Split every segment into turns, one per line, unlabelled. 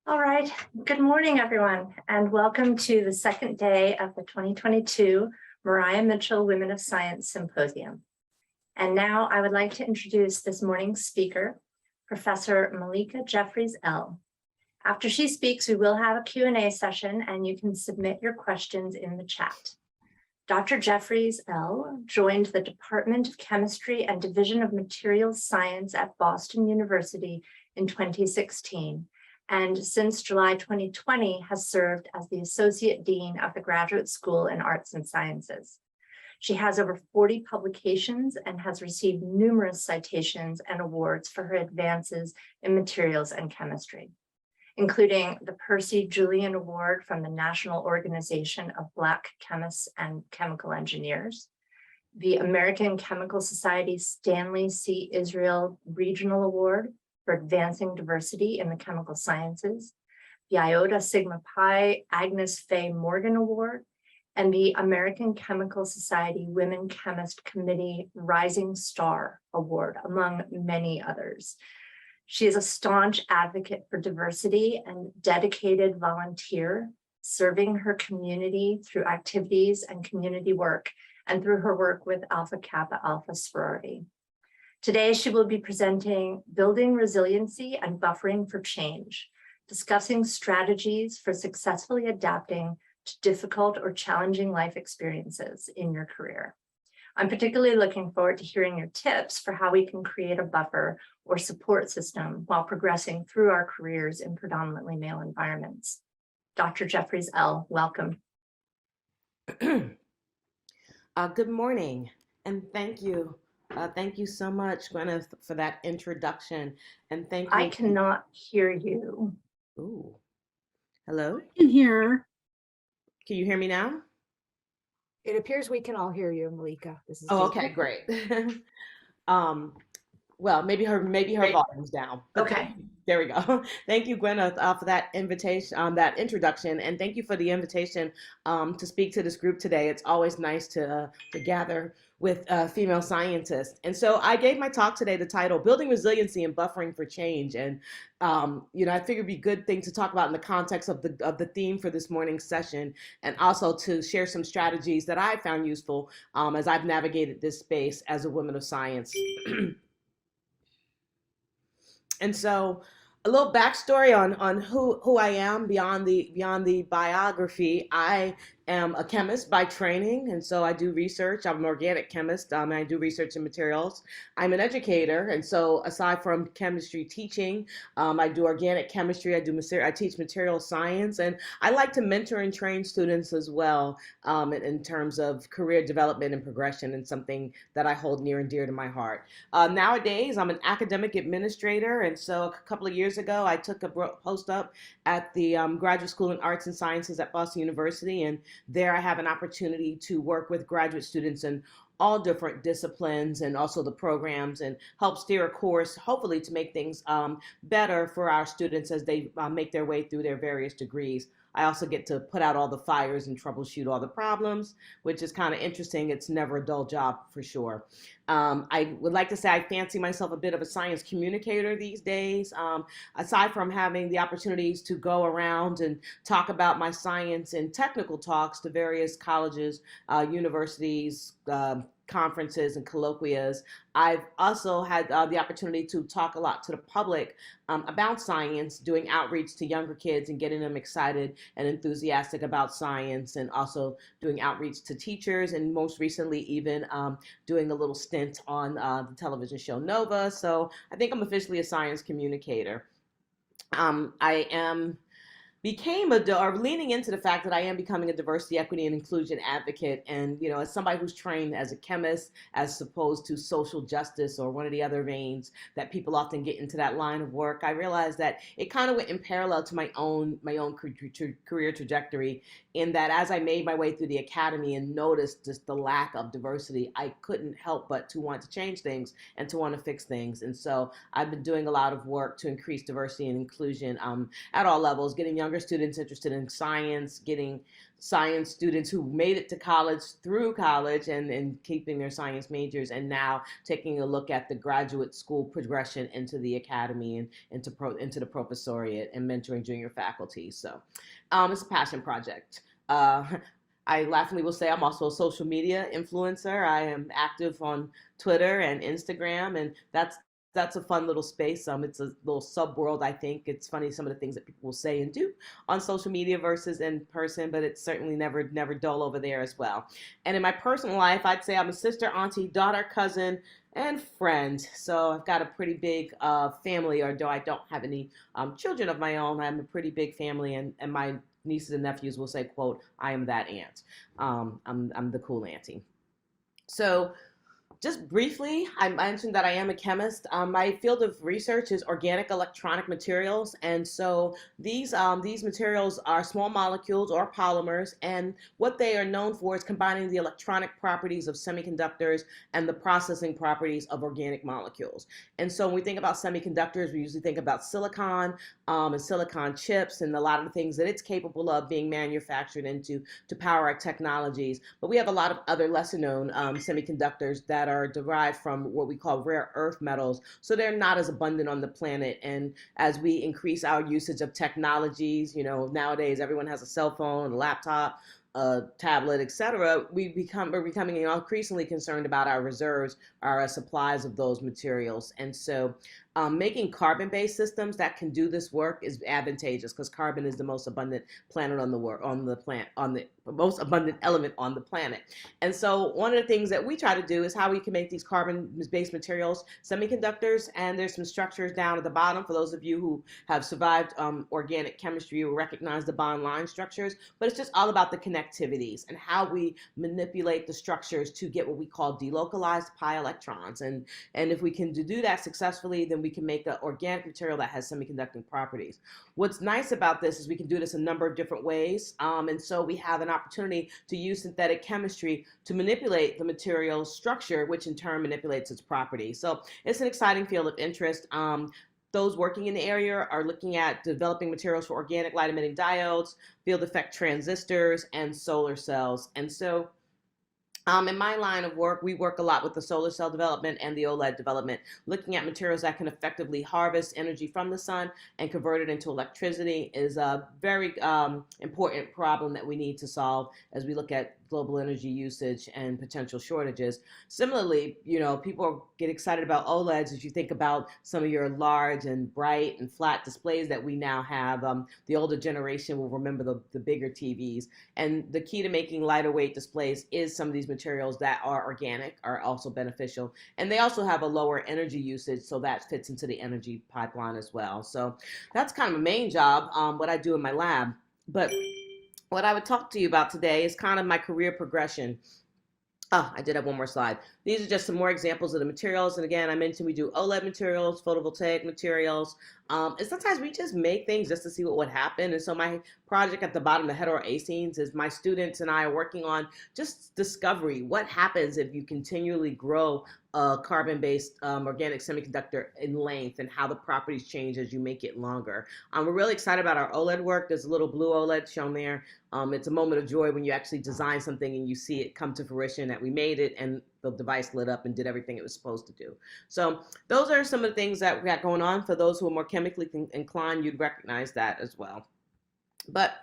All right, good morning, everyone, and welcome to the second day of the 2022 Mariah Mitchell Women of Science Symposium. And now I would like to introduce this morning's speaker, Professor Malika Jeffries-L. After she speaks, we will have a Q&A session and you can submit your questions in the chat. Dr. Jeffries-L joined the Department of Chemistry and Division of Materials Science at Boston University in 2016. And since July 2020 has served as the Associate Dean of the Graduate School in Arts and Sciences. She has over 40 publications and has received numerous citations and awards for her advances in materials and chemistry, including the Percy Julian Award from the National Organization of Black Chemists and Chemical Engineers, the American Chemical Society Stanley C. Israel Regional Award for Advancing Diversity in the Chemical Sciences, the Iota Sigma Pi Agnes Faye Morgan Award, and the American Chemical Society Women Chemist Committee Rising Star Award, among many others. She is a staunch advocate for diversity and dedicated volunteer, serving her community through activities and community work, and through her work with Alpha Kappa Alpha sorority. Today, she will be presenting Building Resiliency and Buffering for Change, discussing strategies for successfully adapting to difficult or challenging life experiences in your career. I'm particularly looking forward to hearing your tips for how we can create a buffer or support system while progressing through our careers in predominantly male environments. Dr. Jeffries-L, welcome.
Good morning, and thank you. Thank you so much, Gwyneth, for that introduction. And thank you.
I cannot hear you.
Ooh. Hello?
I can hear.
Can you hear me now?
It appears we can all hear you, Malika. This is
okay, great. Well, maybe her volume's down.
Okay.
There we go. Thank you, Gwyneth, for that invitation, that introduction, and thank you for the invitation to speak to this group today. It's always nice to gather with female scientists. And so I gave my talk today the title, Building Resiliency and Buffering for Change. And, I figured it'd be a good thing to talk about in the context of the theme for this morning's session, and also to share some strategies that I found useful as I've navigated this space as a woman of science. And so a little backstory on who I am beyond the biography. I am a chemist by training, and so I do research. I'm an organic chemist, and I do research in materials. I'm an educator, and so aside from chemistry teaching, I do organic chemistry. I teach material science, and I like to mentor and train students as well in terms of career development and progression, and something that I hold near and dear to my heart. Nowadays, I'm an academic administrator, and so a couple of years ago, I took a postdoc at the Graduate School in Arts and Sciences at Boston University, and there I have an opportunity to work with graduate students in all different disciplines and also the programs, and help steer a course, hopefully to make things better for our students as they make their way through their various degrees. I also get to put out all the fires and troubleshoot all the problems, which is kind of interesting. It's never a dull job for sure. I would like to say I fancy myself a bit of a science communicator these days. Aside from having the opportunities to go around and talk about my science in technical talks to various colleges, universities, conferences and colloquias, I've also had the opportunity to talk a lot to the public about science, doing outreach to younger kids and getting them excited and enthusiastic about science, and also doing outreach to teachers, and most recently even doing a little stint on the television show Nova. So I think I'm officially a science communicator. Leaning into the fact that I am becoming a diversity, equity, and inclusion advocate. And, as somebody who's trained as a chemist, as opposed to social justice or one of the other veins that people often get into that line of work, I realized that it kind of went in parallel to my own career trajectory, in that as I made my way through the academy and noticed just the lack of diversity, I couldn't help but to want to change things and to want to fix things. And so I've been doing a lot of work to increase diversity and inclusion at all levels, getting younger younger students interested in science, getting science students who made it to college through college and keeping their science majors, and now taking a look at the graduate school progression into the academy and into the professoriate and mentoring junior faculty. So it's a passion project. I laughingly will say I'm also a social media influencer. I am active on Twitter and Instagram, and that's a fun little space. It's a little sub world. I think it's funny some of the things that people will say and do on social media versus in person, but it's certainly never dull over there as well. And in my personal life, I'd say I'm a sister, auntie, daughter, cousin, and friend. So I've got a pretty big family, although I don't have any children of my own. I'm a pretty big family, and my nieces and nephews will say, quote, I am that aunt. I'm the cool auntie. So just briefly, I mentioned that I am a chemist. My field of research is organic electronic materials, and so these materials are small molecules or polymers, and what they are known for is combining the electronic properties of semiconductors and the processing properties of organic molecules. And so when we think about semiconductors, we usually think about silicon and silicon chips and a lot of the things that it's capable of being manufactured into to power our technologies. But we have a lot of other lesser known semiconductors that are derived from what we call rare earth metals. So they're not as abundant on the planet. And as we increase our usage of technologies, nowadays everyone has a cell phone, a laptop, a tablet, etc., we're becoming increasingly concerned about our reserves, our supplies of those materials. And so making carbon-based systems that can do this work is advantageous because carbon is the most abundant most abundant element on the planet. And so one of the things that we try to do is how we can make these carbon-based materials semiconductors. And there's some structures down at the bottom. For those of you who have survived organic chemistry, you will recognize the bond line structures. But it's just all about the connectivities and how we manipulate the structures to get what we call delocalized pi electrons. And if we can do that successfully, then we can make an organic material that has semiconducting properties. What's nice about this is we can do this a number of different ways. And so we have an opportunity to use synthetic chemistry to manipulate the material's structure, which in turn manipulates its properties. So it's an exciting field of interest. Those working in the area are looking at developing materials for organic light emitting diodes, field effect transistors, and solar cells. And so in my line of work, we work a lot with the solar cell development and the OLED development, looking at materials that can effectively harvest energy from the sun and convert it into electricity is a very important problem that we need to solve as we look at global energy usage and potential shortages. Similarly, people get excited about OLEDs as you think about some of your large and bright and flat displays that we now have. The older generation will remember the bigger TVs. And the key to making lighter weight displays is some of these materials that are organic are also beneficial. And they also have a lower energy usage, so that fits into the energy pipeline as well. So that's kind of a main job, what I do in my lab. But what I would talk to you about today is kind of my career progression. Oh, I did have one more slide. These are just some more examples of the materials. And again, I mentioned we do OLED materials, photovoltaic materials. And sometimes we just make things just to see what would happen. And so my project at the bottom, the heteroacenes, is my students and I are working on just discovery. What happens if you continually grow a carbon-based organic semiconductor in length and how the properties change as you make it longer. We're really excited about our OLED work. There's a little blue OLED shown there. It's a moment of joy when you actually design something and you see it come to fruition that we made it and the device lit up and did everything it was supposed to do. So those are some of the things that we got going on. For those who are more chemically inclined, you'd recognize that as well. But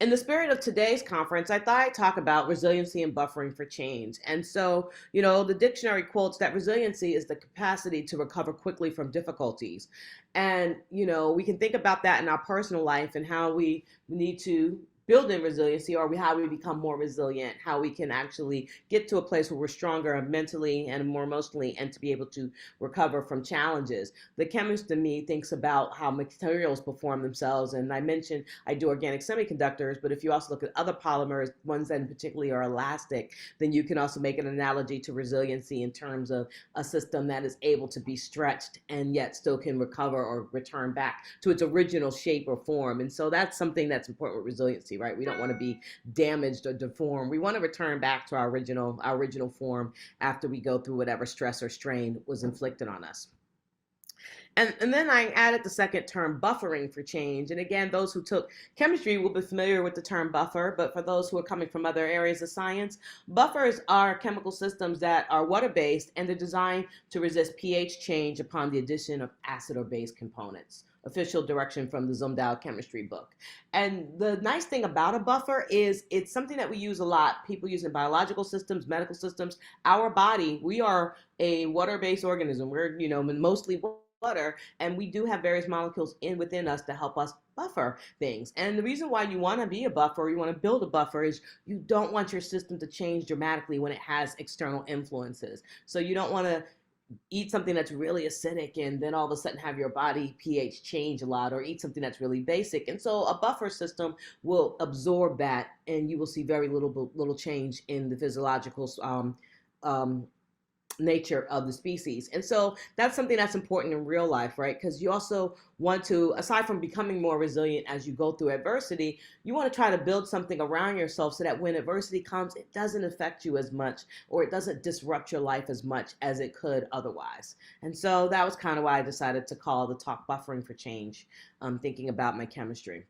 in the spirit of today's conference, I thought I'd talk about resiliency and buffering for change. And so, the dictionary quotes that resiliency is the capacity to recover quickly from difficulties. And, we can think about that in our personal life and how we need to build in resiliency, or how we become more resilient, how we can actually get to a place where we're stronger mentally and more emotionally and to be able to recover from challenges. The chemist in me thinks about how materials perform themselves. And I mentioned I do organic semiconductors, but if you also look at other polymers, ones that in particularly are elastic, then you can also make an analogy to resiliency in terms of a system that is able to be stretched and yet still can recover or return back to its original shape or form. And so that's something that's important with resiliency, right? We don't want to be damaged or deformed. We want to return back to our original form after we go through whatever stress or strain was inflicted on us. And then I added the second term, buffering for change. And again, those who took chemistry will be familiar with the term buffer, but for those who are coming from other areas of science, buffers are chemical systems that are water-based and they're designed to resist pH change upon the addition of acid or base components. Official direction from the Zumdao chemistry book. And the nice thing about a buffer is it's something that we use a lot. People use it in biological systems, medical systems. Our body, we are a water-based organism. We're, mostly water, and we do have various molecules within us to help us buffer things. And the reason why you want to be a buffer, you want to build a buffer, is you don't want your system to change dramatically when it has external influences. So you don't want to eat something that's really acidic and then all of a sudden have your body pH change a lot, or eat something that's really basic. And so a buffer system will absorb that, and you will see very little change in the physiological nature of the species. And so that's something that's important in real life, right? Because you also want to, aside from becoming more resilient as you go through adversity, you want to try to build something around yourself so that when adversity comes, it doesn't affect you as much, or it doesn't disrupt your life as much as it could otherwise. And so that was kind of why I decided to call the talk Buffering for Change, thinking about my chemistry.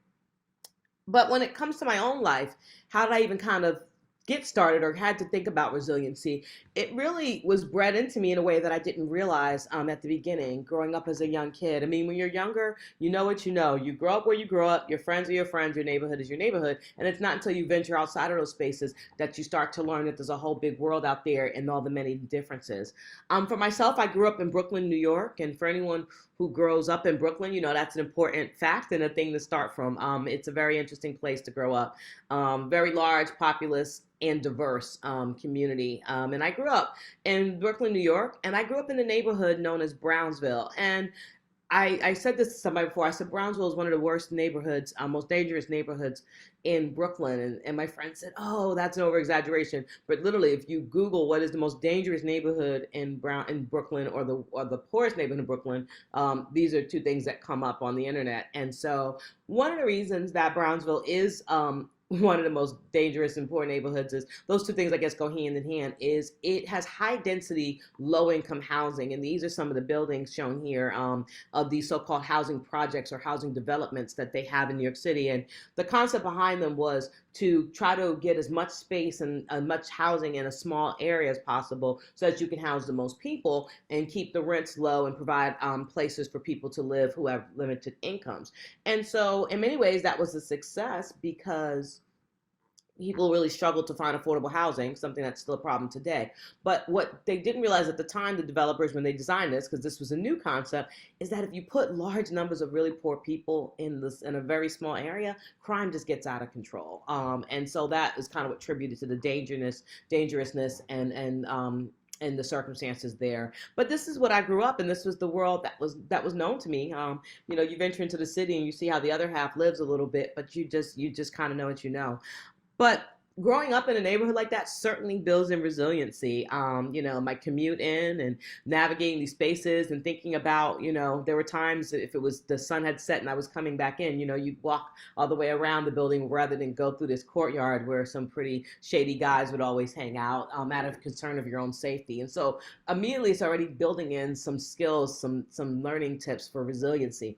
But when it comes to my own life, how did I even kind of get started or had to think about resiliency? It really was bred into me in a way that I didn't realize at the beginning, growing up as a young kid. I mean, when you're younger, you know what you know. You grow up where you grow up, your friends are your friends, your neighborhood is your neighborhood. And it's not until you venture outside of those spaces that you start to learn that there's a whole big world out there and all the many differences. For myself, I grew up in Brooklyn, New York. And for anyone who grows up in Brooklyn, that's an important fact and a thing to start from. It's a very interesting place to grow up. Very large, populous, and diverse community. And I grew up in Brooklyn, New York, and I grew up in a neighborhood known as Brownsville. And I said this to somebody before. I said Brownsville is one of the worst neighborhoods, most dangerous neighborhoods in Brooklyn. And my friend said, oh, that's an over-exaggeration. But literally, if you Google what is the most dangerous neighborhood in Brooklyn, or the poorest neighborhood in Brooklyn, these are two things that come up on the internet. And so one of the reasons that Brownsville is one of the most dangerous and poor neighborhoods is those two things, I guess, go hand in hand. Is it has high density, low income housing. And these are some of the buildings shown here of these so-called housing projects or housing developments that they have in New York City. And the concept behind them was to try to get as much space and much housing in a small area as possible so that you can house the most people and keep the rents low and provide places for people to live who have limited incomes. And so in many ways that was a success because people really struggled to find affordable housing, something that's still a problem today. But what they didn't realize at the time, the developers, when they designed this, because this was a new concept, is that if you put large numbers of really poor people in a very small area, crime just gets out of control. And so that is kind of what attributed to the dangerousness and the circumstances there. But this is what I grew up in. This was the world that was known to me. You venture into the city and you see how the other half lives a little bit, but you just kind of know what you know. But growing up in a neighborhood like that certainly builds in resiliency. My commute in and navigating these spaces and thinking about, there were times if it was the sun had set and I was coming back in, you'd walk all the way around the building rather than go through this courtyard where some pretty shady guys would always hang out out of concern of your own safety. And so immediately it's already building in some skills, some learning tips for resiliency.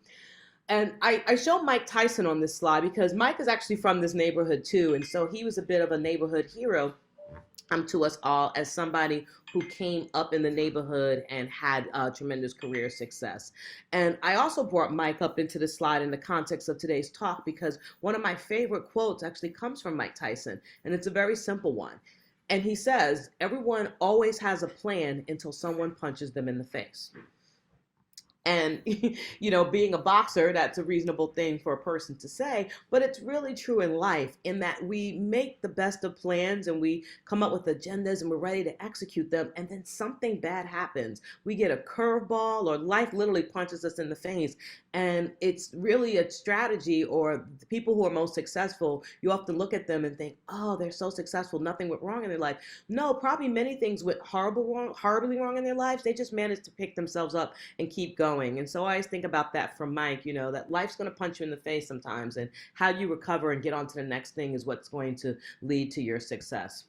And I show Mike Tyson on this slide because Mike is actually from this neighborhood too. And so he was a bit of a neighborhood hero to us all as somebody who came up in the neighborhood and had tremendous career success. And I also brought Mike up into the slide in the context of today's talk because one of my favorite quotes actually comes from Mike Tyson. And it's a very simple one. And he says, everyone always has a plan until someone punches them in the face. And, being a boxer, that's a reasonable thing for a person to say, but it's really true in life in that we make the best of plans and we come up with agendas and we're ready to execute them. And then something bad happens. We get a curveball or life literally punches us in the face. And it's really a strategy, or the people who are most successful, you often look at them and think, oh, they're so successful, nothing went wrong in their life. No, probably many things went horribly wrong in their lives. They just managed to pick themselves up and keep going. And so I always think about that from Mike, that life's going to punch you in the face sometimes, and how you recover and get on to the next thing is what's going to lead to your success.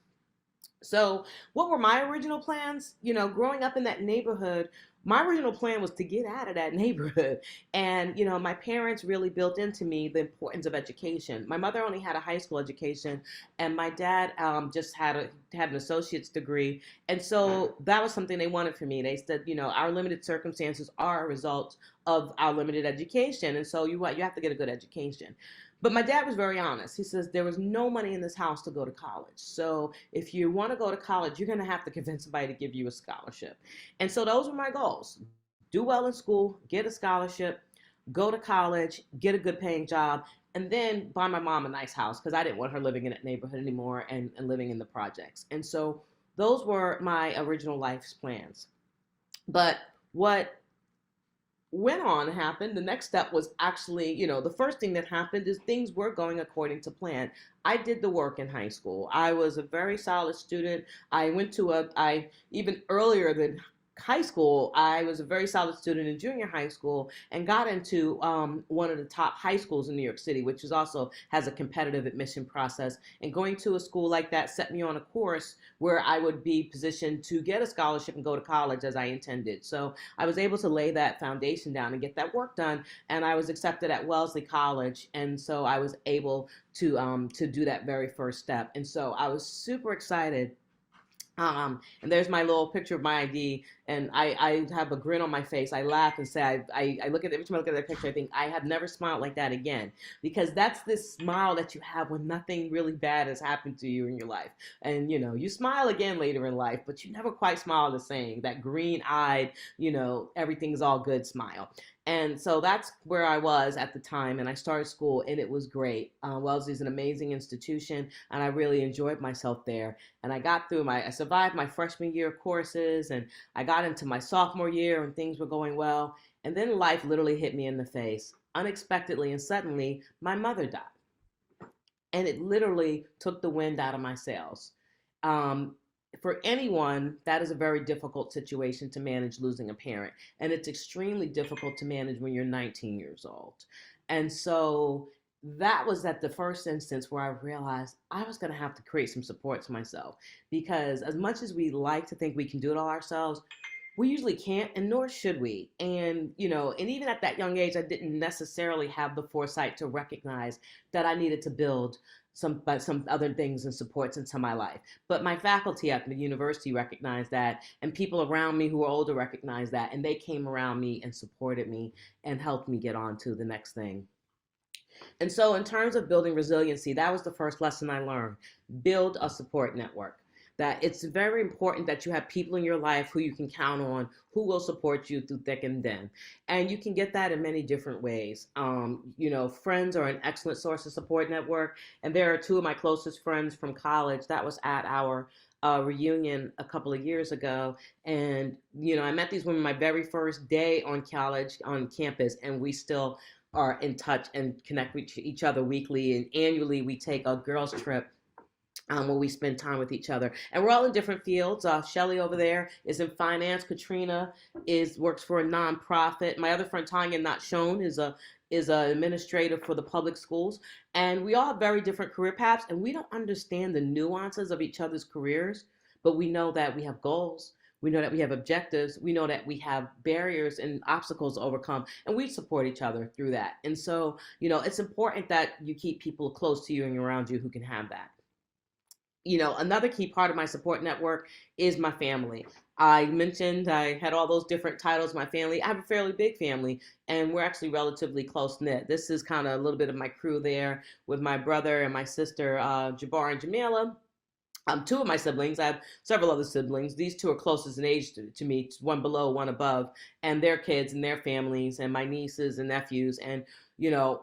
So what were my original plans? Growing up in that neighborhood, my original plan was to get out of that neighborhood. And, my parents really built into me the importance of education. My mother only had a high school education, and my dad just had an associate's degree. And so that was something they wanted for me. They said, our limited circumstances are a result of our limited education. And so you have to get a good education. But my dad was very honest. He says there was no money in this house to go to college. So if you want to go to college, you're going to have to convince somebody to give you a scholarship. And so those were my goals: do well in school, get a scholarship, go to college, get a good paying job, and then buy my mom a nice house because I didn't want her living in that neighborhood anymore and living in the projects. And so those were my original life's plans. But what went on happened, the next step was actually, the first thing that happened is things were going according to plan. I did the work in high school. I was a very solid student. I went to even earlier than high school, I was a very solid student in junior high school and got into one of the top high schools in New York City, which is also has a competitive admission process. And going to a school like that set me on a course where I would be positioned to get a scholarship and go to college as I intended. So I was able to lay that foundation down and get that work done. And I was accepted at Wellesley College. And so I was able to do that very first step. And so I was super excited. And there's my little picture of my ID, and I have a grin on my face. I laugh and say, I look at every time I look at that picture, I think I have never smiled like that again, because that's this smile that you have when nothing really bad has happened to you in your life. And you smile again later in life, but you never quite smile the same. That green-eyed, everything's all good smile. And so that's where I was at the time, and I started school, and it was great. Wellesley is an amazing institution, and I really enjoyed myself there. And I survived my freshman year courses, and I got into my sophomore year, and things were going well. And then life literally hit me in the face. Unexpectedly and suddenly, my mother died. And it literally took the wind out of my sails. Um, for anyone, that is a very difficult situation to manage, losing a parent. And it's extremely difficult to manage when you're 19 years old. And so that was at the first instance where I realized I was going to have to create some supports myself. Because as much as we like to think we can do it all ourselves, we usually can't, and nor should we. And, and even at that young age, I didn't necessarily have the foresight to recognize that I needed to build some other things and supports into my life. But my faculty at the university recognized that, and people around me who were older recognized that, and they came around me and supported me and helped me get on to the next thing. And so in terms of building resiliency, that was the first lesson I learned. Build a support network. That it's very important that you have people in your life who you can count on, who will support you through thick and thin. And you can get that in many different ways. Friends are an excellent source of support network. And there are two of my closest friends from college. That was at our reunion a couple of years ago. And, I met these women my very first day on campus, and we still are in touch and connect with each other weekly. And annually, we take a girls' trip where we spend time with each other. And we're all in different fields. Shelly over there is in finance. Katrina works for a nonprofit. My other friend Tanya, not shown, is an administrator for the public schools. And we all have very different career paths, and we don't understand the nuances of each other's careers, but we know that we have goals. We know that we have objectives. We know that we have barriers and obstacles to overcome, and we support each other through that. And so, it's important that you keep people close to you and around you who can have that. Another key part of my support network is my family. I mentioned I had all those different titles, my family. I have a fairly big family, and we're actually relatively close-knit. This is kind of a little bit of my crew there with my brother and my sister, Jabbar and Jamila. Two of my siblings. I have several other siblings. These two are closest in age to me, one below, one above, and their kids and their families, and my nieces and nephews. And,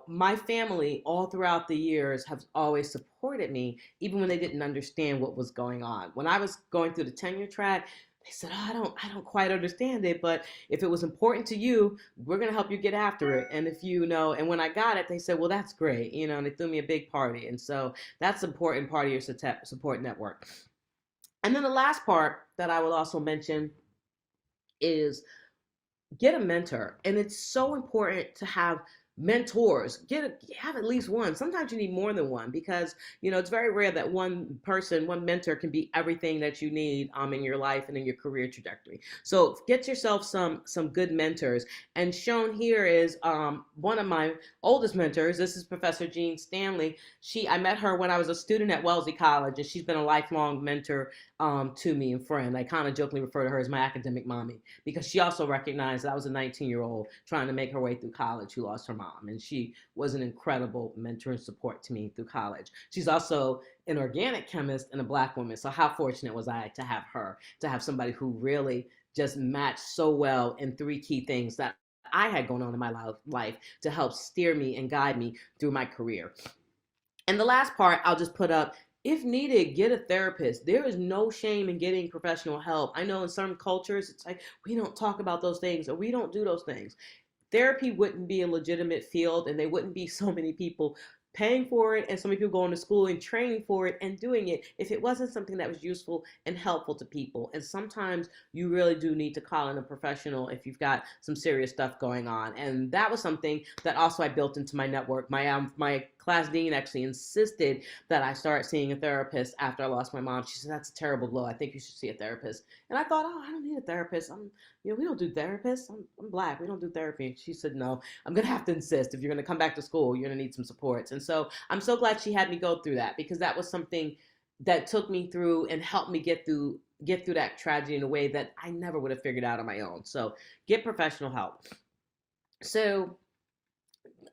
my family all throughout the years have always supported me, even when they didn't understand what was going on. When I was going through the tenure track, they said, oh, I don't quite understand it, but if it was important to you, we're going to help you get after it. And if and when I got it, they said, well, that's great, and they threw me a big party. And so that's an important part of your support network. And then the last part that I will also mention is get a mentor. And it's so important to have mentors. Have at least one. Sometimes you need more than one, because it's very rare that one person, one mentor, can be everything that you need in your life and in your career trajectory. So get yourself some good mentors. And shown here is one of my oldest mentors. This is Professor Jean Stanley. I met her when I was a student at Wellesley College, and she's been a lifelong mentor to me and friend. I kind of jokingly refer to her as my academic mommy, because she also recognized that I was a 19-year-old trying to make her way through college who lost her mom, and she was an incredible mentor and support to me through college. She's also an organic chemist and a Black woman, so how fortunate was I to have her, to have somebody who really just matched so well in three key things that I had going on in my life to help steer me and guide me through my career. And the last part I'll just put up: if needed, get a therapist. There is no shame in getting professional help. I know in some cultures, it's like, we don't talk about those things, or we don't do those things. Therapy wouldn't be a legitimate field, and there wouldn't be so many people paying for it and so many people going to school and training for it and doing it if it wasn't something that was useful and helpful to people. And sometimes you really do need to call in a professional if you've got some serious stuff going on. And that was something that also I built into my network. My class dean actually insisted that I start seeing a therapist after I lost my mom. She said, "That's a terrible blow. I think you should see a therapist." And I thought, "Oh, I don't need a therapist. We don't do therapists. I'm Black. We don't do therapy." She said, "No, I'm going to have to insist. If you're going to come back to school, you're going to need some supports." And so I'm so glad she had me go through that, because that was something that took me through and helped me get through that tragedy in a way that I never would have figured out on my own. So get professional help. So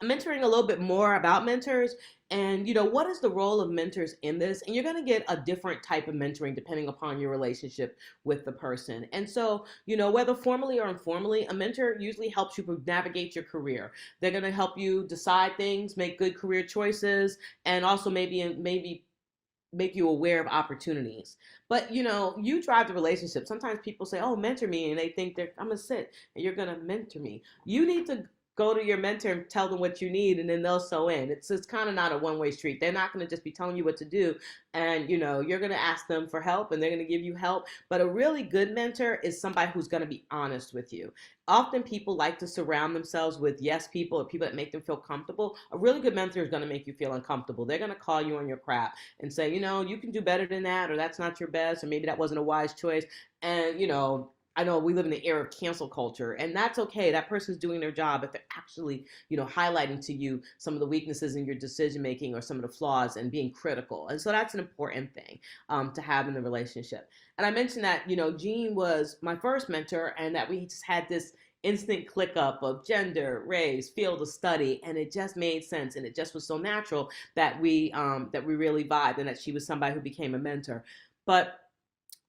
mentoring a little bit more about mentors, and what is the role of mentors in this. And you're going to get a different type of mentoring depending upon your relationship with the person. And so whether formally or informally, a mentor usually helps you navigate your career. They're going to help you decide things, make good career choices, and also maybe make you aware of opportunities. But you drive the relationship. Sometimes people say, "Oh, mentor me," and they think I'm gonna sit and you're gonna mentor me. You need to go to your mentor and tell them what you need, and then they'll sew in. It's kind of not a one-way street. They're not going to just be telling you what to do, and you're going to ask them for help, and they're going to give you help. But a really good mentor is somebody who's going to be honest with you. Often people like to surround themselves with yes people, or people that make them feel comfortable. A really good mentor is going to make you feel uncomfortable. They're going to call you on your crap and say, you can do better than that, or that's not your best, or maybe that wasn't a wise choice. And I know we live in the era of cancel culture, and that's okay. That person's doing their job if they're actually, highlighting to you some of the weaknesses in your decision making or some of the flaws, and being critical. And so that's an important thing to have in the relationship. And I mentioned that, Jean was my first mentor, and that we just had this instant click up of gender, race, field of study, and it just made sense, and it just was so natural that we really vibed, and that she was somebody who became a mentor. But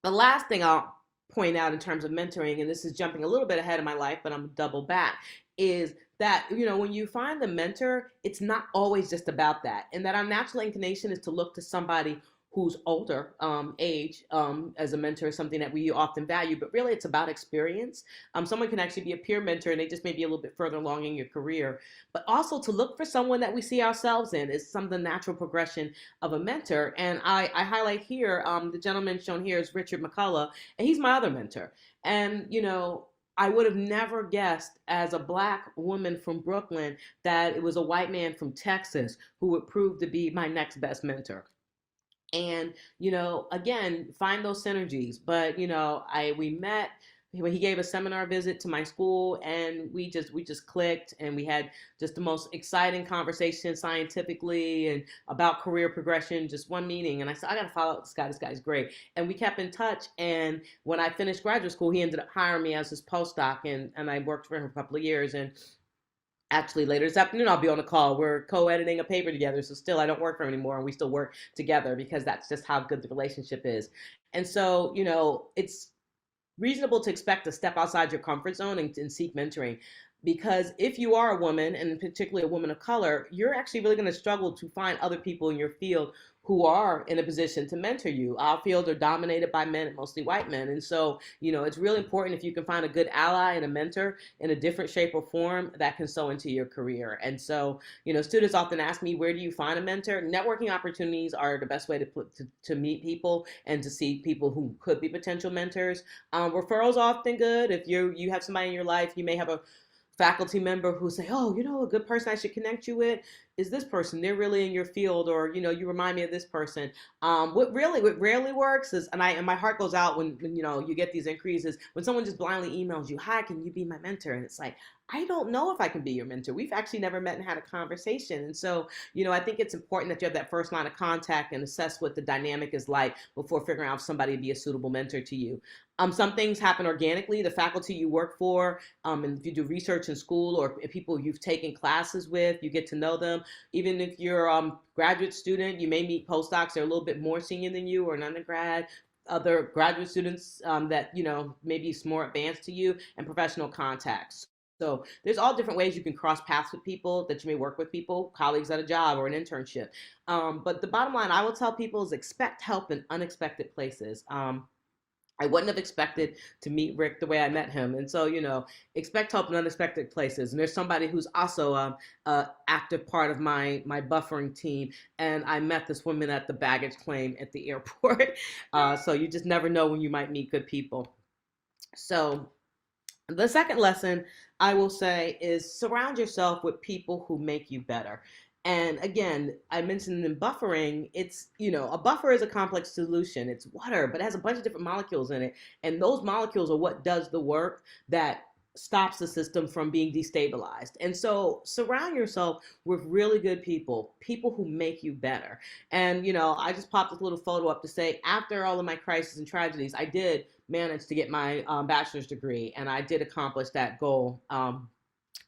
the last thing I'll point out in terms of mentoring, and this is jumping a little bit ahead of my life, but I'm double back, is that, when you find the mentor, it's not always just about that. And that our natural inclination is to look to somebody who's older age as a mentor is something that we often value, but really it's about experience. Someone can actually be a peer mentor, and they just may be a little bit further along in your career. But also to look for someone that we see ourselves in is some of the natural progression of a mentor. And I highlight here, the gentleman shown here is Richard McCullough, and he's my other mentor. And, I would have never guessed as a Black woman from Brooklyn that it was a white man from Texas who would prove to be my next best mentor. And again, find those synergies. But we met when he gave a seminar visit to my school, and we just clicked, and we had just the most exciting conversation scientifically and about career progression. Just one meeting, and I said, "I got to follow up this guy. This guy's great." And we kept in touch. And when I finished graduate school, he ended up hiring me as his postdoc, and I worked for him for a couple of years. And actually, later this afternoon, I'll be on a call. We're co-editing a paper together. So still, I don't work for him anymore, and we still work together, because that's just how good the relationship is. And so, it's reasonable to expect to step outside your comfort zone and seek mentoring. Because if you are a woman, and particularly a woman of color, you're actually really going to struggle to find other people in your field who are in a position to mentor you. Our fields are dominated by men, mostly white men. And so, it's really important if you can find a good ally and a mentor in a different shape or form that can sew into your career. And so, students often ask me, where do you find a mentor? Networking opportunities are the best way to meet people and to see people who could be potential mentors. Referrals are often good. If you have somebody in your life, you may have a faculty member who say, oh, a good person I should connect you with is this person. They're really in your field, or you remind me of this person. What rarely works is, and my heart goes out when you get these inquiries, is when someone just blindly emails you, hi, can you be my mentor? And it's like, I don't know if I can be your mentor. We've actually never met and had a conversation. And so, I think it's important that you have that first line of contact and assess what the dynamic is like before figuring out if somebody would be a suitable mentor to you. Some things happen organically. The faculty you work for, and if you do research in school, or people you've taken classes with, you get to know them. Even if you're a graduate student, you may meet postdocs that are a little bit more senior than you, or an undergrad, other graduate students that maybe more advanced to you, and professional contacts. So there's all different ways you can cross paths with people, that you may work with people, colleagues at a job or an internship. But the bottom line I will tell people is expect help in unexpected places. I wouldn't have expected to meet Rick the way I met him. And so, expect help in unexpected places. And there's somebody who's also a active part of my buffering team. And I met this woman at the baggage claim at the airport. So you just never know when you might meet good people. So the second lesson I will say is surround yourself with people who make you better. And again, I mentioned in buffering, it's, a buffer is a complex solution. It's water, but it has a bunch of different molecules in it. And those molecules are what does the work that stops the system from being destabilized. And so surround yourself with really good people who make you better. And, I just popped this little photo up to say, after all of my crises and tragedies, I did manage to get my bachelor's degree, and I did accomplish that goal.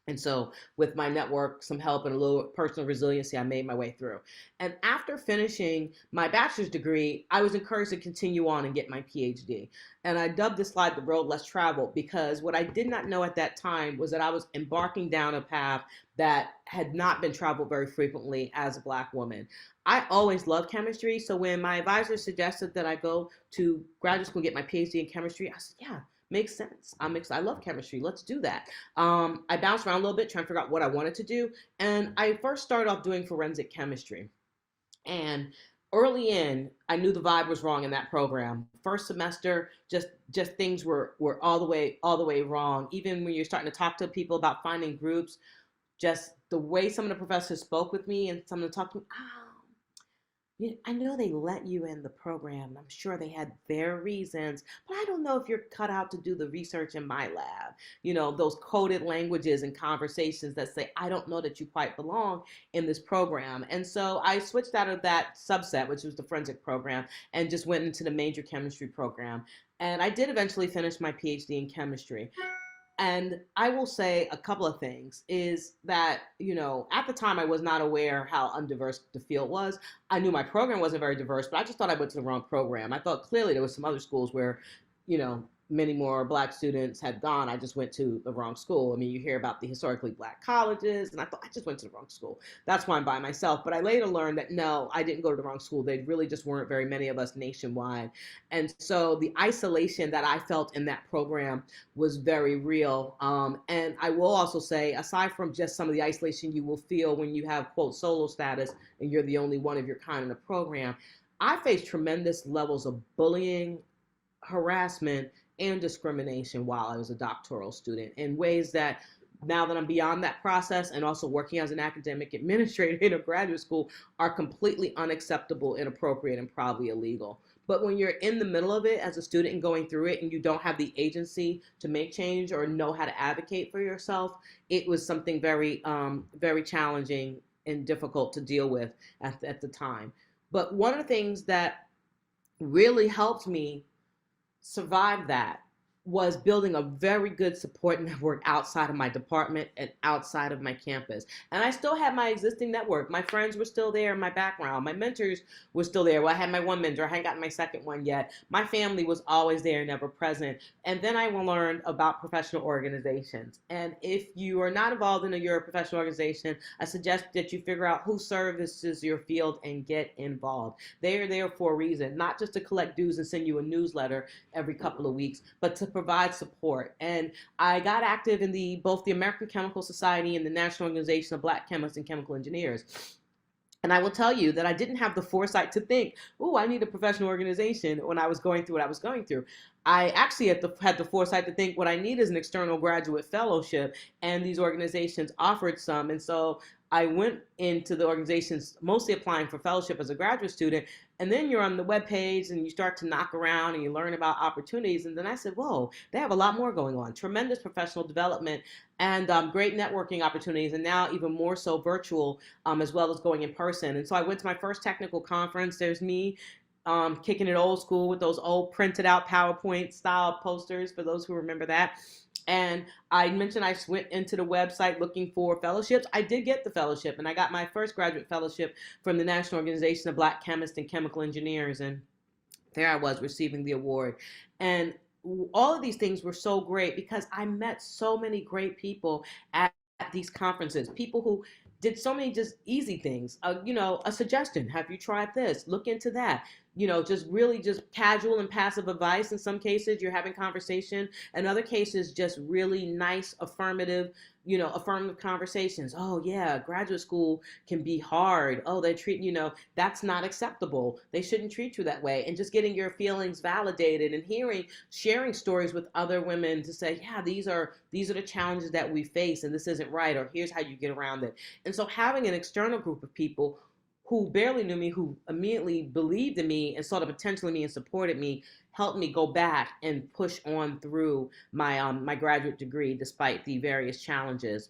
And so with my network, some help, and a little personal resiliency, I made my way through. And after finishing my bachelor's degree, I was encouraged to continue on and get my PhD. And I dubbed this slide The Road Less Traveled, because what I did not know at that time was that I was embarking down a path that had not been traveled very frequently as a Black woman. I always loved chemistry. So when my advisor suggested that I go to graduate school and get my PhD in chemistry, I said, yeah, makes sense. I love chemistry. Let's do that. I bounced around a little bit trying to figure out what I wanted to do. And I first started off doing forensic chemistry. And early in, I knew the vibe was wrong in that program. First semester, just things were all the way wrong. Even when you're starting to talk to people about finding groups, just the way some of the professors spoke with me and some of them talked to me, I know they let you in the program. I'm sure they had their reasons, but I don't know if you're cut out to do the research in my lab. Those coded languages and conversations that say, I don't know that you quite belong in this program. And so I switched out of that subset, which was the forensic program, and just went into the major chemistry program. And I did eventually finish my PhD in chemistry. And I will say a couple of things is that, at the time I was not aware how undiverse the field was. I knew my program wasn't very diverse, but I just thought I went to the wrong program. I thought clearly there was some other schools where, many more Black students had gone. I just went to the wrong school. I mean, you hear about the historically Black colleges, and I thought I just went to the wrong school. That's why I'm by myself. But I later learned that no, I didn't go to the wrong school. They really just weren't very many of us nationwide. And so the isolation that I felt in that program was very real. And I will also say, aside from just some of the isolation you will feel when you have, quote, solo status and you're the only one of your kind in the program, I faced tremendous levels of bullying, harassment, and discrimination while I was a doctoral student, in ways that, now that I'm beyond that process and also working as an academic administrator in a graduate school, are completely unacceptable, inappropriate, and probably illegal. But when you're in the middle of it as a student and going through it, and you don't have the agency to make change or know how to advocate for yourself, it was something very, very challenging and difficult to deal with at the time. But one of the things that really helped me survive that was building a very good support network outside of my department and outside of my campus. And I still had my existing network. My friends were still there in my background. My mentors were still there. Well, I had my one mentor. I hadn't gotten my second one yet. My family was always there, never present. And then I learned about professional organizations. And if you are not involved in your professional organization, I suggest that you figure out who services your field and get involved. They are there for a reason, not just to collect dues and send you a newsletter every couple of weeks, but to provide support. And I got active in both the American Chemical Society and the National Organization of Black Chemists and Chemical Engineers. And I will tell you that I didn't have the foresight to think, oh, I need a professional organization when I was going through what I was going through. I actually had the foresight to think what I need is an external graduate fellowship, and these organizations offered some. And so I went into the organizations mostly applying for fellowship as a graduate student. And then you're on the webpage and you start to knock around and you learn about opportunities. And then I said, whoa, they have a lot more going on. Tremendous professional development and great networking opportunities, and now even more so virtual, as well as going in person. And so I went to my first technical conference. There's me kicking it old school with those old printed out PowerPoint style posters, for those who remember that. And I mentioned I went into the website looking for fellowships. I did get the fellowship, and I got my first graduate fellowship from the National Organization of Black Chemists and Chemical Engineers. And there I was receiving the award. And all of these things were so great because I met so many great people at these conferences, people who did so many just easy things. A suggestion: have you tried this? Look into that. Just really just casual and passive advice. In some cases, you're having conversation. In other cases, just really nice, affirmative conversations. Oh yeah, graduate school can be hard. Oh, they treat, that's not acceptable. They shouldn't treat you that way. And just getting your feelings validated and sharing stories with other women to say, yeah, these are the challenges that we face, and this isn't right, or here's how you get around it. And so having an external group of people who barely knew me, who immediately believed in me and saw the potential in me and supported me, helped me go back and push on through my graduate degree despite the various challenges.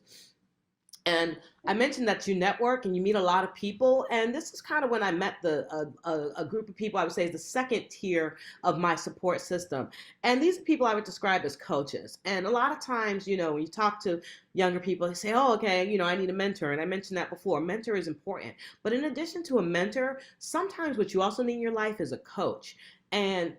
And I mentioned that you network and you meet a lot of people, and this is kind of when I met a group of people I would say is the second tier of my support system. And these are people I would describe as coaches. And a lot of times, when you talk to younger people, they say, "Oh, okay, I need a mentor." And I mentioned that before. A mentor is important, but in addition to a mentor, sometimes what you also need in your life is a coach. And,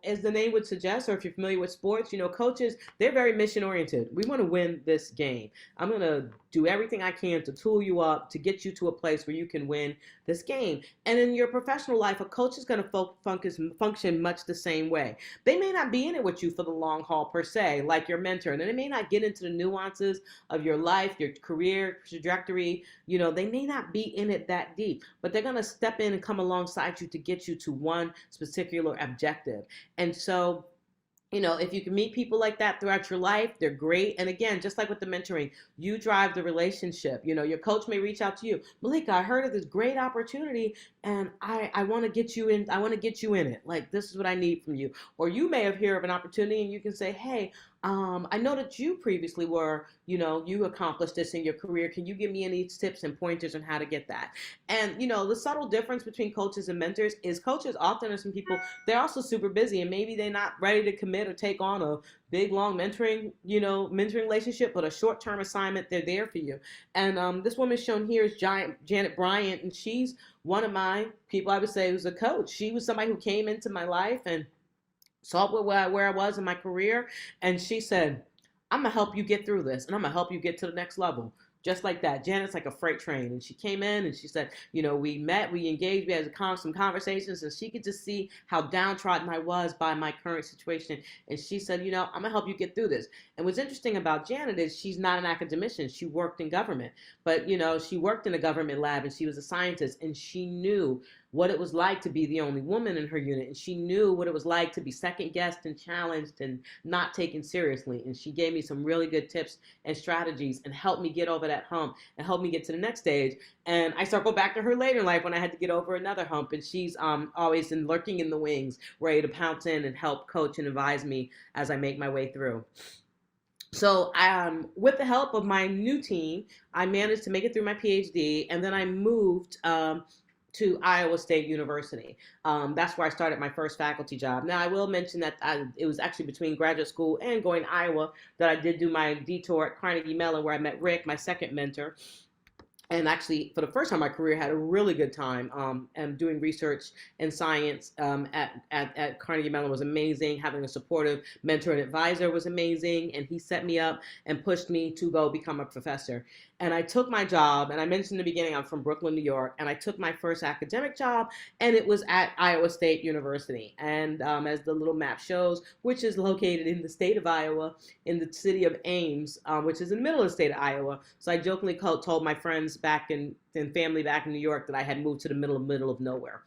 as the name would suggest, or if you're familiar with sports, coaches, they're very mission oriented. We want to win this game. I'm going to do everything I can to tool you up, to get you to a place where you can win this game. And in your professional life, a coach is going to function much the same way. They may not be in it with you for the long haul per se, like your mentor, and they may not get into the nuances of your life, your career trajectory. They may not be in it that deep, but they're going to step in and come alongside you to get you to one particular objective. And so, if you can meet people like that throughout your life, they're great. And again, just like with the mentoring, you drive the relationship. Your coach may reach out to you. Malika, I heard of this great opportunity and I want to get you in. I want to get you in it. Like, this is what I need from you. Or you may have heard of an opportunity and you can say, hey, I know that you previously you accomplished this in your career. Can you give me any tips and pointers on how to get that? And, the subtle difference between coaches and mentors is coaches often are some people, they're also super busy and maybe they're not ready to commit or take on a big, long mentoring relationship, but a short-term assignment, they're there for you. And this woman shown here is Janet Bryant, and she's one of my people I would say who's a coach. She was somebody who came into my life and saw where I was in my career. And she said, I'm going to help you get through this, and I'm going to help you get to the next level. Just like that. Janet's like a freight train. And she came in and she said, we met, we engaged, we had some conversations, and she could just see how downtrodden I was by my current situation. And she said, I'm going to help you get through this. And what's interesting about Janet is she's not an academician. She worked in government, but, she worked in a government lab and she was a scientist, and she knew what it was like to be the only woman in her unit. And she knew what it was like to be second guessed and challenged and not taken seriously. And she gave me some really good tips and strategies and helped me get over that hump and helped me get to the next stage. And I circled back to her later in life when I had to get over another hump. And she's always lurking in the wings, ready to pounce in and help coach and advise me as I make my way through. So with the help of my new team, I managed to make it through my PhD, and then I moved to Iowa State University. That's where I started my first faculty job. Now, I will mention that it was actually between graduate school and going to Iowa that I did do my detour at Carnegie Mellon, where I met Rick, my second mentor. And actually, for the first time in my career, had a really good time. And doing research and science at Carnegie Mellon was amazing. Having a supportive mentor and advisor was amazing. And he set me up and pushed me to go become a professor. And I took my job, and I mentioned in the beginning, I'm from Brooklyn, New York, and I took my first academic job, and it was at Iowa State University. And as the little map shows, which is located in the state of Iowa, in the city of Ames, which is in the middle of the state of Iowa. So I jokingly told my friends, back and family back in New York that I had moved to the middle of nowhere.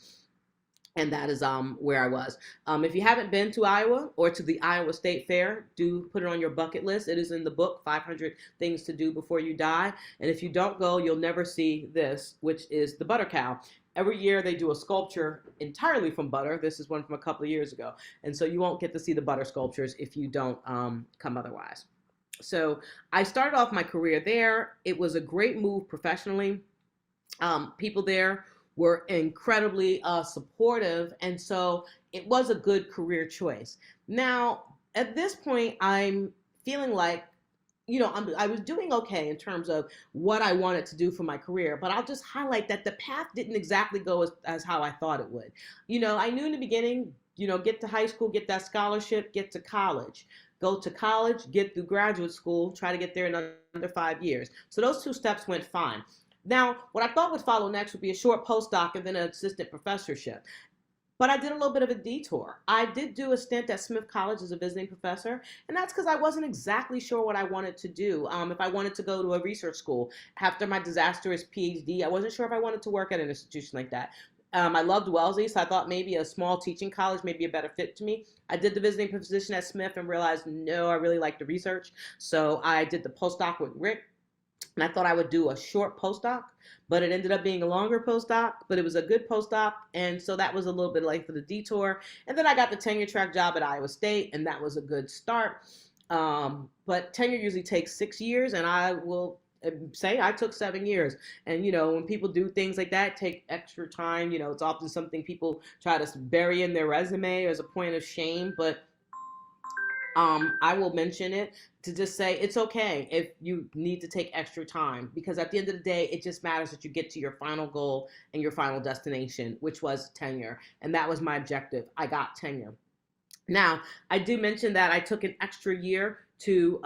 And that is where I was. If you haven't been to Iowa or to the Iowa State Fair, do put it on your bucket list. It is in the book, 500 Things to Do Before You Die. And if you don't go, you'll never see this, which is the butter cow. Every year they do a sculpture entirely from butter. This is one from a couple of years ago. And so you won't get to see the butter sculptures if you don't come otherwise. So I started off my career there. It was a great move professionally. People there were incredibly supportive, and so it was a good career choice. Now, at this point, I'm feeling like, I was doing okay in terms of what I wanted to do for my career, but I'll just highlight that the path didn't exactly go as how I thought it would. I knew in the beginning, get to high school, get that scholarship, get to college. Go to college, get through graduate school, try to get there in under 5 years. So those 2 steps went fine. Now, what I thought would follow next would be a short postdoc and then an assistant professorship. But I did a little bit of a detour. I did do a stint at Smith College as a visiting professor, and that's because I wasn't exactly sure what I wanted to do. If I wanted to go to a research school after my disastrous PhD, I wasn't sure if I wanted to work at an institution like that. I loved Wellesley, so I thought maybe a small teaching college may be a better fit to me. I did the visiting position at Smith and realized, no, I really like the research. So I did the postdoc with Rick. And I thought I would do a short postdoc, but it ended up being a longer postdoc, but it was a good postdoc. And so that was a little bit late for the detour. And then I got the tenure track job at Iowa State, and that was a good start. But tenure usually takes 6 years, and I will say I took 7 years. And, when people do things like that, take extra time, it's often something people try to bury in their resume as a point of shame, but I will mention it to just say it's okay if you need to take extra time, because at the end of the day, it just matters that you get to your final goal and your final destination, which was tenure. And that was my objective. I got tenure. Now, I do mention that I took an extra year to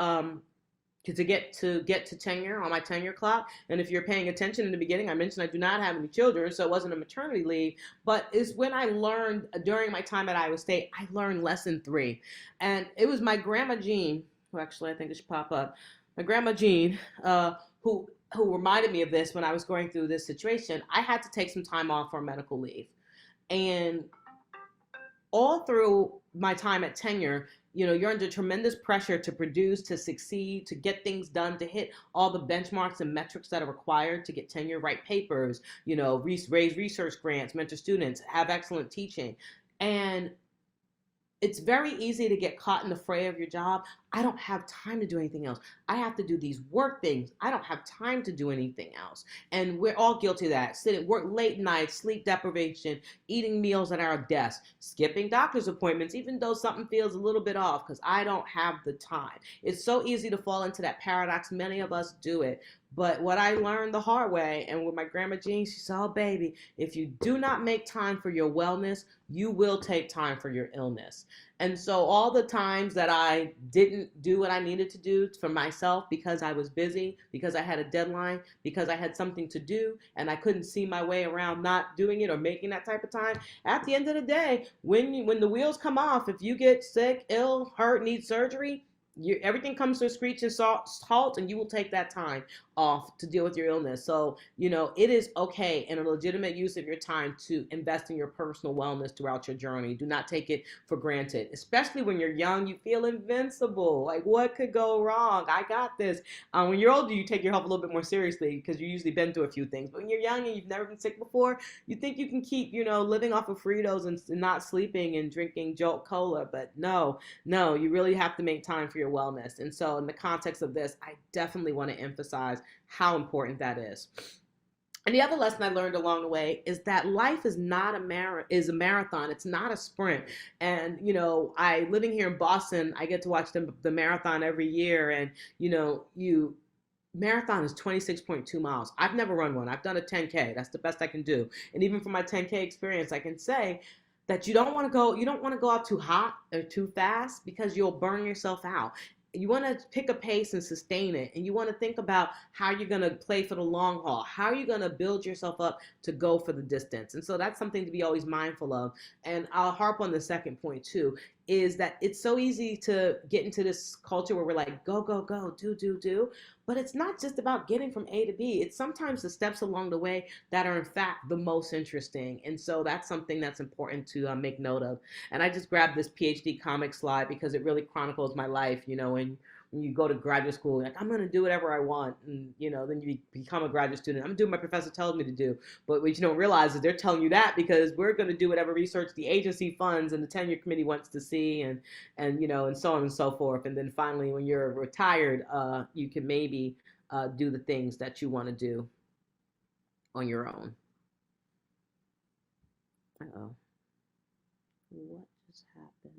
get to tenure on my tenure clock. And if you're paying attention in the beginning, I mentioned I do not have any children, so it wasn't a maternity leave, but it's when I learned during my time at Iowa State, I learned lesson 3. And it was my grandma Jean, who actually I think it should pop up, my grandma Jean, who reminded me of this when I was going through this situation. I had to take some time off for medical leave. And all through my time at tenure, you're under tremendous pressure to produce, to succeed, to get things done, to hit all the benchmarks and metrics that are required to get tenure, write papers, raise research grants, mentor students, have excellent teaching. And it's very easy to get caught in the fray of your job. I don't have time to do anything else. I have to do these work things. I don't have time to do anything else. And we're all guilty of that. Sitting, work late nights, sleep deprivation, eating meals at our desk, skipping doctor's appointments, even though something feels a little bit off because I don't have the time. It's so easy to fall into that paradox. Many of us do it. But what I learned the hard way, and with my grandma Jean, she said, oh, baby, if you do not make time for your wellness, you will take time for your illness. And so all the times that I didn't do what I needed to do for myself because I was busy, because I had a deadline, because I had something to do, and I couldn't see my way around not doing it or making that type of time, at the end of the day, when the wheels come off, if you get sick, ill, hurt, need surgery, everything comes to a screeching halt, and you will take that time off to deal with your illness. So, it is okay and a legitimate use of your time to invest in your personal wellness throughout your journey. Do not take it for granted, especially when you're young. You feel invincible. Like, what could go wrong? I got this. When you're older, you take your health a little bit more seriously because you've usually been through a few things. But when you're young and you've never been sick before, you think you can keep, living off of Fritos and not sleeping and drinking Jolt Cola. But no, you really have to make time for your wellness. And so in the context of this, I definitely want to emphasize how important that is. And the other lesson I learned along the way is that life is not a marathon. It's not a sprint. And, I living here in Boston, I get to watch the marathon every year. And, marathon is 26.2 miles. I've never run one. I've done a 10K. That's the best I can do. And even from my 10K experience, I can say that you don't want to go out too hot or too fast because you'll burn yourself out. You want to pick a pace and sustain it. And you want to think about how you're going to play for the long haul. How are you going to build yourself up to go for the distance? And so that's something to be always mindful of. And I'll harp on the second point too. is that it's so easy to get into this culture where we're like, go, go, go, do. But it's not just about getting from A to B. It's sometimes the steps along the way that are, in fact, the most interesting. And so that's something that's important to make note of. And I just grabbed this PhD comic slide because it really chronicles my life, and when you go to graduate school, like, I'm going to do whatever I want. And, then you become a graduate student. I'm doing what my professor tells me to do. But what you don't realize is they're telling you that because we're going to do whatever research the agency funds and the tenure committee wants to see, and so on and so forth. And then finally, when you're retired, you can maybe do the things that you want to do on your own. Uh-oh. What just happened?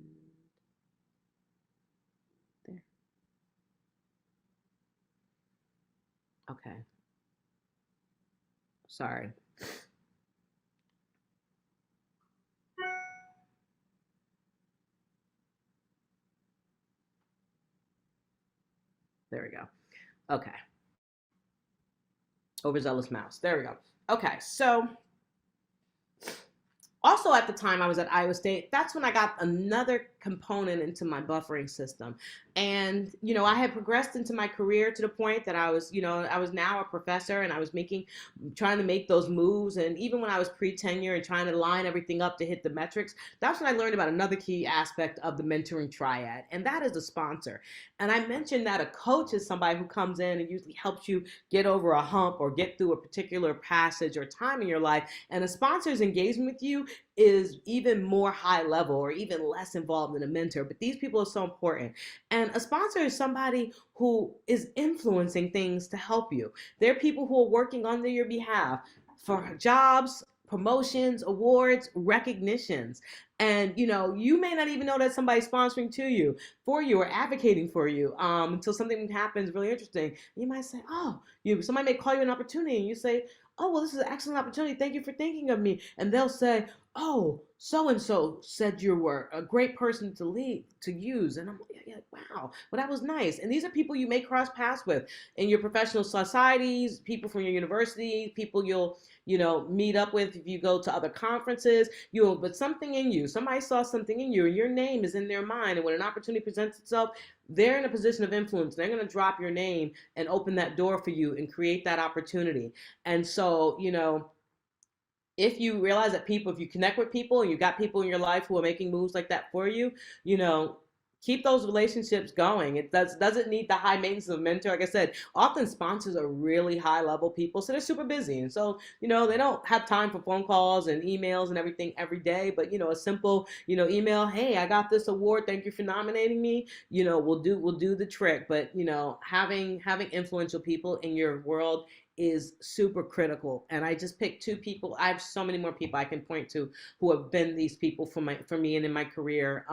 There. Okay. Sorry. There we go. Okay. Overzealous mouse. There we go. Okay, so also at the time I was at Iowa State, that's when I got another component into my buffering system. And, I had progressed into my career to the point that I was now a professor, and I was trying to make those moves. And even when I was pre-tenure and trying to line everything up to hit the metrics, that's when I learned about another key aspect of the mentoring triad, and that is a sponsor. And I mentioned that a coach is somebody who comes in and usually helps you get over a hump or get through a particular passage or time in your life. And a sponsor's engagement with you is even more high level or even less involved than a mentor. But these people are so important. And a sponsor is somebody who is influencing things to help you. They're people who are working on your behalf for jobs, promotions, awards, recognitions. And you may not even know that somebody's sponsoring for you or advocating for you until something happens really interesting. You might say, oh, somebody may call you an opportunity, and you say, oh, well, this is an excellent opportunity. Thank you for thinking of me. And they'll say, oh, so-and-so said you were a great person to use. And I'm like, wow, well, that was nice. And these are people you may cross paths with in your professional societies, people from your university, people you'll meet up with if you go to other conferences. But something in you, somebody saw something in you, and your name is in their mind. And when an opportunity presents itself, they're in a position of influence. They're going to drop your name and open that door for you and create that opportunity. And so, if you realize that if you connect with people and you got people in your life who are making moves like that for you, keep those relationships going. It doesn't need the high maintenance of a mentor. Like I said, often sponsors are really high level people, so they're super busy. And so, they don't have time for phone calls and emails and everything every day. But, a simple, email, hey, I got this award. Thank you for nominating me. We'll do the trick. But, having influential people in your world is super critical. And I just picked two people. I have so many more people I can point to who have been these people for me and in my career.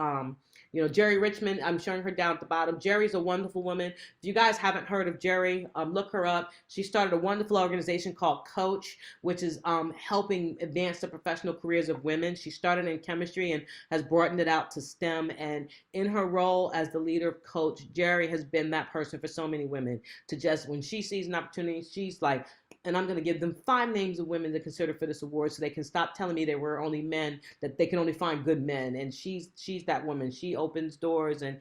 Jerry Richmond, I'm showing her down at the bottom. Jerry's a wonderful woman. If you guys haven't heard of Jerry, look her up. She started a wonderful organization called Coach, which is helping advance the professional careers of women. She started in chemistry and has broadened it out to STEM. And in her role as the leader of Coach, Jerry has been that person for so many women to just, when she sees an opportunity, she's like, and I'm going to give them 5 names of women to consider for this award so they can stop telling me there were only men, that they can only find good men. And she's that woman. She opens doors and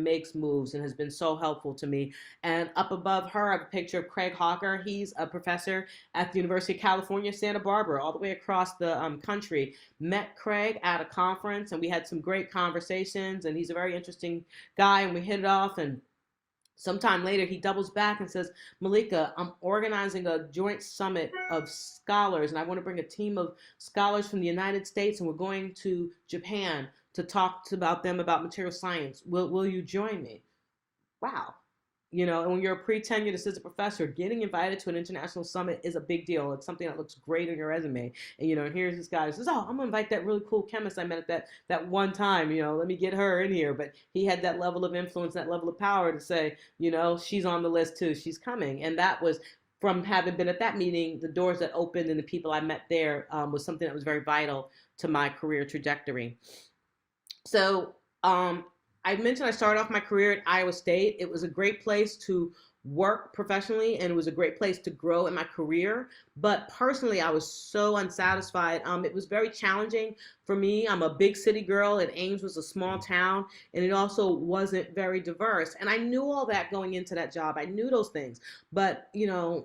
makes moves and has been so helpful to me. And up above her, I have a picture of Craig Hawker. He's a professor at the University of California, Santa Barbara, all the way across the country. Met Craig at a conference, and we had some great conversations, and he's a very interesting guy, and we hit it off. And sometime later, he doubles back and says, Malika, I'm organizing a joint summit of scholars, and I want to bring a team of scholars from the United States, and we're going to Japan to talk about them about material science. Will you join me? Wow. And when you're a pre-tenured assistant professor, getting invited to an international summit is a big deal. It's something that looks great on your resume. And, here's this guy who says, oh, I'm going to invite that really cool chemist I met at that one time, let me get her in here. But he had that level of influence, that level of power to say, she's on the list too, she's coming. And that was, from having been at that meeting, the doors that opened and the people I met there was something that was very vital to my career trajectory. So, I mentioned I started off my career at Iowa State. It was a great place to work professionally, and it was a great place to grow in my career. But personally, I was so unsatisfied. It was very challenging for me. I'm a big city girl, and Ames was a small town, and it also wasn't very diverse. And I knew all that going into that job. I knew those things. But,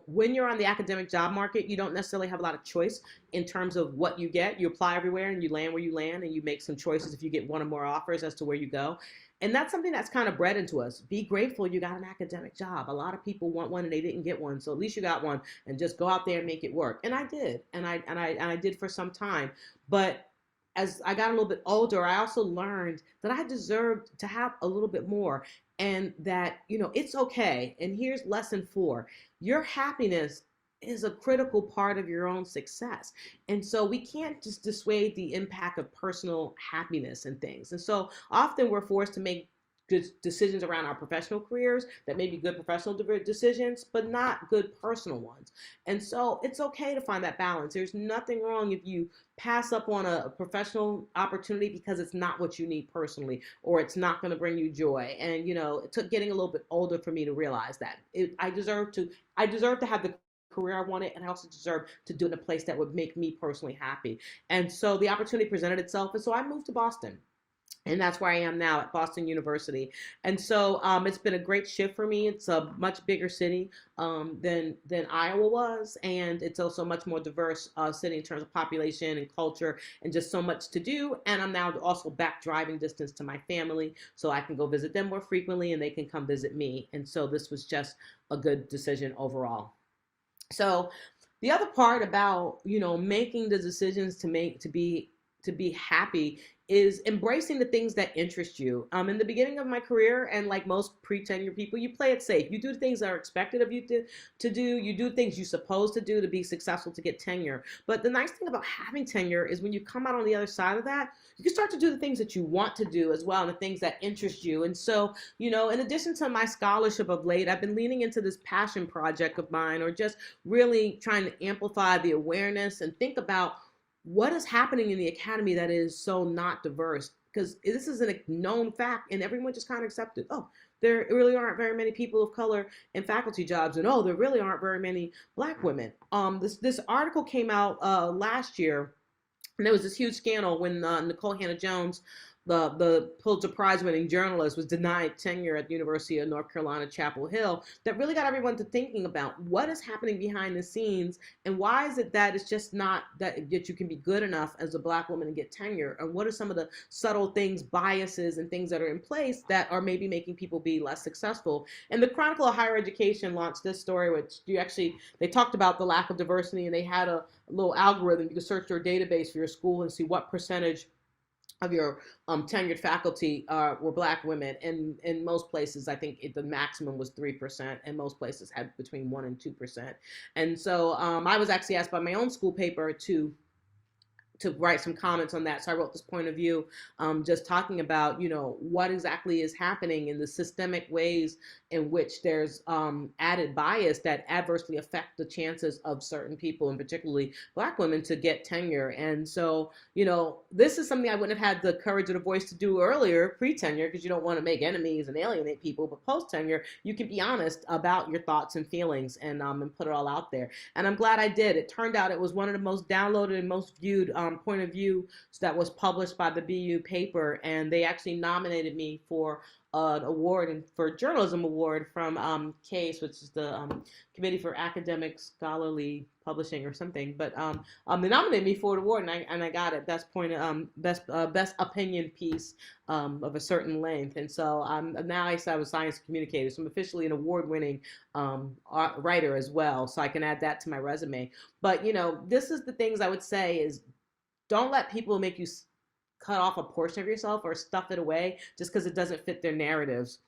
when you're on the academic job market, you don't necessarily have a lot of choice in terms of what you get. You apply everywhere and you land where you land, and you make some choices if you get one or more offers as to where you go. And that's something that's kind of bred into us. Be grateful you got an academic job. A lot of people want one and they didn't get one. So at least you got one, and just go out there and make it work. And I did. And I did for some time. But as I got a little bit older, I also learned that I deserved to have a little bit more, and that, it's okay. And here's lesson 4. Your happiness is a critical part of your own success. And so we can't just dissuade the impact of personal happiness and things. And so often we're forced to make good decisions around our professional careers that may be good professional decisions, but not good personal ones. And so it's okay to find that balance. There's nothing wrong if you pass up on a professional opportunity because it's not what you need personally, or it's not going to bring you joy. And, it took getting a little bit older for me to realize that I deserve to have the career I wanted, and I also deserve to do it in a place that would make me personally happy. And so the opportunity presented itself, and so I moved to Boston. And that's where I am now at Boston University. And so it's been a great shift for me. It's a much bigger city than Iowa was. And it's also a much more diverse city in terms of population and culture, and just so much to do. And I'm now also back driving distance to my family, so I can go visit them more frequently and they can come visit me. And so this was just a good decision overall. So the other part about, making the decisions to be happy is embracing the things that interest you. In the beginning of my career, and like most pre-tenure people, you play it safe. You do things that are expected of you to do. You do things you're supposed to do to be successful, to get tenure. But the nice thing about having tenure is when you come out on the other side of that, you can start to do the things that you want to do as well, and the things that interest you. And so, in addition to my scholarship of late, I've been leaning into this passion project of mine, or just really trying to amplify the awareness and think about what is happening in the academy that is so not diverse. Because this is a known fact, and everyone just kind of accepted, oh, there really aren't very many people of color in faculty jobs, and oh, there really aren't very many Black women. This article came out last year, and there was this huge scandal when Nicole Hannah-Jones, the Pulitzer Prize winning journalist, was denied tenure at the University of North Carolina, Chapel Hill. That really got everyone to thinking about what is happening behind the scenes, and why is it that it's just not that you can be good enough as a Black woman and get tenure, and what are some of the subtle things, biases, and things that are in place that are maybe making people be less successful. And the Chronicle of Higher Education launched this story, which they talked about the lack of diversity, and they had a little algorithm. You could search your database for your school and see what percentage of your tenured faculty were Black women. And in most places, I think the maximum was 3%, and most places had between 1% and 2%. And so I was actually asked by my own school paper to write some comments on that. So I wrote this point of view, just talking about, what exactly is happening in the systemic ways in which there's added bias that adversely affect the chances of certain people, and particularly Black women, to get tenure. And so, this is something I wouldn't have had the courage or the voice to do earlier, pre-tenure, because you don't want to make enemies and alienate people. But post-tenure, you can be honest about your thoughts and feelings, and put it all out there. And I'm glad I did. It turned out it was one of the most downloaded and most viewed point of view that was published by the BU paper, and they actually nominated me for an award, and for a journalism award from CASE, which is the Committee for Academic Scholarly Publishing or something. But they nominated me for an award, and I got it. Best opinion piece of a certain length. And so now I said I was science communicator, so I'm officially an award-winning writer as well. So I can add that to my resume. But this is the things I would say is, don't let people make you cut off a portion of yourself or stuff it away just because it doesn't fit their narratives.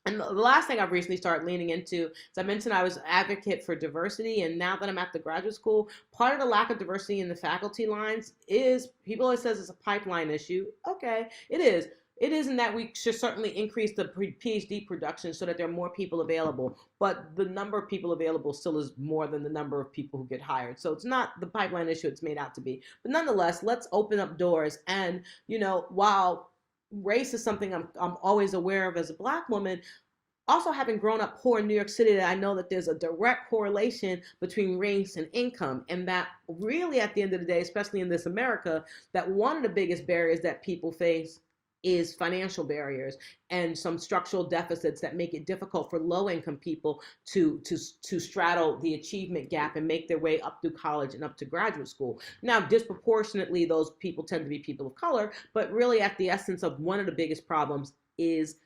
And the last thing I've recently started leaning into, as I mentioned, I was an advocate for diversity. And now that I'm at the graduate school, part of the lack of diversity in the faculty lines is, people always says it's a pipeline issue. Okay, it is. It is in that we should certainly increase the PhD production so that there are more people available. But the number of people available still is more than the number of people who get hired. So it's not the pipeline issue it's made out to be. But nonetheless, let's open up doors. And, while race is something I'm always aware of as a Black woman, also having grown up poor in New York City, that I know that there's a direct correlation between race and income, and that really at the end of the day, especially in this America, that one of the biggest barriers that people face is financial barriers and some structural deficits that make it difficult for low income people to straddle the achievement gap and make their way up through college and up to graduate school. Now, disproportionately, those people tend to be people of color, but really at the essence of one of the biggest problems is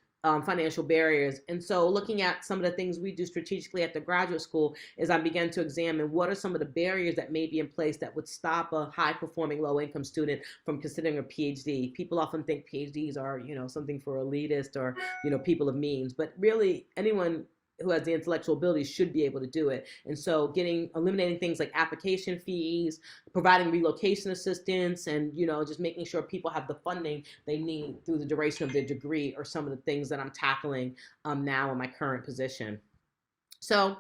financial barriers. And so looking at some of the things we do strategically at the graduate school is I began to examine what are some of the barriers that may be in place that would stop a high performing low income student from considering a PhD. People often think PhDs are, something for elitist or, people of means, but really anyone who has the intellectual ability should be able to do it. And so eliminating things like application fees, providing relocation assistance, and just making sure people have the funding they need through the duration of their degree are some of the things that I'm tackling now in my current position. So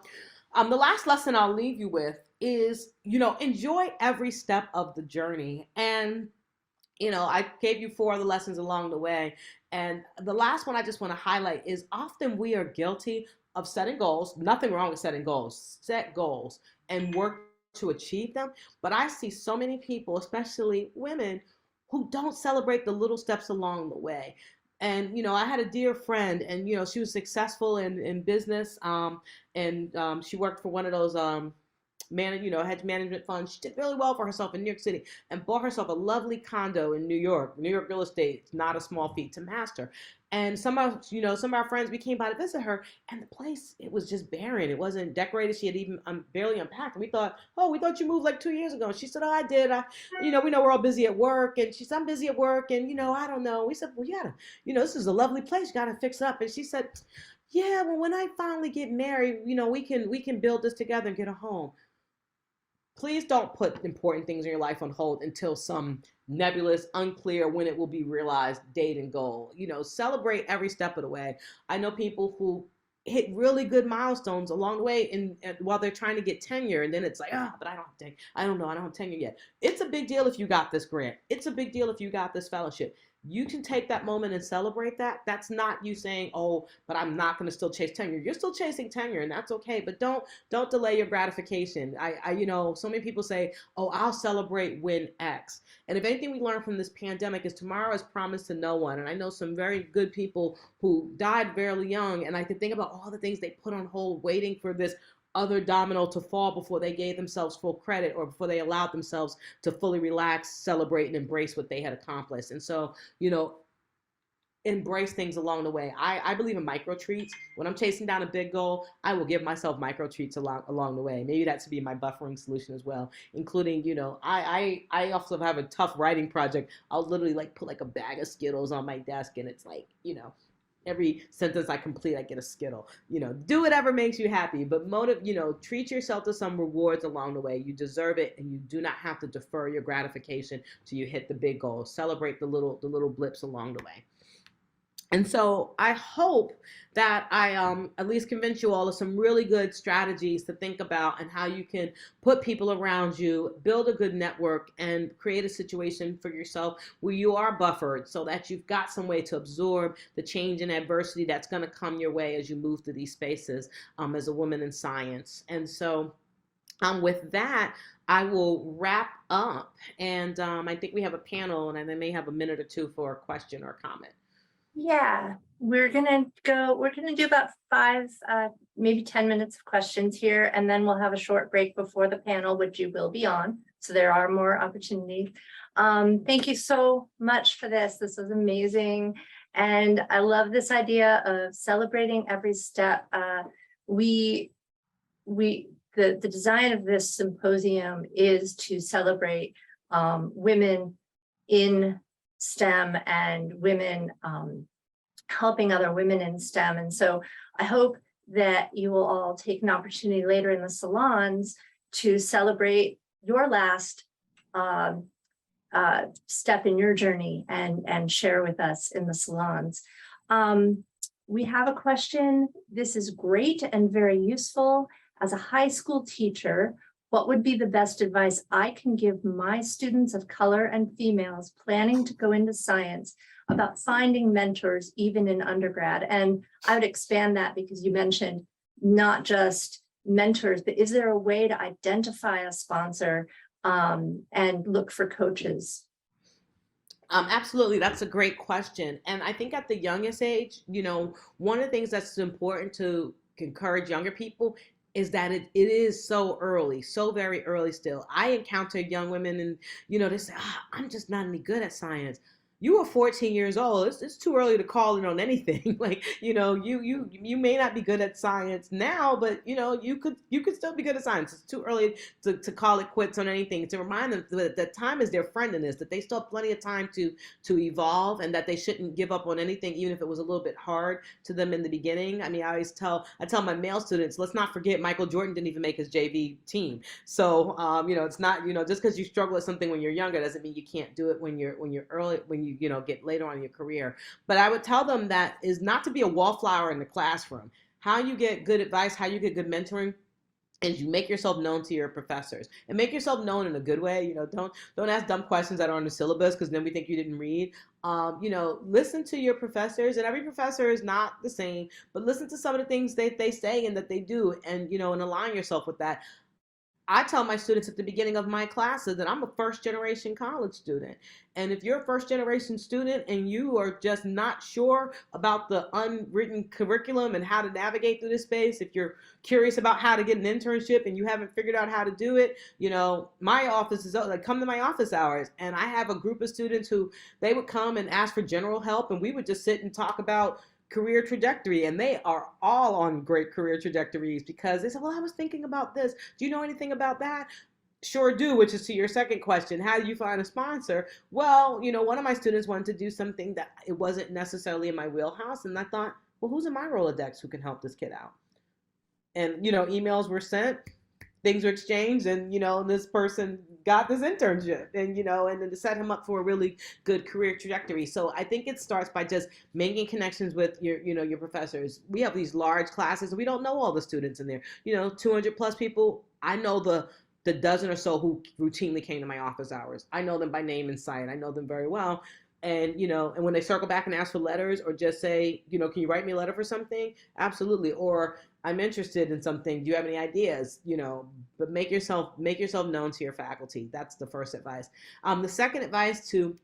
the last lesson I'll leave you with is, enjoy every step of the journey. And I gave you 4 of the lessons along the way. And the last one I just want to highlight is often we are guilty of setting goals. Nothing wrong with setting goals. Set goals and work to achieve them. But I see so many people, especially women, who don't celebrate the little steps along the way. And, I had a dear friend, and, she was successful in business. And she worked for one of those hedge management funds. She did really well for herself in New York City and bought herself a lovely condo in New York. New York real estate is not a small feat to master. And some of our friends, we came by to visit her, and the place, it was just barren. It wasn't decorated. She had even barely unpacked. And we thought you moved like 2 years ago. And she said, oh, I did. We know we're all busy at work. And she said, I'm busy at work. And, I don't know. We said, well, you gotta, this is a lovely place. You gotta fix it up. And she said, yeah, well, when I finally get married, we can build this together and get a home. Please don't put important things in your life on hold until some nebulous, unclear when it will be realized date and goal. Celebrate every step of the way. I know people who hit really good milestones along the way and while they're trying to get tenure, and then it's like, but I don't have tenure yet. It's a big deal if you got this grant. It's a big deal if you got this fellowship. You can take that moment and celebrate that. That's not you saying, oh, but I'm not going to still chase tenure. You're still chasing tenure, and that's okay. But don't delay your gratification. So many people say, oh, I'll celebrate when X. And if anything we learned from this pandemic is tomorrow is promised to no one. And I know some very good people who died fairly young, and I can think about all the things they put on hold waiting for this other domino to fall before they gave themselves full credit or before they allowed themselves to fully relax, celebrate, and embrace what they had accomplished. And so, embrace things along the way. I believe in micro treats. When I'm chasing down a big goal, I will give myself micro treats along the way. Maybe that should be my buffering solution as well, including, I also have a tough writing project. I'll literally put a bag of Skittles on my desk, and it's every sentence I complete, I get a Skittle. Do whatever makes you happy, but treat yourself to some rewards along the way. You deserve it, and you do not have to defer your gratification till you hit the big goal. Celebrate the little blips along the way. And so I hope that I at least convince you all of some really good strategies to think about and how you can put people around you, build a good network, and create a situation for yourself where you are buffered so that you've got some way to absorb the change and adversity that's going to come your way as you move through these spaces as a woman in science. And so with that, I will wrap up. And I think we have a panel, and I may have a minute or two for a question or a comment.
Yeah, we're gonna do about 5, maybe 10 minutes of questions here, and then we'll have a short break before the panel, which you will be on. So there are more opportunities. Thank you so much for this. This was amazing. And I love this idea of celebrating every step. The design of this symposium is to celebrate women in STEM and women helping other women in STEM. And so I hope that you will all take an opportunity later in the salons to celebrate your last step in your journey and share with us in the salons. We have a question. This is great and very useful. As a high school teacher, what would be the best advice I can give my students of color and females planning to go into science about finding mentors even in undergrad. And I would expand that because you mentioned not just mentors, but is there a way to identify a sponsor and look for coaches?
Absolutely, that's a great question. And I think at the youngest age, one of the things that's important to encourage younger people is that it is so early, so very early still. I encounter young women and, they say, I'm just not any good at science. You are 14 years old. It's too early to call in on anything. Like, you may not be good at science now, but you could still be good at science. It's too early to call it quits on anything. To remind them that time is their friend in this, that they still have plenty of time to evolve, and that they shouldn't give up on anything, even if it was a little bit hard to them in the beginning. I mean, I tell my male students, let's not forget Michael Jordan didn't even make his JV team. So it's not, just because you struggle with something when you're younger doesn't mean you can't do it when you're early, when you get later on in your career. But I would tell them that is not to be a wallflower in the classroom. How you get good advice, how you get good mentoring, is you make yourself known to your professors, and make yourself known in a good way. Don't ask dumb questions that are on the syllabus, because then we think you didn't read. Listen to your professors, and every professor is not the same, but listen to some of the things they say and that they do, and and align yourself with that. I tell my students at the beginning of my classes that I'm a first generation college student. And if you're a first generation student and you are just not sure about the unwritten curriculum and how to navigate through this space, if you're curious about how to get an internship and you haven't figured out how to do it, my office is like, come to my office hours. And I have a group of students who they would come and ask for general help, and we would just sit and talk about career trajectory, and they are all on great career trajectories because they said, well, I was thinking about this. Do you know anything about that? Sure do, which is to your second question. How do you find a sponsor? Well, one of my students wanted to do something that it wasn't necessarily in my wheelhouse, and I thought, well, who's in my Rolodex who can help this kid out? And emails were sent, things were exchanged, and this person got this internship, and and then to set him up for a really good career trajectory. So I think it starts by just making connections with your professors. We have these large classes, and we don't know all the students in there. 200 plus people. I know the dozen or so who routinely came to my office hours. I know them by name and sight. I know them very well. And and when they circle back and ask for letters, or just say, can you write me a letter for something? Absolutely. Or I'm interested in something. Do you have any ideas? But make yourself known to your faculty. That's the first advice. The second advice, you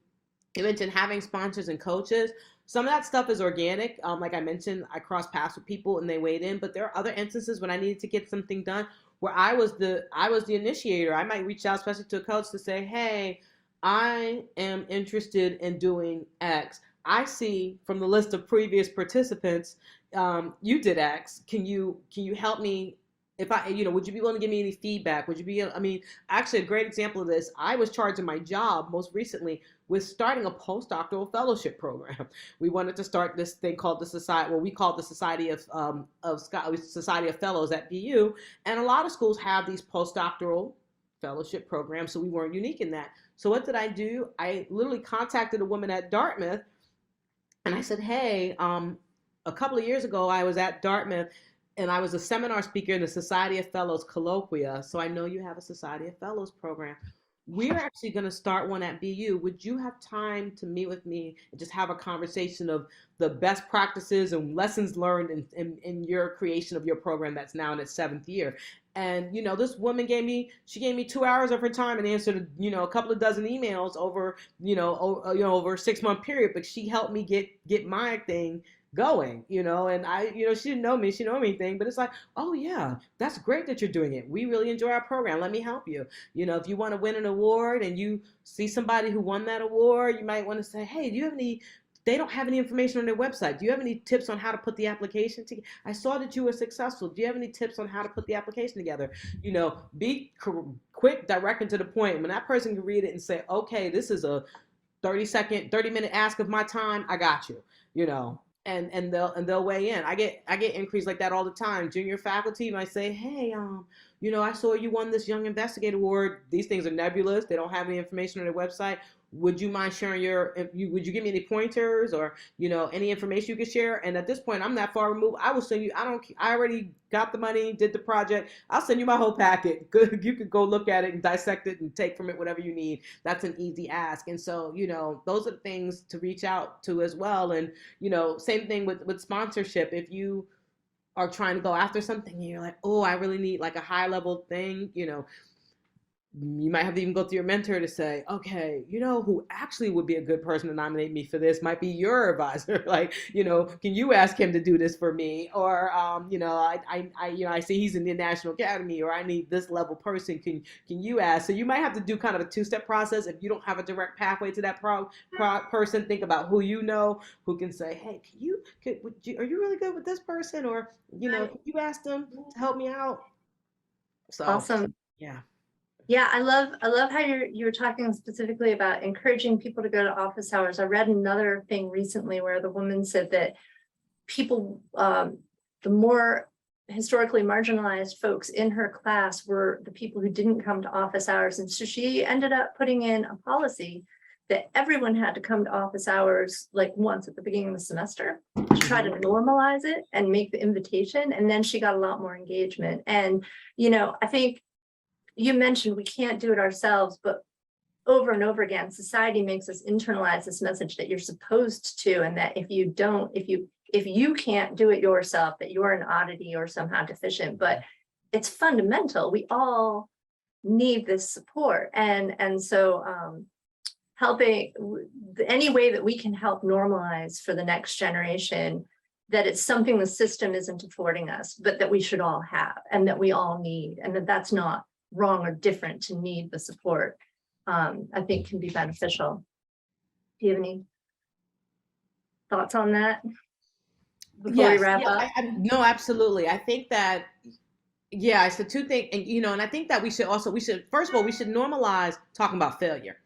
mentioned having sponsors and coaches. Some of that stuff is organic. Like I mentioned, I cross paths with people and they weighed in. But there are other instances when I needed to get something done where I was the initiator. I might reach out, especially to a coach, to say, hey, I am interested in doing X. I see from the list of previous participants, you did X. Can you help me? If I, would you be willing to give me any feedback? Would you be, actually a great example of this, I was charged in my job most recently with starting a postdoctoral fellowship program. We wanted to start this thing called the Society, well, we call it the Society of Society of Fellows at BU. And a lot of schools have these postdoctoral fellowship programs, so we weren't unique in that. So what did I do? I literally contacted a woman at Dartmouth, and I said, hey, a couple of years ago, I was at Dartmouth, and I was a seminar speaker in the Society of Fellows colloquia. So I know you have a Society of Fellows program. We're actually going to start one at BU. Would you have time to meet with me and just have a conversation of the best practices and lessons learned in your creation of your program that's now in its 7th year? And, this woman gave me 2 hours of her time and answered, a couple of dozen emails over, over a 6-month period. But she helped me get my thing going, and I, she didn't know me, she didn't know anything, but it's like, oh yeah, that's great that you're doing it. We really enjoy our program. Let me help you. If you want to win an award and you see somebody who won that award, you might want to say, hey, do you have any, they don't have any information on their website. Do you have any tips on how to put the application together? I saw that you were successful. Do you have any tips on how to put the application together? Be quick, direct, and to the point. When that person can read it and say, okay, this is a 30-minute ask of my time, I got you, and they'll weigh in. I get inquiries like that all the time. Junior faculty might say, hey, I saw you won this Young Investigator Award. These things are nebulous. They don't have any information on their website. would you mind sharing would you give me any pointers or, any information you could share? And at this point, I'm that far removed. I will send you, I already got the money, did the project. I'll send you my whole packet. Good. You could go look at it and dissect it and take from it whatever you need. That's an easy ask. And so, those are the things to reach out to as well. And, same thing with sponsorship. If you are trying to go after something and you're like, oh, I really need like a high level thing, you might have to even go through your mentor to say, okay, who actually would be a good person to nominate me for this might be your advisor. Like, can you ask him to do this for me? Or, I see he's in the National Academy, or I need this level person. Can you ask? So you might have to do kind of a two-step process. If you don't have a direct pathway to that person, think about who who can say, hey, are you really good with this person? Or, can you ask them to help me out? So,
Awesome.
yeah.
Yeah, I love how you're talking specifically about encouraging people to go to office hours. I read another thing recently where the woman said that people, the more historically marginalized folks in her class were the people who didn't come to office hours. And so she ended up putting in a policy that everyone had to come to office hours like once at the beginning of the semester to try to normalize it and make the invitation. And then she got a lot more engagement. And, I think you mentioned we can't do it ourselves, but over and over again, society makes us internalize this message that you're supposed to, and that if you can't do it yourself, that you're an oddity or somehow deficient. But it's fundamental. We all need this support, and so helping any way that we can help normalize for the next generation that it's something the system isn't affording us, but that we should all have, and that we all need, and that's not wrong or different to need the support, I think can be beneficial. Do you have any thoughts on that before we wrap up?
No, absolutely. I think that, it's the two things, and I think that we should first of all, we should normalize talking about failure,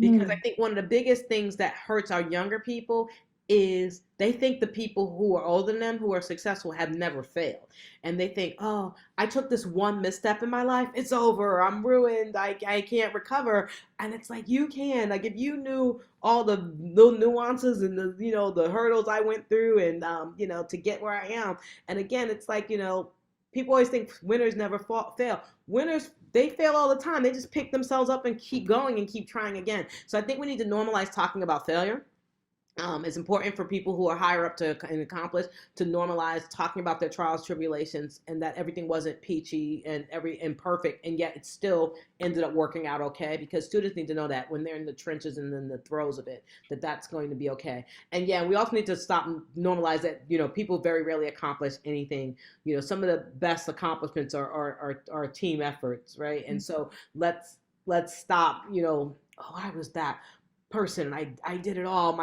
because I think one of the biggest things that hurts our younger people is they think the people who are older than them, who are successful, have never failed. And they think, oh, I took this one misstep in my life, it's over, I'm ruined, I can't recover. And it's like, you can. Like, if you knew all the little nuances and the hurdles I went through and, to get where I am. And again, it's like, people always think winners never fail. Winners, they fail all the time. They just pick themselves up and keep going and keep trying again. So I think we need to normalize talking about failure. It's important for people who are higher up and accomplish to normalize talking about their trials, tribulations, and that everything wasn't peachy and perfect, and yet it still ended up working out okay. Because students need to know that when they're in the trenches and in the throes of it, that's going to be okay. And we also need to stop normalize that people very rarely accomplish anything. Some of the best accomplishments are team efforts, right? And so let's stop. Oh, I was that person. I did it all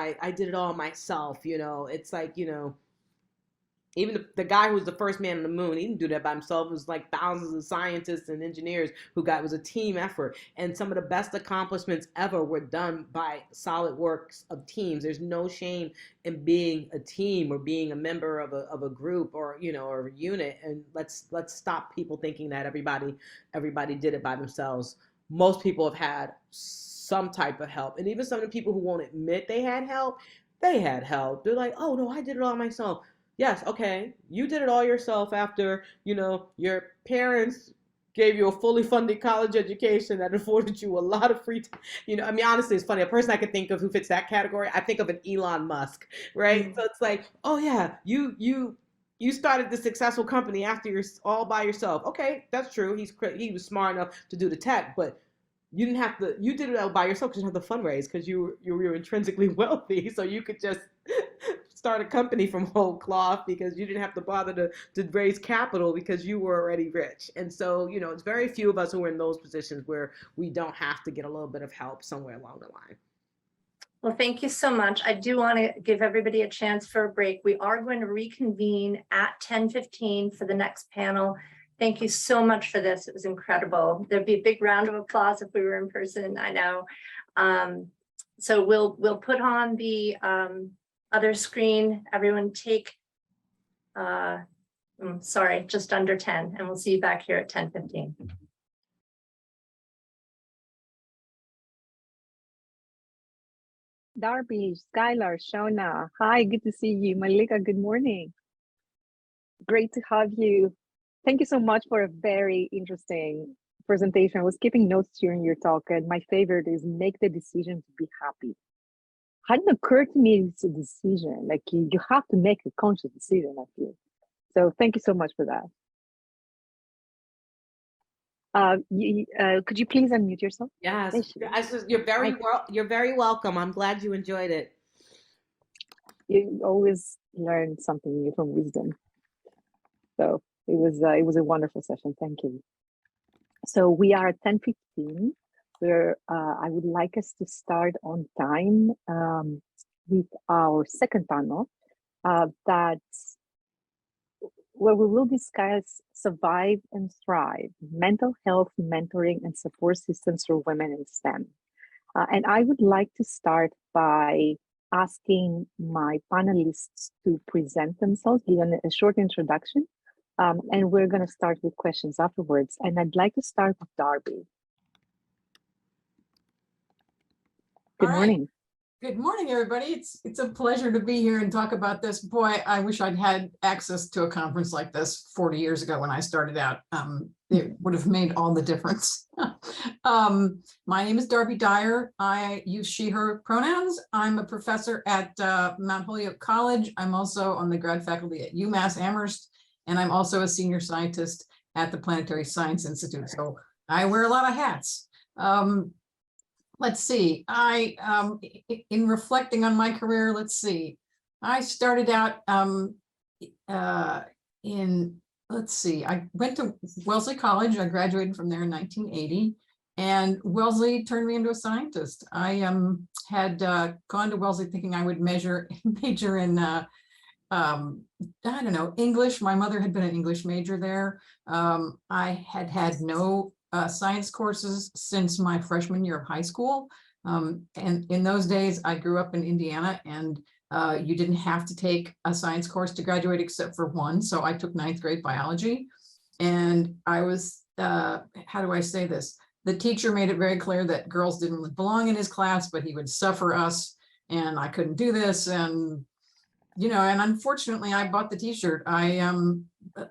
myself. It's like, even the guy who was the first man on the moon, he didn't do that by himself. It was like thousands of scientists and engineers it was a team effort. And some of the best accomplishments ever were done by solid works of teams. There's no shame in being a team or being a member of a group or, or a unit. And let's stop people thinking that everybody did it by themselves. Most people have had some type of help. And even some of the people who won't admit they had help, they had help. They're like, oh no, I did it all myself. Yes, okay, you did it all yourself after, your parents gave you a fully funded college education that afforded you a lot of free time. Honestly, it's funny. A person I could think of who fits that category, I think of an Elon Musk, right? Mm-hmm. So it's like, oh yeah, you started this successful company after you're all by yourself. Okay, that's true. He was smart enough to do the tech, but you did it all by yourself because you have the fundraise because you were intrinsically wealthy. So you could just start a company from whole cloth because you didn't have to bother to raise capital because you were already rich. And so, it's very few of us who are in those positions where we don't have to get a little bit of help somewhere along the line.
Well, thank you so much. I do want to give everybody a chance for a break. We are going to reconvene at 10:15 for the next panel. Thank you so much for this. It was incredible. There'd be a big round of applause if we were in person, I know. So we'll put on the other screen. Everyone take, sorry, just under 10, and we'll see you back here at 10:15.
Darby, Skylar, Shona. Hi, good to see you. Malika, good morning. Great to have you. Thank you so much for a very interesting presentation. I was keeping notes during your talk, and my favorite is make the decision to be happy. Hadn't occurred to me it's a decision. Like you have to make a conscious decision, I feel. So thank you so much for that. Could you please unmute yourself?
Yes,
There she is.
I said you're very welcome. I'm glad you enjoyed it.
You always learn something new from wisdom. So it was a wonderful session. Thank you. So we are at 10:15, where I would like us to start on time with our second panel, where we will discuss survive and thrive, mental health, mentoring, and support systems for women in STEM. And I would like to start by asking my panelists to present themselves, give a short introduction, and we're going to start with questions afterwards. And I'd like to start with Darby. Good morning.
Good morning, everybody. It's a pleasure to be here and talk about this. Boy, I wish I'd had access to a conference like this 40 years ago when I started out. It would have made all the difference. My name is Darby Dyer. I use she, her pronouns. I'm a professor at Mount Holyoke College. I'm also on the grad faculty at UMass Amherst, and I'm also a senior scientist at the Planetary Science Institute. So I wear a lot of hats. Let's see, in reflecting on my career, I started out I went to Wellesley College. I graduated from there in 1980, and Wellesley turned me into a scientist. I had gone to Wellesley thinking I would major in, I don't know, English. My mother had been an English major there. I had no science courses since my freshman year of high school. And in those days, I grew up in Indiana, and you didn't have to take a science course to graduate except for one. So I took 9th grade biology, and I was, how do I say this? The teacher made it very clear that girls didn't belong in his class, but he would suffer us, and I couldn't do this. And, and unfortunately I bought the t-shirt. I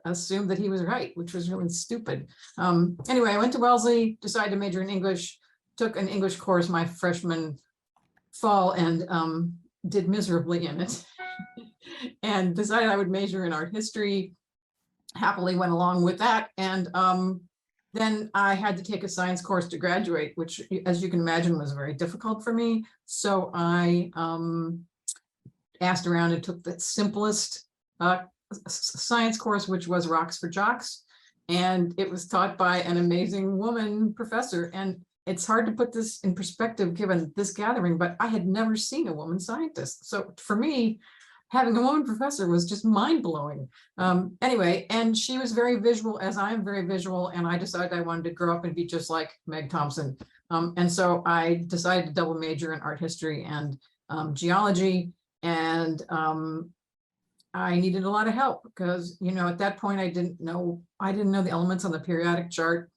assumed that he was right, which was really stupid. Anyway, I went to Wellesley, decided to major in English, took an English course my freshman fall, and did miserably in it, and decided I would major in art history. Happily went along with that, and then I had to take a science course to graduate, which, as you can imagine, was very difficult for me. So I asked around and took the simplest science course, which was Rocks for Jocks, and it was taught by an amazing woman professor. And it's hard to put this in perspective given this gathering, but I had never seen a woman scientist. So for me, having a woman professor was just mind-blowing. Anyway, and she was very visual, as I am very visual, and I decided I wanted to grow up and be just like Meg Thompson. And so I decided to double major in art history and geology. And I needed a lot of help because, at that point I didn't know the elements on the periodic chart.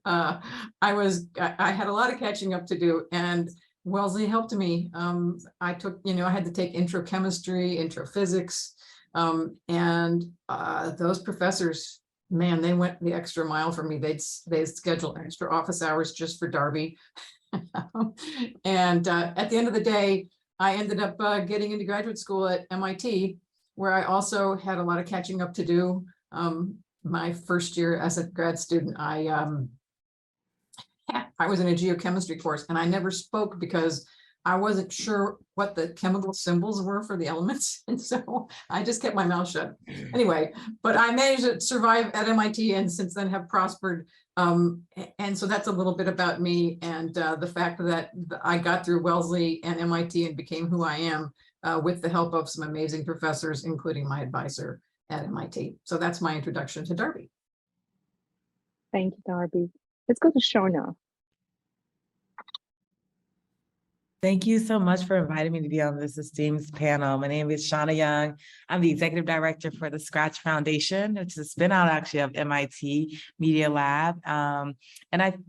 I had a lot of catching up to do, and Wellesley helped me. I had to take intro chemistry, intro physics, and those professors, man, they went the extra mile for me. They'd schedule extra office hours just for Darby. And at the end of the day, I ended up getting into graduate school at MIT, where I also had a lot of catching up to do. My first year as a grad student, I was in a geochemistry course, and I never spoke because I wasn't sure what the chemical symbols were for the elements. And so I just kept my mouth shut. Anyway, but I managed to survive at MIT, and since then have prospered. And so that's a little bit about me, and the fact that I got through Wellesley and MIT and became who I am with the help of some amazing professors, including my advisor at MIT. So that's my introduction to Darby.
Thank you, Darby. Let's go to Shona.
Thank you so much for inviting me to be on this esteemed panel. My name is Shauna Young. I'm the executive director for the Scratch Foundation, which is a spin out actually of MIT Media Lab. And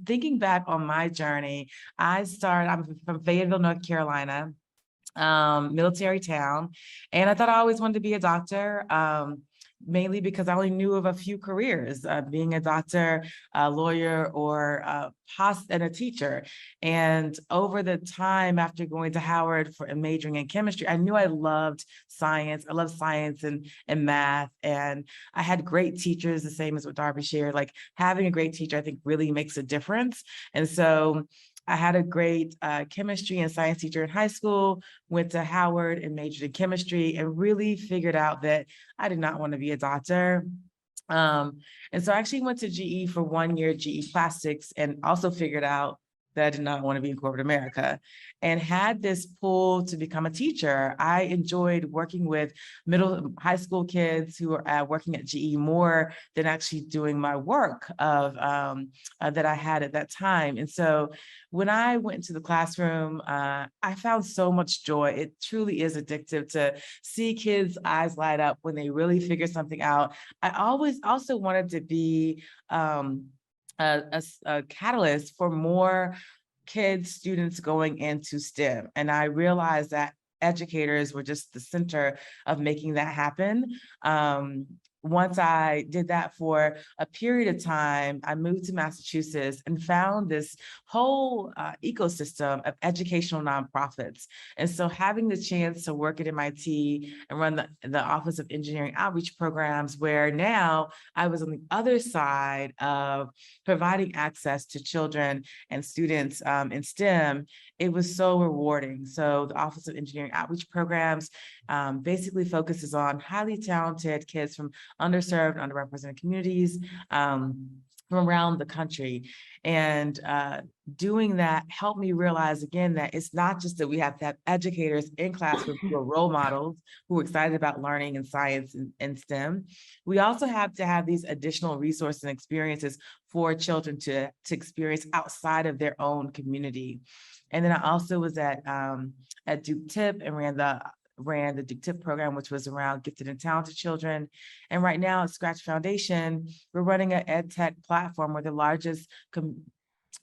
thinking back on my journey, I'm from Fayetteville, North Carolina, military town. And I thought I always wanted to be a doctor. Mainly because I only knew of a few careers, being a doctor, a lawyer, or and a teacher. And over the time after going to Howard and majoring in chemistry, I knew I loved science. I love science and math. And I had great teachers, the same as what Darby shared. Like having a great teacher, I think really makes a difference. And so I had a great chemistry and science teacher in high school, went to Howard and majored in chemistry, and really figured out that I did not want to be a doctor. And so I actually went to GE for 1 year, GE Plastics, and also figured out that I did not want to be in corporate America, and had this pull to become a teacher. I enjoyed working with high school kids who are working at GE more than actually doing my work that I had at that time. And so when I went into the classroom, I found so much joy. It truly is addictive to see kids' eyes light up when they really figure something out. I always also wanted to be a catalyst for more kids, students going into STEM. And I realized that educators were just the center of making that happen. Once I did that for a period of time, I moved to Massachusetts and found this whole ecosystem of educational nonprofits. And so having the chance to work at MIT and run the Office of Engineering Outreach Programs, where now I was on the other side of providing access to children and students in STEM, it was so rewarding. So the Office of Engineering Outreach Programs basically focuses on highly talented kids from underserved, underrepresented communities from around the country. And doing that helped me realize again that it's not just that we have to have educators in classrooms who are role models, who are excited about learning and science and STEM. We also have to have these additional resources and experiences for children to experience outside of their own community. And then I also was at Duke Tip and ran the Duke Tip program, which was around gifted and talented children. And right now at Scratch Foundation, we're running an ed tech platform. We're the largest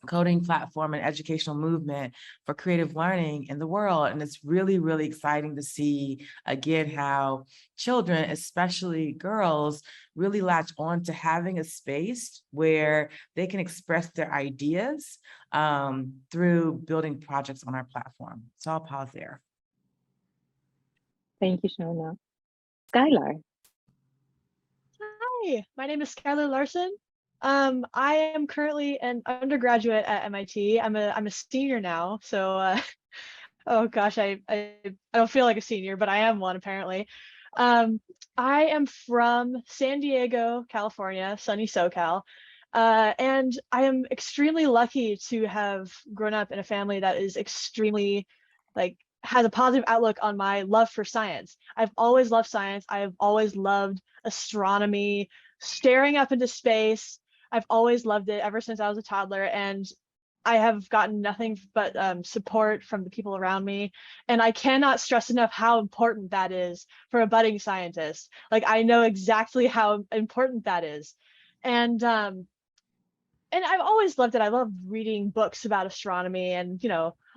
coding platform and educational movement for creative learning in the world. And it's really, really exciting to see, again, how children, especially girls, really latch on to having a space where they can express their ideas through building projects on our platform. So I'll pause there.
Thank you, Shona. Skylar.
Hi, my name is Skylar Larson. I am currently an undergraduate at MIT. I'm a senior now, so oh gosh, I don't feel like a senior, but I am one apparently. I am from San Diego, California, sunny SoCal, and I am extremely lucky to have grown up in a family that is extremely has a positive outlook on my love for science. I've always loved science. I've always loved astronomy, staring up into space. I've always loved it ever since I was a toddler, and I have gotten nothing but support from the people around me. And I cannot stress enough how important that is for a budding scientist. Like, I know exactly how important that is. And I've always loved it. I love reading books about astronomy and,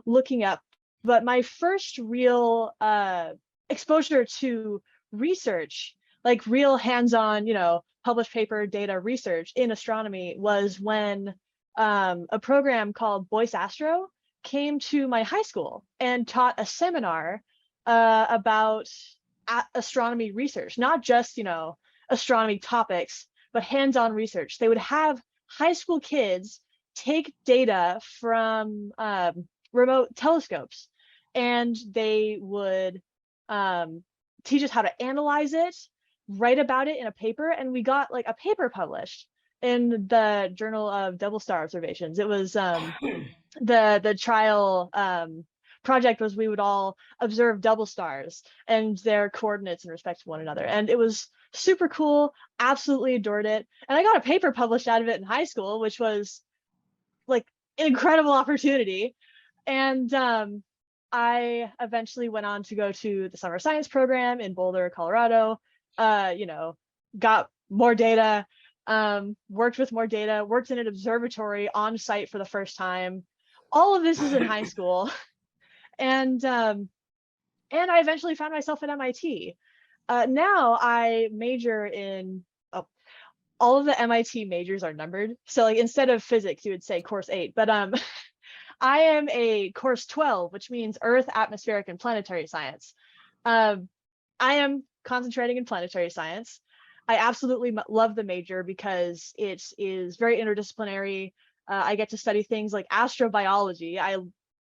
looking up. But my first real exposure to research, like real hands-on, published paper data research in astronomy, was when a program called Boyce Astro came to my high school and taught a seminar about astronomy research, not just, astronomy topics, but hands-on research. They would have high school kids take data from remote telescopes, and they would teach us how to analyze it, write about it in a paper, and we got like a paper published in the Journal of Double Star Observations. It was the trial project was we would all observe double stars and their coordinates in respect to one another, and it was super cool. Absolutely adored it, and I got a paper published out of it in high school, which was like an incredible opportunity. And I eventually went on to go to the summer science program in Boulder, Colorado. You know, got more data, worked with more data, worked in an observatory on site for the first time. All of this is in high school, and I eventually found myself at MIT. Now I major in all of the MIT majors are numbered. So like instead of physics, you would say course 8, but I am a course 12, which means Earth, Atmospheric, and Planetary Science. I am concentrating in planetary science. I absolutely love the major because it is very interdisciplinary. I get to study things like astrobiology. I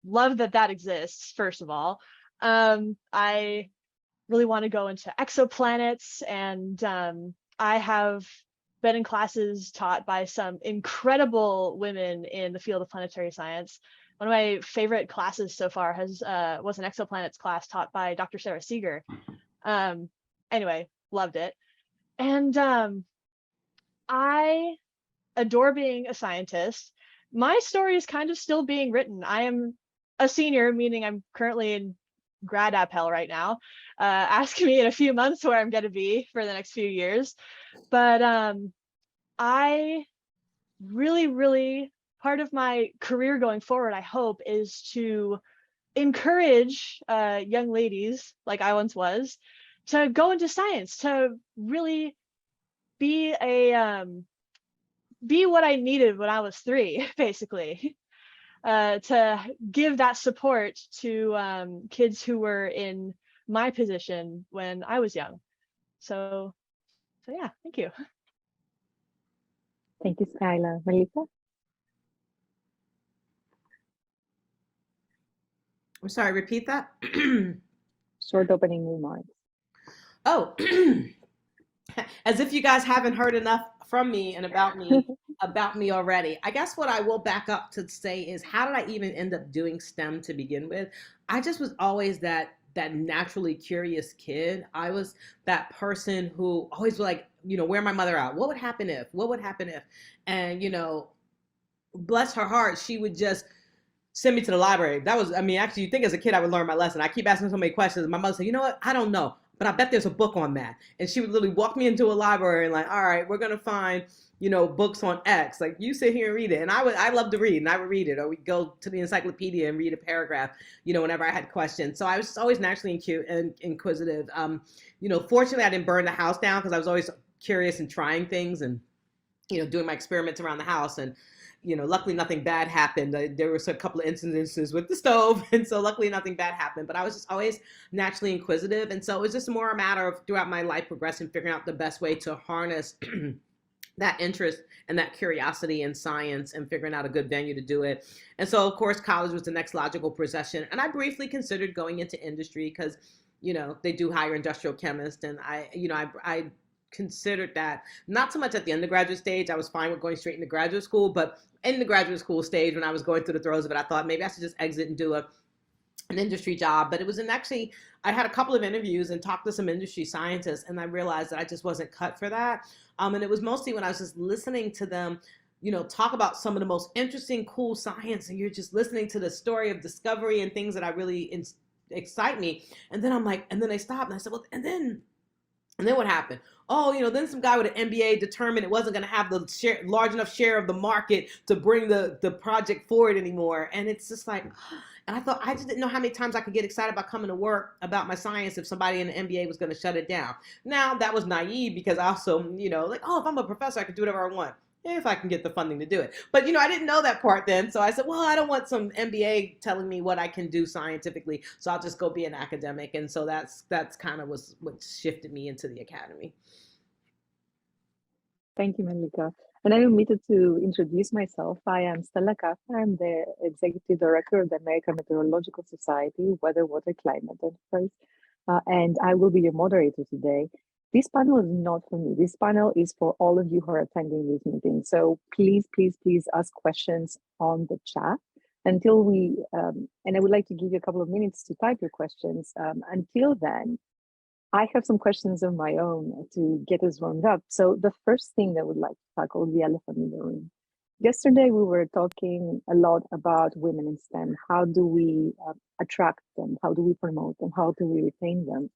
love that that exists, first of all. I really want to go into exoplanets, and I have been in classes taught by some incredible women in the field of planetary science. One of my favorite classes so far was an exoplanets class taught by Dr. Sarah Seeger. Anyway, loved it. And I adore being a scientist. My story is kind of still being written. I am a senior, meaning I'm currently in grad appel right now. Ask me in a few months where I'm going to be for the next few years. But I really, part of my career going forward, I hope, is to encourage young ladies like I once was to go into science, to really be be what I needed when I was 3, basically. To give that support to kids who were in my position when I was young. So yeah, thank you.
Thank you, Skylar. Malika?
I'm sorry, repeat that.
Short opening remarks.
Oh, as if you guys haven't heard enough from me and about me already. I guess what I will back up to say is, how did I even end up doing STEM to begin with? I just was always that naturally curious kid. I was that person who always was like, wear my mother out. What would happen if? What would happen if? And bless her heart, she would just send me to the library. That was, actually, you think as a kid I would learn my lesson. I keep asking so many questions. My mother said, you know what? I don't know, but I bet there's a book on that. And she would literally walk me into a library and like, all right, we're going to find, books on X. Like, you sit here and read it. And I love to read, and I would read it. Or we'd go to the encyclopedia and read a paragraph, whenever I had questions. So I was just always naturally inquisitive. Fortunately, I didn't burn the house down because I was always curious and trying things and, doing my experiments around the house. And luckily nothing bad happened. There were a couple of incidences with the stove, and so luckily nothing bad happened. But I was just always naturally inquisitive, and so it was just more a matter of throughout my life progressing, figuring out the best way to harness that interest and that curiosity in science and figuring out a good venue to do it. And so, of course, college was the next logical progression. And I briefly considered going into industry because, they do hire industrial chemists, and I considered that not so much at the undergraduate stage. I was fine with going straight into graduate school, but in the graduate school stage, when I was going through the throes of it, I thought maybe I should just exit and do an industry job. But it was I had a couple of interviews and talked to some industry scientists, and I realized that I just wasn't cut for that. And it was mostly when I was just listening to them, talk about some of the most interesting, cool science, and you're just listening to the story of discovery and things that I really excite me. And then I'm like, and then I stopped and I said, well, and then what happened? Oh, then some guy with an MBA determined it wasn't going to have the large enough share of the market to bring the project forward anymore. And it's just like, and I thought, I just didn't know how many times I could get excited about coming to work about my science if somebody in the MBA was going to shut it down. Now, that was naive because I also, like, oh, if I'm a professor, I can do whatever I want, if I can get the funding to do it. But, I didn't know that part then. So I said, well, I don't want some MBA telling me what I can do scientifically. So I'll just go be an academic. And so that's kind of was what shifted me into the academy.
Thank you, Malika. And I'm omitted to introduce myself. I am Stella Kafka. I'm the Executive Director of the American Meteorological Society, Weather, Water, Climate Enterprise. And I will be your moderator today. This panel is not for me. This panel is for all of you who are attending this meeting. So please ask questions on the chat until we, and I would like to give you a couple of minutes to type your questions. Until then, I have some questions of my own to get us warmed up. So the first thing that I would like to tackle, the elephant in the room. Yesterday, we were talking a lot about women in STEM. How do we attract them? How do we promote them? How do we retain them?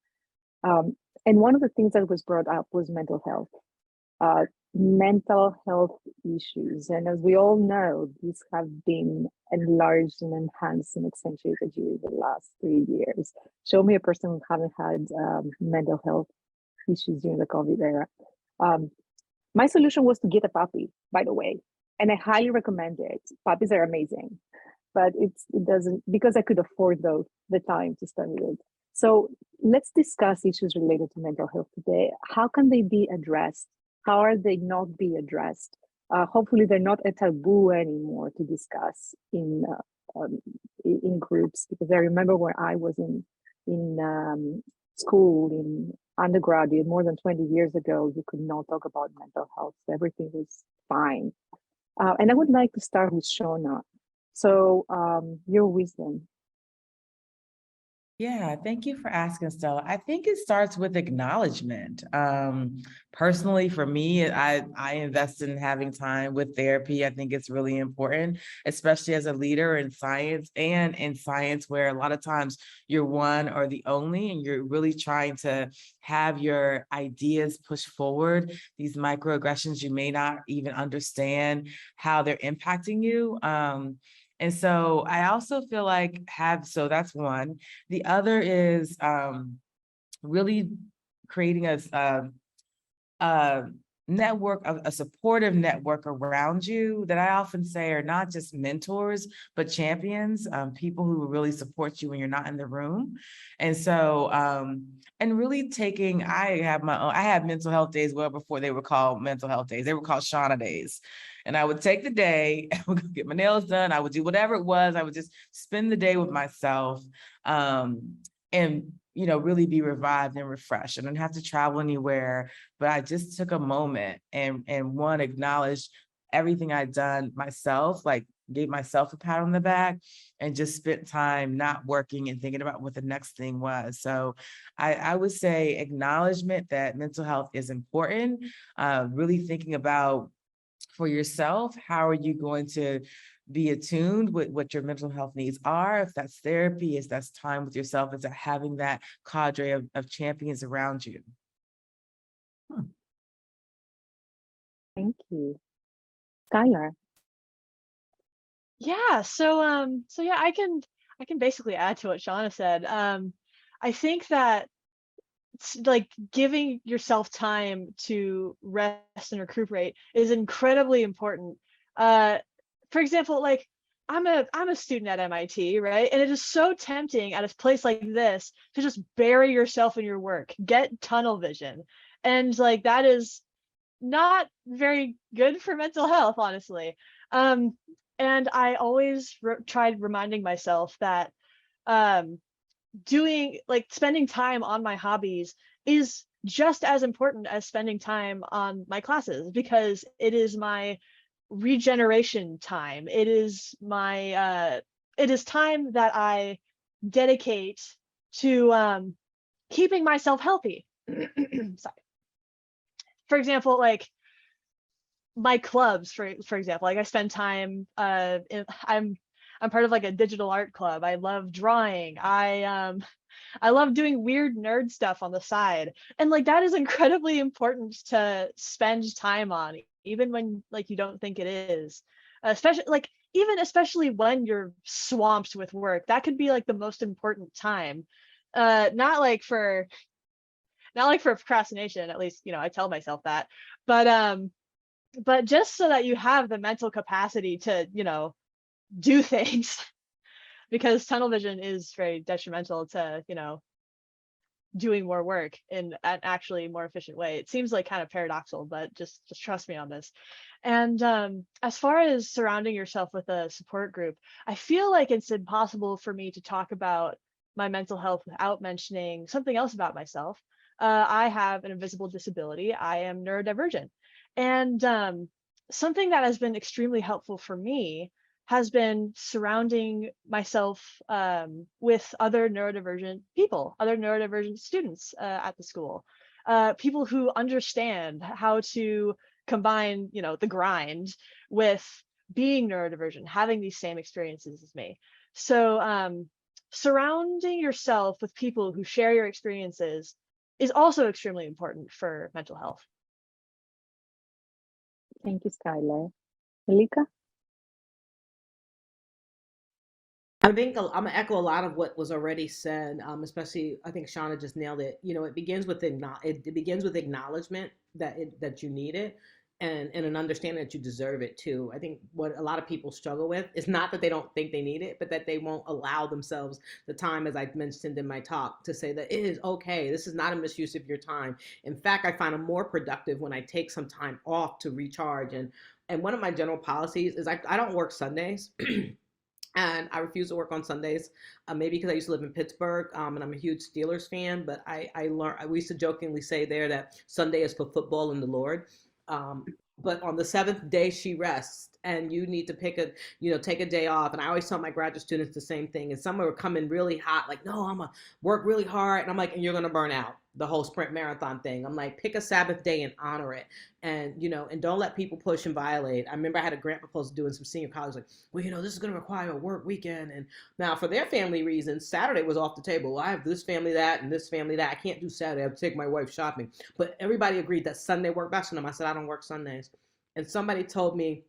And one of the things that was brought up was mental health. Mental health issues. And as we all know, these have been enlarged and enhanced and accentuated during the last 3 years. Show me a person who haven't had mental health issues during the COVID era. My solution was to get a puppy, by the way, and I highly recommend it. Puppies are amazing, but it doesn't, because I could afford the time to spend with it. So let's discuss issues related to mental health today. How can they be addressed? How are they not be addressed? Hopefully they're not a taboo anymore to discuss in groups, because I remember when I was in school, in undergraduate, more than 20 years ago, you could not talk about mental health. Everything was fine. And I would like to start with Shona. So your wisdom.
Yeah, thank you for asking, Stella. I think it starts with acknowledgement. Personally, for me, I invest in having time with therapy. I think it's really important, especially as a leader in science, and in science where a lot of times you're one or the only, and you're really trying to have your ideas push forward. These microaggressions, you may not even understand how they're impacting you. And so I also feel like so that's one. The other is really creating a network, a supportive network around you that I often say are not just mentors, but champions, people who really support you when you're not in the room. And so, and really taking, I had mental health days well before they were called mental health days. They were called Shauna days. And I would take the day, I would get my nails done. I would do whatever it was. I would just spend the day with myself. And really be revived and refreshed. I didn't have to travel anywhere, but I just took a moment and acknowledged everything I'd done myself, like gave myself a pat on the back, and just spent time not working and thinking about what the next thing was. So I would say acknowledgement that mental health is important, really thinking about for yourself, how are you going to be attuned with what your mental health needs are? If that's therapy, if that's time with yourself, is that having that cadre of champions around you?
Thank you. Skylar.
Yeah, so yeah, I can basically add to what Shauna said. I think that like giving yourself time to rest and recuperate is incredibly important. For example, like I'm a student at MIT, right? And it is so tempting at a place like this to just bury yourself in your work, get tunnel vision. And like that is not very good for mental health, honestly. And I always tried reminding myself that spending time on my hobbies is just as important as spending time on my classes, because it is my regeneration time. It is time that I dedicate to keeping myself healthy. Sorry. For example, like my clubs, for example, like I spend time I'm part of like a digital art club. I love drawing. I love doing weird nerd stuff on the side. And like that is incredibly important to spend time on, even when like you don't think it is. Especially when you're swamped with work. That could be like the most important time. Not like for procrastination, at least, I tell myself that. But just so that you have the mental capacity to, do things. Because tunnel vision is very detrimental to, doing more work in an actually more efficient way. It seems like kind of paradoxical, but just trust me on this. And as far as surrounding yourself with a support group, I feel like it's impossible for me to talk about my mental health without mentioning something else about myself. I have an invisible disability. I am neurodivergent. And something that has been extremely helpful for me has been surrounding myself with other neurodivergent people, other neurodivergent students at the school, people who understand how to combine, the grind with being neurodivergent, having these same experiences as me. So surrounding yourself with people who share your experiences is also extremely important for mental health.
Thank you, Skylar. Malika?
I think I'm gonna echo a lot of what was already said, especially I think Shauna just nailed it. You know, it begins with it begins with acknowledgement that you need it, and an understanding that you deserve it too. I think what a lot of people struggle with is not that they don't think they need it, but that they won't allow themselves the time, as I mentioned in my talk, to say that it is okay. This is not a misuse of your time. In fact, I find I'm more productive when I take some time off to recharge. And one of my general policies is I don't work Sundays. And I refuse to work on Sundays, maybe because I used to live in Pittsburgh, and I'm a huge Steelers fan. But I learned, we used to jokingly say there that Sunday is for football and the Lord. But on the seventh day she rests, and you need to take a day off. And I always tell my graduate students the same thing. And some are coming really hot, like, no, I'm gonna work really hard. And I'm like, and you're gonna burn out. The whole sprint marathon thing. I'm like, pick a Sabbath day and honor it. And, and don't let people push and violate. I remember I had a grant proposal doing some senior college, like, well, this is going to require a work weekend. And now for their family reasons, Saturday was off the table. Well, I have this family that and this family that. I can't do Saturday. I have to take my wife shopping. But everybody agreed that Sunday worked best for them. I said, I don't work Sundays. And somebody told me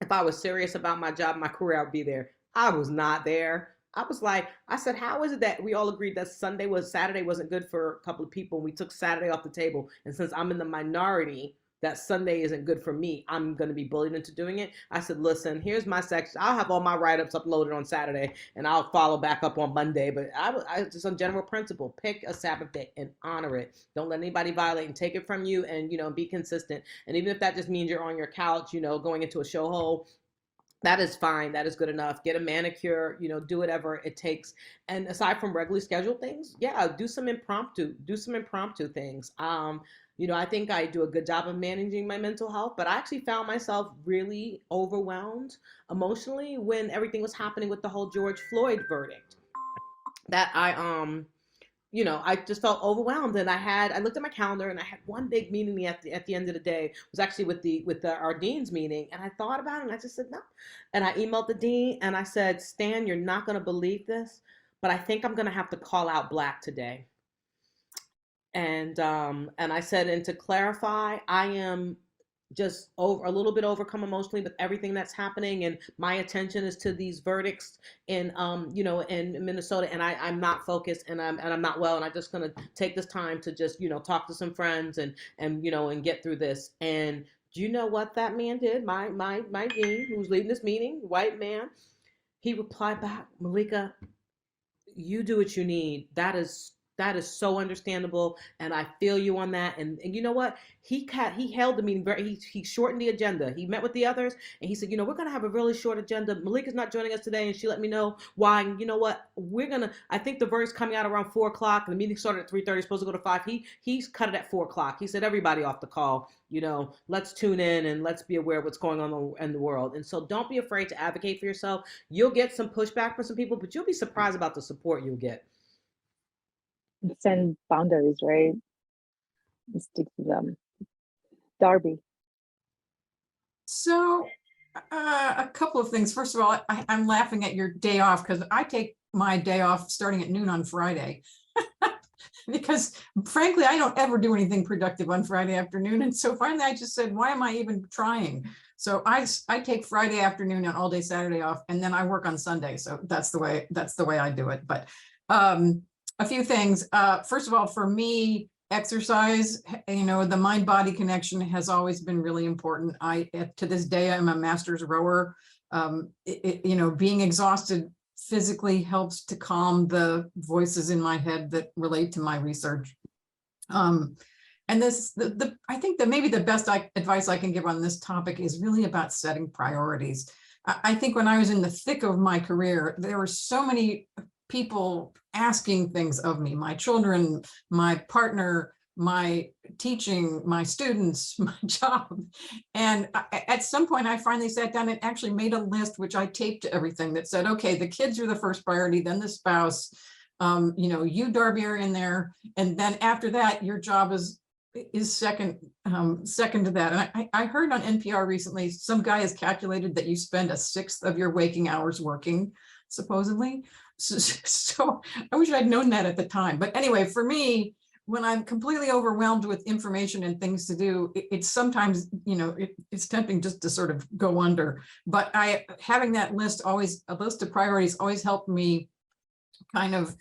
if I was serious about my job, my career, I would be there. I was not there. I said, how is it that we all agreed that Saturday wasn't good for a couple of people, and we took Saturday off the table? And since I'm in the minority, that Sunday isn't good for me, I'm going to be bullied into doing it. I said, listen, here's my section. I'll have all my write-ups uploaded on Saturday, and I'll follow back up on Monday. But I just on general principle, pick a Sabbath day and honor it. Don't let anybody violate and take it from you, and, be consistent. And even if that just means you're on your couch, going into a show hole, that is fine. That is good enough. Get a manicure, do whatever it takes. And aside from regularly scheduled things, yeah, do some impromptu things. I think I do a good job of managing my mental health, but I actually found myself really overwhelmed emotionally when everything was happening with the whole George Floyd verdict. That I just felt overwhelmed, and I looked at my calendar, and I had one big meeting at the end of the day. It was actually with our dean's meeting, and I thought about it, and I just said no. And I emailed the dean, and I said, Stan, you're not going to believe this, but I think I'm going to have to call out Black today. And I said, and to clarify, I am just a little bit overcome emotionally with everything that's happening, and my attention is to these verdicts in in Minnesota, and I'm not focused, and I'm not well, and I'm just gonna take this time to just talk to some friends and get through this. And do you know what that man did? My dean, who was leading this meeting, white man, he replied back, Malika, you do what you need. That is so understandable, and I feel you on that. And you know what? He held the meeting he shortened the agenda. He met with the others, and he said, we're going to have a really short agenda. Malika's not joining us today, and she let me know why. And you know what? I think the verdict's coming out around 4:00, and the meeting started at 3:30, supposed to go to 5. He's cut it at 4:00. He said, everybody off the call, let's tune in and let's be aware of what's going on in the world. And so don't be afraid to advocate for yourself. You'll get some pushback from some people, but you'll be surprised about the support you'll get.
Send boundaries, right? Stick to them. Darby.
So a couple of things. First of all, I'm laughing at your day off because I take my day off starting at noon on Friday. Because frankly, I don't ever do anything productive on Friday afternoon. And so finally I just said, why am I even trying? So I take Friday afternoon and all day Saturday off, and then I work on Sunday. So that's the way I do it. But a few things. First of all, for me, exercise, the mind-body connection has always been really important. To this day, I'm a master's rower. Being exhausted physically helps to calm the voices in my head that relate to my research. And I think that maybe the best advice I can give on this topic is really about setting priorities. I think when I was in the thick of my career, there were so many people asking things of me, my children, my partner, my teaching, my students, my job. And at some point I finally sat down and actually made a list, which I taped to everything, that said, okay, the kids are the first priority, then the spouse, you Darby are in there. And then after that, your job is is second to that. And I heard on NPR recently, some guy has calculated that you spend a sixth of your waking hours working, supposedly. So I wish I'd known that at the time. But anyway, for me, when I'm completely overwhelmed with information and things to do, it's sometimes, it's tempting just to sort of go under. But having that list always, a list of priorities always helped me kind of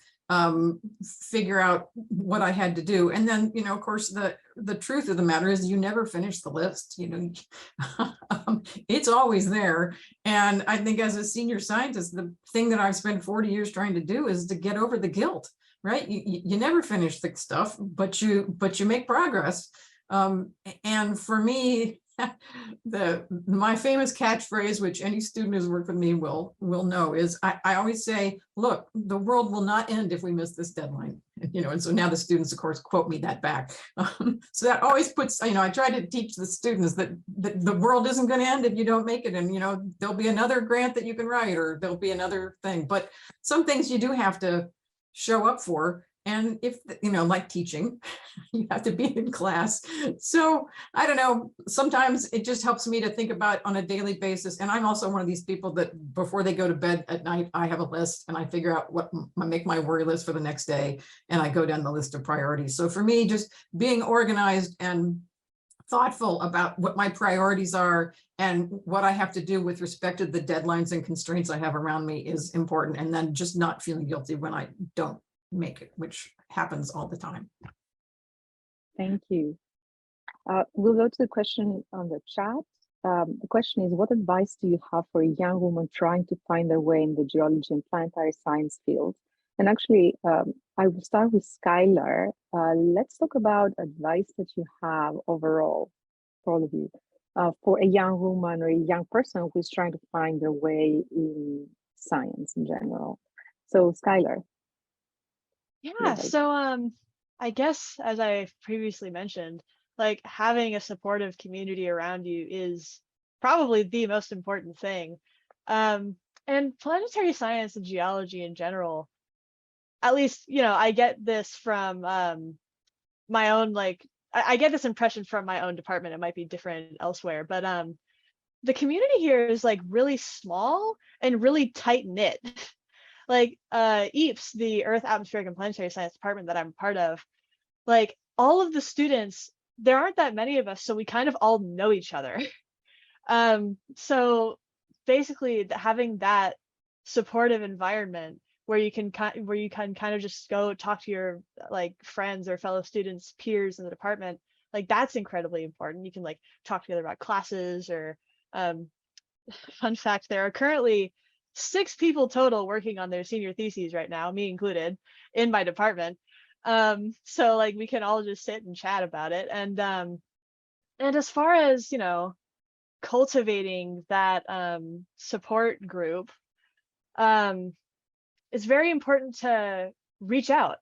figure out what I had to do. And then, of course, the truth of the matter is you never finish the list, it's always there. And I think as a senior scientist, the thing that I've spent 40 years trying to do is to get over the guilt, right? You never finish the stuff, but you make progress. And for me, my famous catchphrase, which any student who's worked with me will know, is I always say, look, the world will not end if we miss this deadline. And so now the students, of course, quote me that back. So that always puts, I try to teach the students that the world isn't going to end if you don't make it. And, there'll be another grant that you can write, or there'll be another thing. But some things you do have to show up for. And if, like teaching, you have to be in class. So I don't know, sometimes it just helps me to think about on a daily basis. And I'm also one of these people that before they go to bed at night, I have a list and I figure out what I make my worry list for the next day. And I go down the list of priorities. So for me, just being organized and thoughtful about what my priorities are and what I have to do with respect to the deadlines and constraints I have around me is important. And then just not feeling guilty when I don't make it, which happens all the time.
Thank you. We'll go to the question on the chat. The question is, what advice do you have for a young woman trying to find their way in the geology and planetary science field? And actually, I will start with Skylar. Let's talk about advice that you have overall for all of you, for a young woman or a young person who's trying to find their way in science in general. So Skylar.
Yeah, so I guess as I previously mentioned, like having a supportive community around you is probably the most important thing. And planetary science and geology in general, at least, I get this from my own, I get this impression from my own department. It might be different elsewhere, but the community here is really small and really tight knit. EAPS, the Earth, Atmospheric and Planetary Science department that I'm part of, all of the students, there aren't that many of us, so we kind of all know each other. So basically having that supportive environment where you can kind of just go talk to your friends or fellow students, peers in the department, that's incredibly important. You can talk together about classes or fun fact, there are currently 6 people total working on their senior theses right now, me included, in my department. So we can all just sit and chat about it. And as far as, cultivating that support group, it's very important to reach out.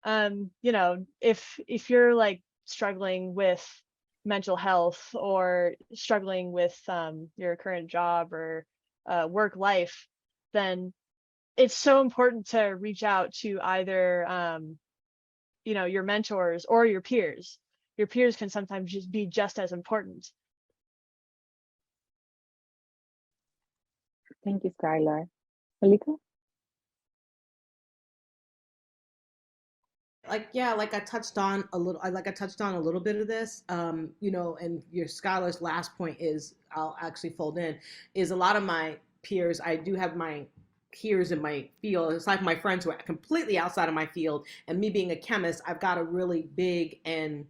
If you're struggling with mental health or struggling with your current job or work life, then it's so important to reach out to either your mentors or your peers. Your peers can sometimes just be just as important.
Thank you, Skylar. Malika?
I touched on a little bit of this, and your Skylar's last point is, I'll actually fold in, is a lot of my peers, I do have my peers in my field. It's like my friends who are completely outside of my field, and me being a chemist, I've got a really big and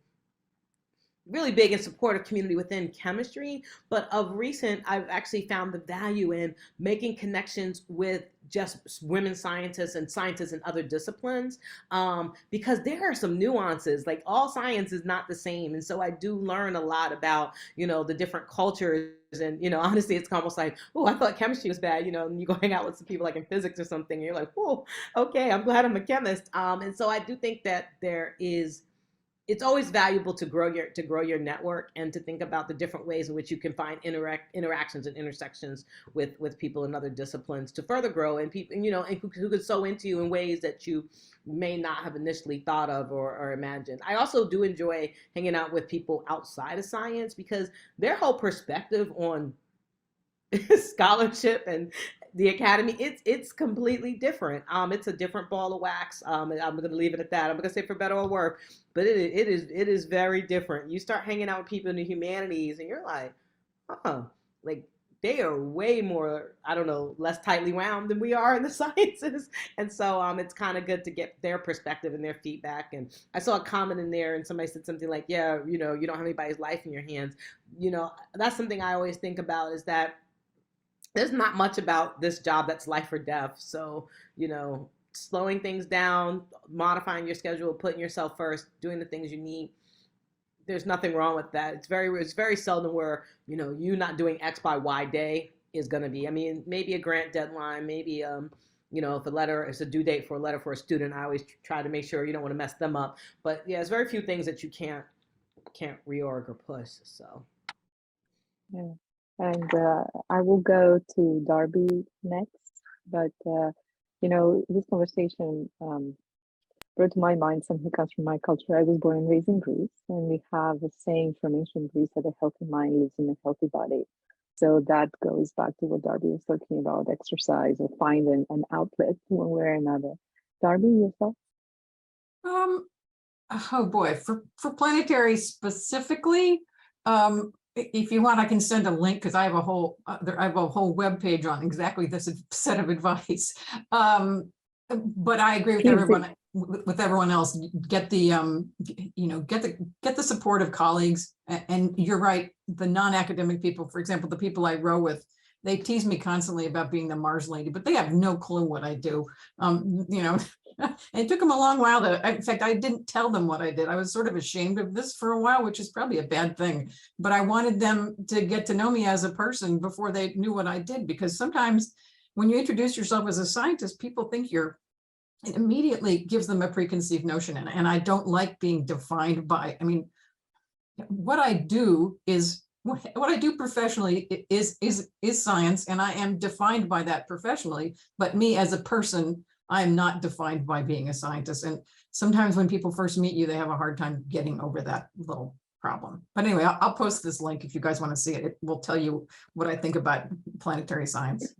supportive community within chemistry. But of recent, I've actually found the value in making connections with just women scientists and scientists in other disciplines, because there are some nuances. All science is not the same, and so I do learn a lot about the different cultures. And honestly, it's almost like, oh, I thought chemistry was bad, and you go hang out with some people in physics or something, and you're like, oh, okay, I'm glad I'm a chemist. And so I do think that there is it's always valuable to grow your network and to think about the different ways in which you can find interactions and intersections with people in other disciplines to further grow, and people, you know, and who could sew into you in ways that you may not have initially thought of or imagined. I also do enjoy hanging out with people outside of science because their whole perspective on scholarship and the academy, it's completely different. It's a different ball of wax. I'm going to leave it at that. I'm going to say for better or worse, but it is very different. You start hanging out with people in the humanities, and you're like, like they are way more, I don't know, less tightly wound than we are in the sciences. And so it's kind of good to get their perspective and their feedback. And I saw a comment in there, and somebody said something like, yeah, you know, you don't have anybody's life in your hands. You know, that's something I always think about, is that there's not much about this job that's life or death. So, you know, slowing things down, modifying your schedule, putting yourself first, doing the things you need, there's nothing wrong with that. It's very seldom where, you know, you not doing X by Y day is going to be, I mean, maybe a grant deadline, maybe, you know, if it's a due date for a letter for a student, I always try to make sure you don't want to mess them up. But yeah, there's very few things that you can't reorg or push. So.
Yeah. And I will go to Darby next, but you know, this conversation brought to my mind something that comes from my culture. I was born and raised in Greece, and we have a saying from ancient Greece that a healthy mind lives in a healthy body. So that goes back to what Darby was talking about, exercise or find an outlet one way or another. Darby, yourself?
Oh boy, for planetary specifically, if you want, I can send a link, because I have a whole web page on exactly this set of advice. But I agree with everyone else. Get the you know, get the support of colleagues, and you're right. The non-academic people, for example, the people I row with, they tease me constantly about being the Mars lady, but they have no clue what I do. You know. It took them a long while in fact, I didn't tell them what I did. I was sort of ashamed of this for a while, which is probably a bad thing, but I wanted them to get to know me as a person before they knew what I did, because sometimes when you introduce yourself as a scientist, people think it immediately gives them a preconceived notion. And I don't like being defined by, I mean, what I do professionally is science, and I am defined by that professionally, but me as a person, I'm not defined by being a scientist. And sometimes when people first meet you, they have a hard time getting over that little problem. But anyway, I'll post this link if you guys want to see it. It will tell you what I think about planetary science.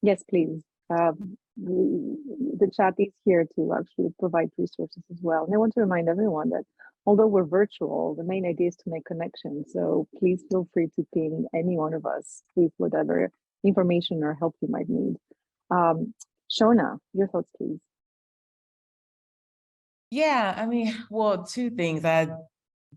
Yes, please. The chat is here to actually provide resources as well. And I want to remind everyone that although we're virtual, the main idea is to make connections. So please feel free to ping any one of us with whatever information or help you might need. Shona, your thoughts, please.
Yeah, I mean, well, two things.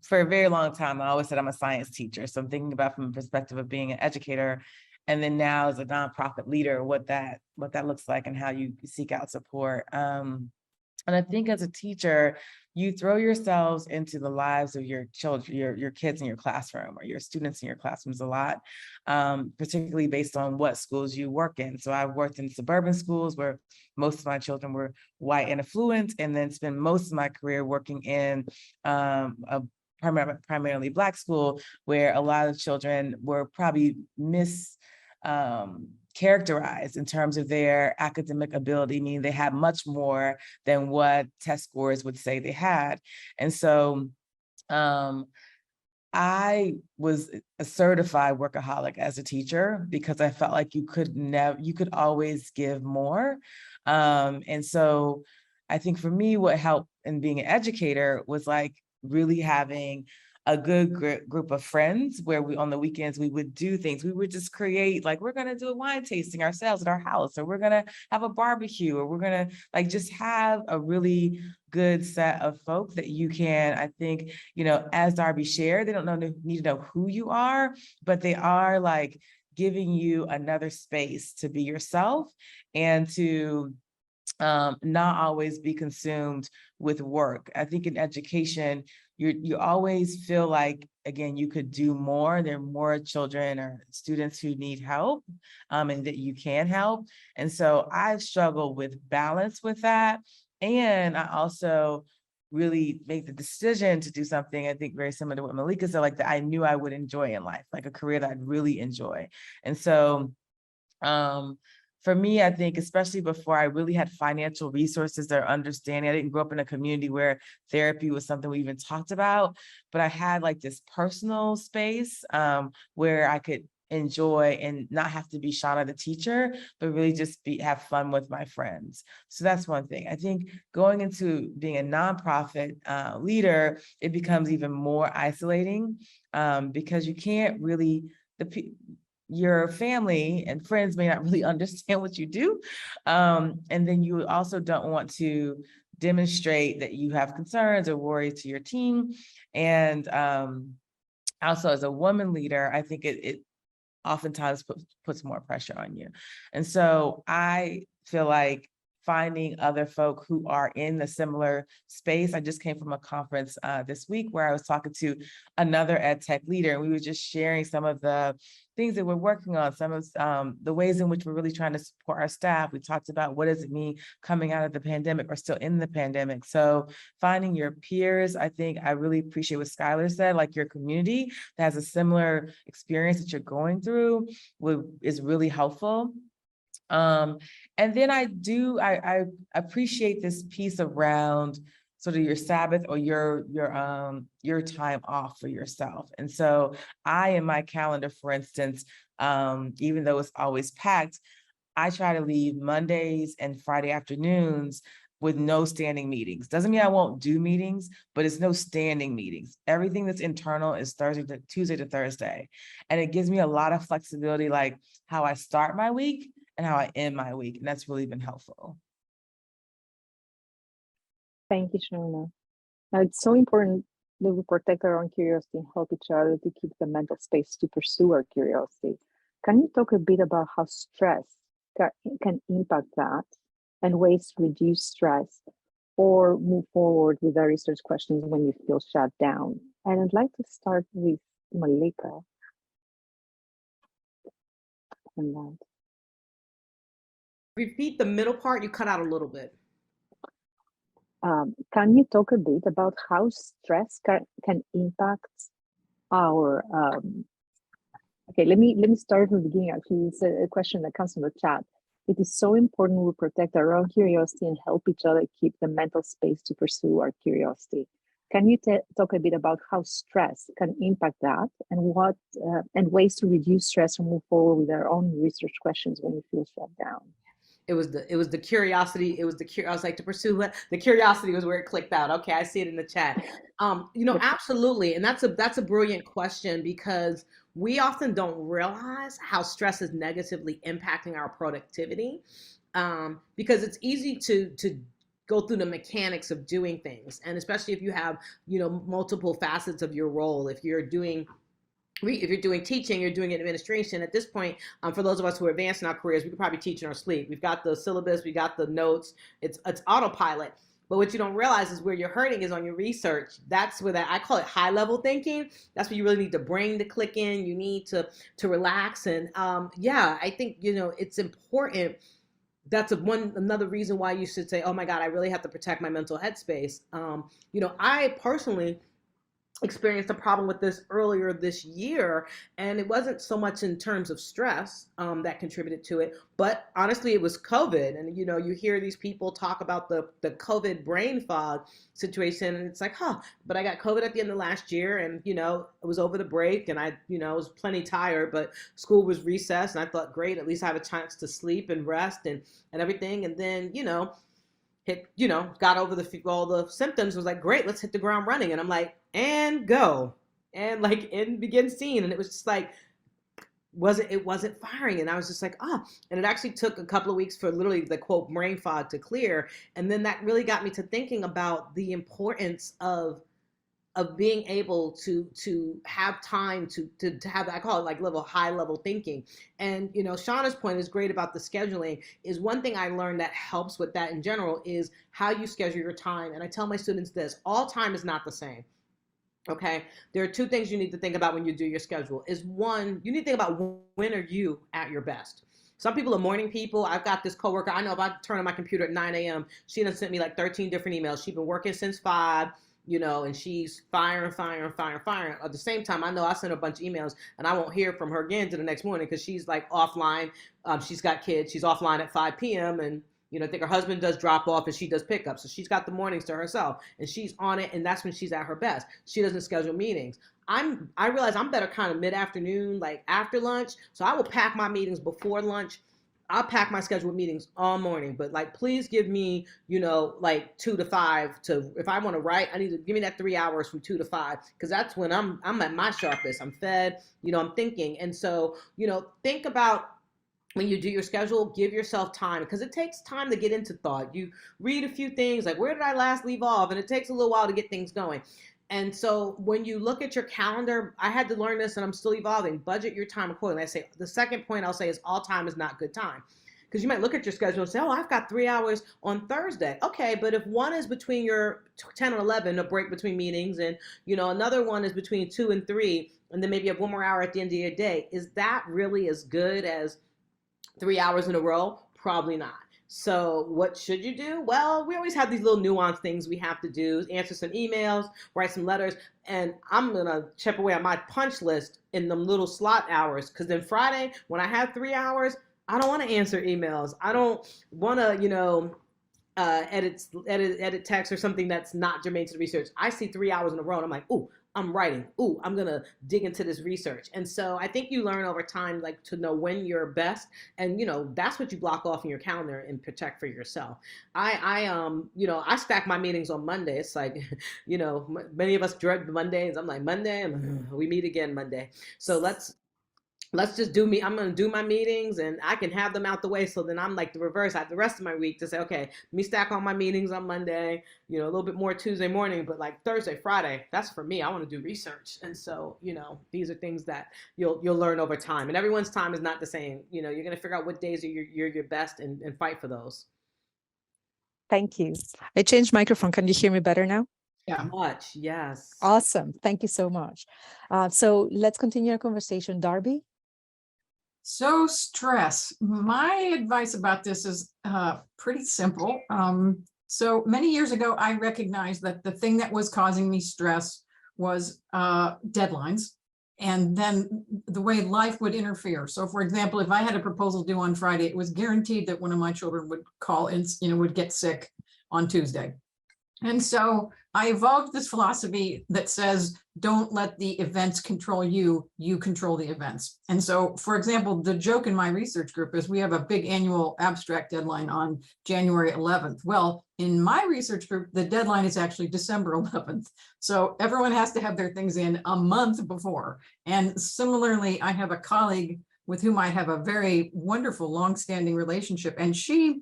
For a very long time, I always said I'm a science teacher. So I'm thinking about from the perspective of being an educator, and then now as a nonprofit leader, what that looks like and how you seek out support. And I think as a teacher, you throw yourselves into the lives of your children, your kids in your classroom, or your students in your classrooms a lot, particularly based on what schools you work in. So I've worked in suburban schools where most of my children were white and affluent, and then spent most of my career working in a primarily Black school, where a lot of children were probably characterized in terms of their academic ability, meaning they had much more than what test scores would say they had. And so I was a certified workaholic as a teacher, because I felt like you could always give more. And so I think for me, what helped in being an educator was like really having a good group of friends where on the weekends, we would do things. We would just create, like, we're going to do a wine tasting ourselves at our house, or we're going to have a barbecue, or we're going to like just have a really good set of folks that you can, I think, you know, as Darby shared, they don't need to know who you are, but they are like giving you another space to be yourself and to not always be consumed with work. I think in education, you always feel like, again, you could do more. There are more children or students who need help, and that you can help. And so I've struggled with balance with that. And I also really make the decision to do something, I think very similar to what Malika said, like that I knew I would enjoy in life, like a career that I'd really enjoy. And so for me, I think, especially before I really had financial resources or understanding, I didn't grow up in a community where therapy was something we even talked about, but I had like this personal space where I could enjoy and not have to be shot at a teacher, but really just have fun with my friends. So that's one thing. I think going into being a nonprofit leader, it becomes even more isolating because you can't really, your family and friends may not really understand what you do. And then you also don't want to demonstrate that you have concerns or worries to your team. And also as a woman leader, I think it oftentimes puts more pressure on you. And so I feel like finding other folk who are in the similar space. I just came from a conference this week where I was talking to another ed tech leader, and we were just sharing some of the things that we're working on, some of the ways in which we're really trying to support our staff. We talked about what does it mean coming out of the pandemic or still in the pandemic. So finding your peers, I think I really appreciate what Skylar said, like your community that has a similar experience that you're going through is really helpful. And then I appreciate this piece around sort of your Sabbath or your time off for yourself. And so in my calendar, for instance, even though it's always packed, I try to leave Mondays and Friday afternoons with no standing meetings. Doesn't mean I won't do meetings, but it's no standing meetings. Everything that's internal is Tuesday to Thursday. And it gives me a lot of flexibility, like how I start my week and how I end my week. And that's really been helpful.
Thank you, Shona. Now, it's so important that we protect our own curiosity and help each other to keep the mental space to pursue our curiosity. Can you talk a bit about how stress can impact that and ways to reduce stress or move forward with our research questions when you feel shut down? And I'd like to start with Malika on that.
Repeat the middle part, you cut out a little bit.
Can you talk a bit about how stress can impact our okay, let me start from the beginning. Actually, it's a question that comes from the chat. It is so important we protect our own curiosity and help each other keep the mental space to pursue our curiosity. Can you talk a bit about how stress can impact that and what and ways to reduce stress and move forward with our own research questions when you feel shut down?
It was the curiosity. I was like, to pursue what the curiosity was where it clicked out. Okay, I see it in the chat. Absolutely. And that's a brilliant question, because we often don't realize how stress is negatively impacting our productivity. Because it's easy to go through the mechanics of doing things. And especially if you have, multiple facets of your role, if you're doing teaching, you're doing administration. At this point, for those of us who are advanced in our careers, we could probably teach in our sleep. We've got the syllabus, we got the notes. It's autopilot. But what you don't realize is where you're hurting is on your research. That's where I call it high level thinking. That's where you really need the brain to click in. You need to relax. And I think, it's important. That's another reason why you should say, oh my God, I really have to protect my mental headspace. I personally experienced a problem with this earlier this year, and it wasn't so much in terms of stress that contributed to it, but honestly it was COVID. And you hear these people talk about the COVID brain fog situation, and it's like, but I got COVID at the end of last year, and it was over the break, and I was plenty tired, but school was recessed, and I thought, great, at least I have a chance to sleep and rest and everything. And then got over all the symptoms, was like, great, let's hit the ground running. And I'm like, and go. And begin scene. And it was just like, it wasn't firing. And I was just like, and it actually took a couple of weeks for literally the quote brain fog to clear. And then that really got me to thinking about the importance of being able to have time to have, I call it like high level thinking. And Shauna's point is great about the scheduling. Is one thing I learned that helps with that in general is how you schedule your time. And I tell my students this: all time is not the same. Okay, there are two things you need to think about when you do your schedule. Is one, you need to think about when are you at your best. Some people are morning people. I've got this coworker. I know if I turn on my computer at 9 a.m., she done sent me like 13 different emails. She's been working since 5, and she's firing. At the same time, I know I sent her a bunch of emails and I won't hear from her again to the next morning because she's like offline. She's got kids. She's offline at 5 p.m. and I think her husband does drop off and she does pickup. So she's got the mornings to herself and she's on it. And that's when she's at her best. She doesn't schedule meetings. I realize I'm better kind of mid-afternoon, like after lunch. So I will pack my meetings before lunch. I'll pack my scheduled meetings all morning, but like, please give me, like 2 to 5 to, if I want to write, I need to give me that 3 hours from 2 to 5. Cause that's when I'm at my sharpest. I'm fed, I'm thinking. And so, think about, when you do your schedule, give yourself time because it takes time to get into thought. You read a few things like, where did I last leave off? And it takes a little while to get things going. And so when you look at your calendar, I had to learn this and I'm still evolving. Budget your time accordingly. I say the second point I'll say is all time is not good time. Because you might look at your schedule and say, oh, I've got 3 hours on Thursday. Okay, but if one is between your 10 and 11, a break between meetings, and another one is between 2 and 3, and then maybe you have 1 more hour at the end of your day, is that really as good as 3 hours in a row? Probably not. So what should you do? Well, we always have these little nuanced things we have to do, answer some emails, write some letters, and I'm going to chip away at my punch list in them little slot hours. Because then Friday, when I have 3 hours, I don't want to answer emails. I don't want to, edit text or something that's not germane to the research. I see 3 hours in a row and I'm like, ooh, I'm writing. Ooh, I'm going to dig into this research. And so I think you learn over time, like to know when you're best. And, that's what you block off in your calendar and protect for yourself. I stack my meetings on Monday. It's like, many of us dread Mondays. I'm like, Monday, we meet again Monday. So let's just do me. I'm going to do my meetings and I can have them out the way. So then I'm like the reverse. I have the rest of my week to say, okay, let me stack all my meetings on Monday, a little bit more Tuesday morning, but like Thursday, Friday, that's for me. I want to do research. And so, these are things that you'll learn over time, and everyone's time is not the same. You're going to figure out what days are you're your best and fight for those.
Thank you. I changed microphone. Can you hear me better now?
Yeah.
Much. Yes.
Awesome. Thank you so much. So let's continue our conversation. Darby?
So stress. My advice about this is pretty simple. So many years ago, I recognized that the thing that was causing me stress was deadlines, and then the way life would interfere. So for example, if I had a proposal due on Friday, it was guaranteed that one of my children would call in, would get sick on Tuesday. And so I evolved this philosophy that says, don't let the events control you, you control the events. And so, for example, the joke in my research group is we have a big annual abstract deadline on January 11th. Well, in my research group, the deadline is actually December 11th. So everyone has to have their things in a month before. And similarly, I have a colleague with whom I have a very wonderful longstanding relationship. And she,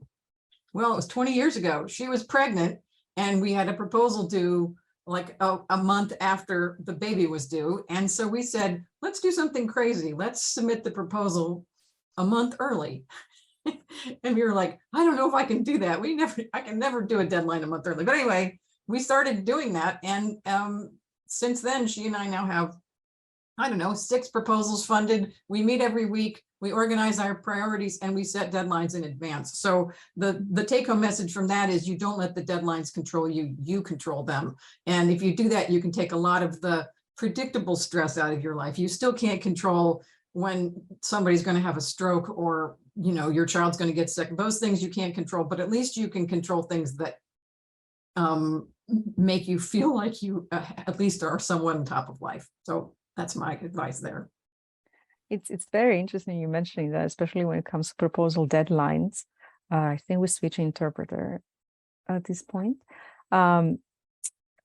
well, it was 20 years ago, she was pregnant. And we had a proposal due like a month after the baby was due. And so we said, let's do something crazy. Let's submit the proposal a month early. And we were like, I don't know if I can do that. I can never do a deadline a month early. But anyway, we started doing that. And since then, she and I now have, 6 proposals funded. We meet every week. We organize our priorities and we set deadlines in advance. So the take-home message from that is you don't let the deadlines control you, you control them. And if you do that, you can take a lot of the predictable stress out of your life. You still can't control when somebody's going to have a stroke or, your child's going to get sick. Those things you can't control, but at least you can control things that make you feel like you at least are somewhat on top of life. So that's my advice there.
It's very interesting you mentioning that, especially when it comes to proposal deadlines. I think we switch interpreter at this point. I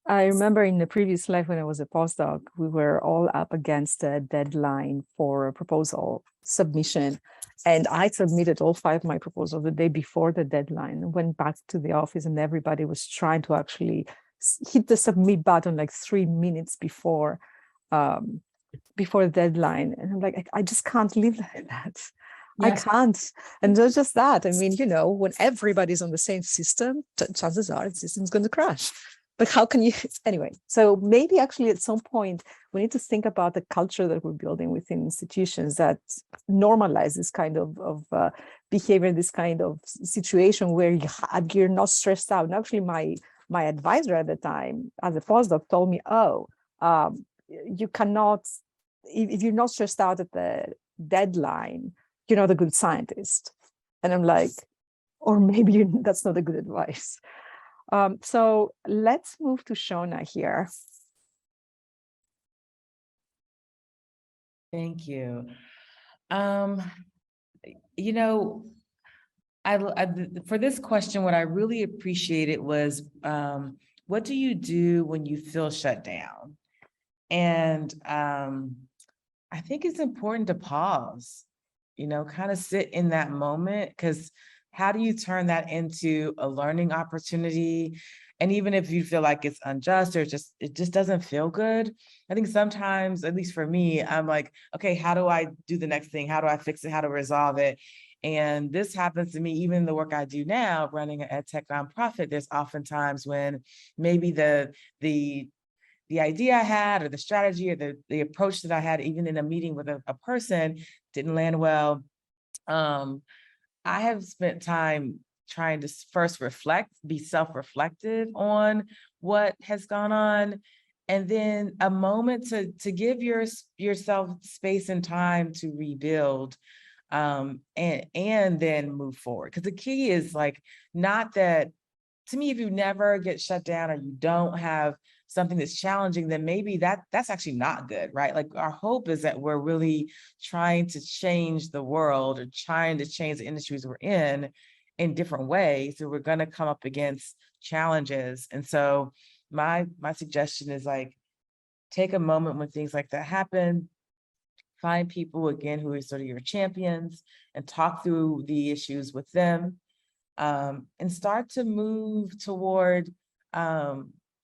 remember in the previous life when I was a postdoc, we were all up against a deadline for a proposal submission. And I submitted all 5 of my proposals the day before the deadline, went back to the office and everybody was trying to actually hit the submit button like 3 minutes before the deadline. And I'm like, I just can't live like that. Yes. I can't. And not just that. I mean, when everybody's on the same system, chances are the system's going to crash. but how can you, anyway, so maybe actually at some point we need to think about the culture that we're building within institutions that normalize this kind of behavior, this kind of situation where you're not stressed out. And actually my advisor at the time as a postdoc told me, you cannot, if you're not stressed out at the deadline, you're not a good scientist. And I'm like, or maybe that's not a good advice. So let's move to Shona here.
Thank you. You know, for this question, what I really appreciated was, what do you do when you feel shut down? And I think it's important to pause, kind of sit in that moment, because how do you turn that into a learning opportunity? And even if you feel like it's unjust or it just doesn't feel good, I think sometimes, at least for me, I'm like, okay, how do I do the next thing? How do I fix it? How to resolve it? And this happens to me, even in the work I do now, running an ed tech nonprofit. There's oftentimes when maybe the idea I had or the strategy or the approach that I had, even in a meeting with a person, didn't land well. I have spent time trying to first reflect, be self-reflective on what has gone on, and then a moment to give yourself space and time to rebuild, and then move forward. Because the key is like, not that, to me, if you never get shut down or you don't have something that's challenging, then maybe that's actually not good, right? Like, our hope is that we're really trying to change the world or trying to change the industries we're in different ways. So we're going to come up against challenges. And so my suggestion is, like, take a moment when things like that happen, find people, again, who are sort of your champions, and talk through the issues with them, and start to move toward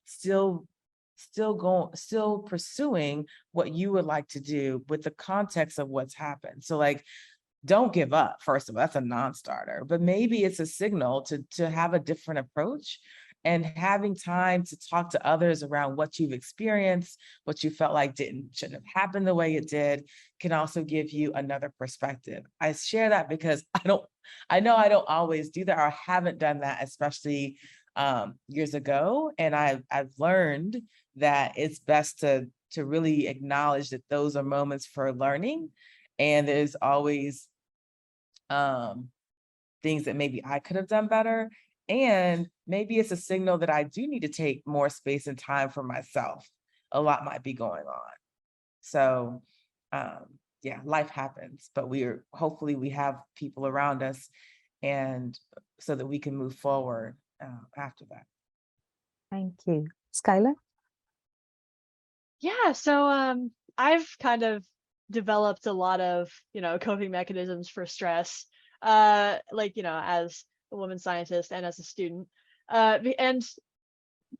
still pursuing what you would like to do with the context of what's happened. So, like, don't give up. First of all, that's a non-starter, but maybe it's a signal to have a different approach, and having time to talk to others around what you've experienced, what you felt like shouldn't have happened the way it did, can also give you another perspective. I share that because I know I don't always do that, or I haven't done that, especially years ago. And I've learned that it's best to really acknowledge that those are moments for learning. And there's always things that maybe I could have done better. And maybe it's a signal that I do need to take more space and time for myself. A lot might be going on. So yeah, life happens, but hopefully we have people around us, and so that we can move forward after that.
Thank you. Skylar?
Yeah, so I've kind of developed a lot of, coping mechanisms for stress, like, as a woman scientist and as a student. And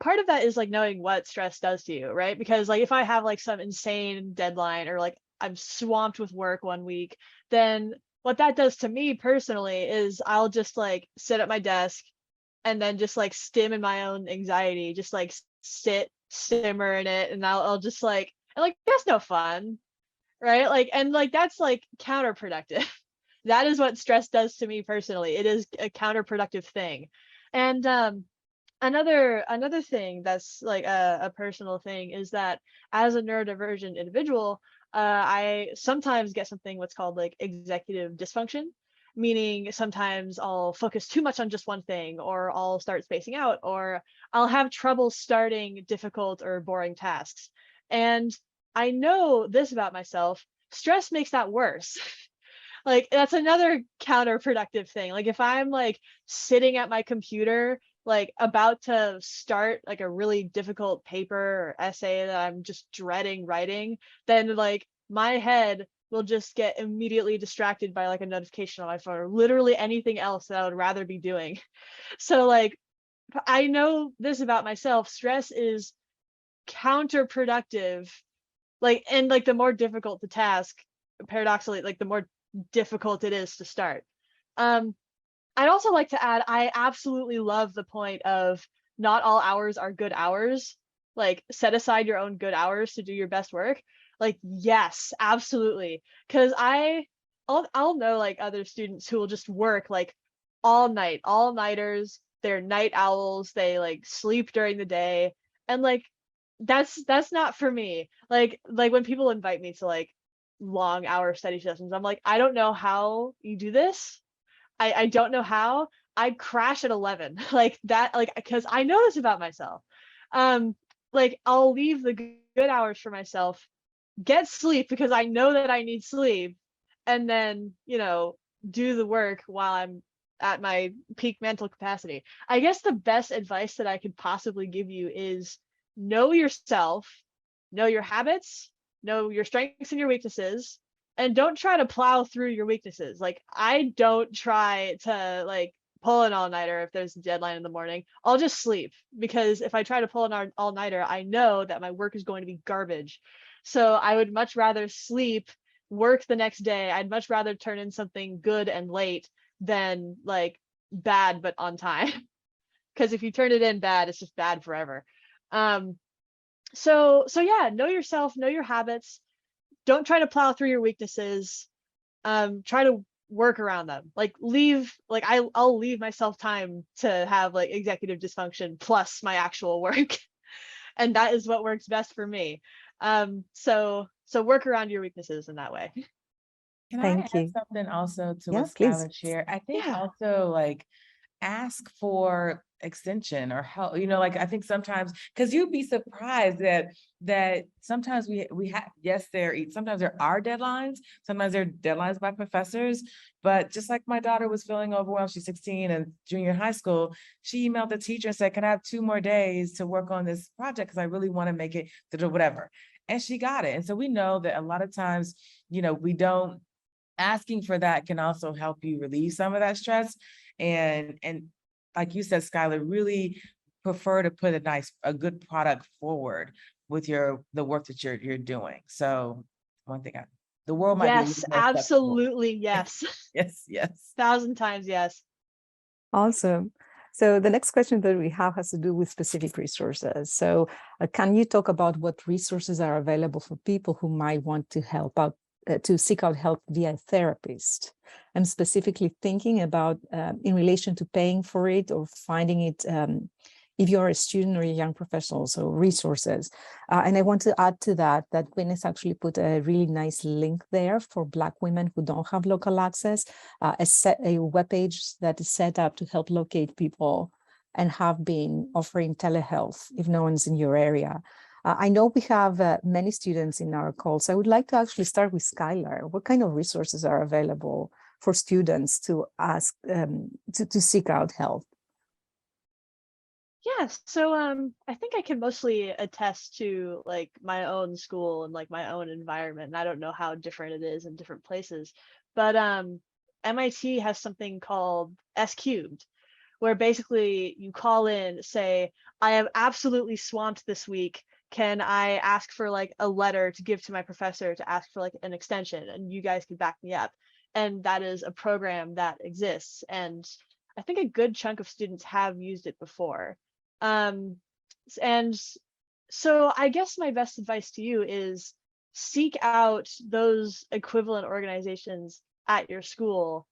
part of that is like knowing what stress does to you, right? Because like if I have like some insane deadline, or like I'm swamped with work one week, then what that does to me personally is I'll just like sit at my desk and then just like stim in my own anxiety, just like simmer in it, and I'll just like, and like that's no fun, right? Like, and like that's like counterproductive. That is what stress does to me personally. It is a counterproductive thing. And another thing that's like a personal thing is that as a neurodivergent individual, I sometimes get something what's called like executive dysfunction, meaning sometimes I'll focus too much on just one thing, or I'll start spacing out, or I'll have trouble starting difficult or boring tasks. And I know this about myself: stress makes that worse. Like that's another counterproductive thing. Like if I'm like sitting at my computer, like about to start like a really difficult paper or essay that I'm just dreading writing, then like my head will just get immediately distracted by like a notification on my phone, or literally anything else that I would rather be doing. So like I know this about myself: stress is counterproductive. Like, and like the more difficult the task, paradoxically, like the more difficult it is to start. I'd also like to add, I absolutely love the point of not all hours are good hours. Like set aside your own good hours to do your best work. Like, yes, absolutely. Cause I'll know like other students who will just work like all night, all nighters. They're night owls. They like sleep during the day. And like that's not for me. Like when people invite me to like long hour study sessions, I'm like, I don't know how you do this. I don't know how. I crash at 11 like that, like because I know this about myself. Um, like I'll leave the good hours for myself, get sleep because I know that I need sleep, and then, you know, do the work while I'm at my peak mental capacity. I guess the best advice that I could possibly give you is know yourself, know your habits, know your strengths and your weaknesses, and don't try to plow through your weaknesses. Like I don't try to like pull an all-nighter if there's a deadline in the morning. I'll just sleep because if I try to pull an all-nighter, I know that my work is going to be garbage. So I would much rather sleep, work the next day. I'd much rather turn in something good and late than like bad but on time. Because if you turn it in bad, it's just bad forever. Um, so yeah, know yourself, know your habits. Don't try to plow through your weaknesses. Try to work around them. Like leave, like I'll leave myself time to have like executive dysfunction plus my actual work. And that is what works best for me. So work around your weaknesses in that way.
Can I
Thank
add
you.
something also to
Yeah,
what
please.
Skylar shared? I think
Yeah.
also like ask for extension or help, like I think sometimes because you'd be surprised that sometimes we have, yes, sometimes there are deadlines, sometimes there are deadlines by professors, but just like my daughter was feeling overwhelmed, she's 16 and junior high school, she emailed the teacher and said, can I have 2 more days to work on this project because I really want to make it to whatever, and she got it. And so we know that a lot of times, we don't, asking for that can also help you relieve some of that stress. And like you said, Skylar, really prefer to put a good product forward with the work that you're doing. So one thing the world might be a
Yes,
little more flexible.
absolutely. Yes.
Yes, yes.
1,000 times yes.
Awesome. So the next question that we have has to do with specific resources. So can you talk about what resources are available for people who might want to help out, to seek out help via a therapist? I'm specifically thinking about in relation to paying for it or finding it if you're a student or a young professional, so resources. And I want to add to that Gwen has actually put a really nice link there for Black women who don't have local access, a webpage that is set up to help locate people and have been offering telehealth if no one's in your area. I know we have many students in our call, so I would like to actually start with Skylar. What kind of resources are available for students to ask, to seek out help?
Yes, so I think I can mostly attest to like my own school and like my own environment. And I don't know how different it is in different places, but MIT has something called S cubed, where basically you call in, say, I am absolutely swamped this week. Can I ask for like a letter to give to my professor to ask for like an extension, and you guys can back me up? And that is a program that exists, and I think a good chunk of students have used it before. And so I guess my best advice to you is seek out those equivalent organizations at your school.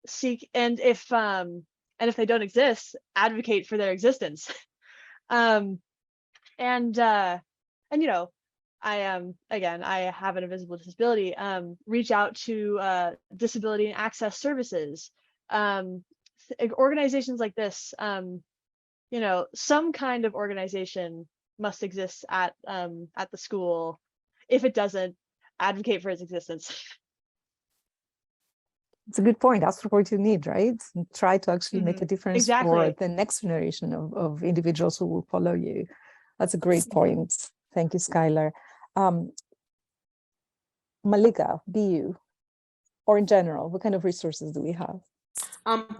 Seek, and if they don't exist, advocate for their existence. um, and you know, I am, again, I have an invisible disability. Reach out to disability and access services. Organizations like this. Some kind of organization must exist at the school. If it doesn't, advocate for its existence.
It's a good point. That's what you need, right? And try to actually make a difference for
Exactly.
the next generation of individuals who will follow you. That's a great point. Thank you, Skylar. Malika, BU, or in general, what kind of resources do we have?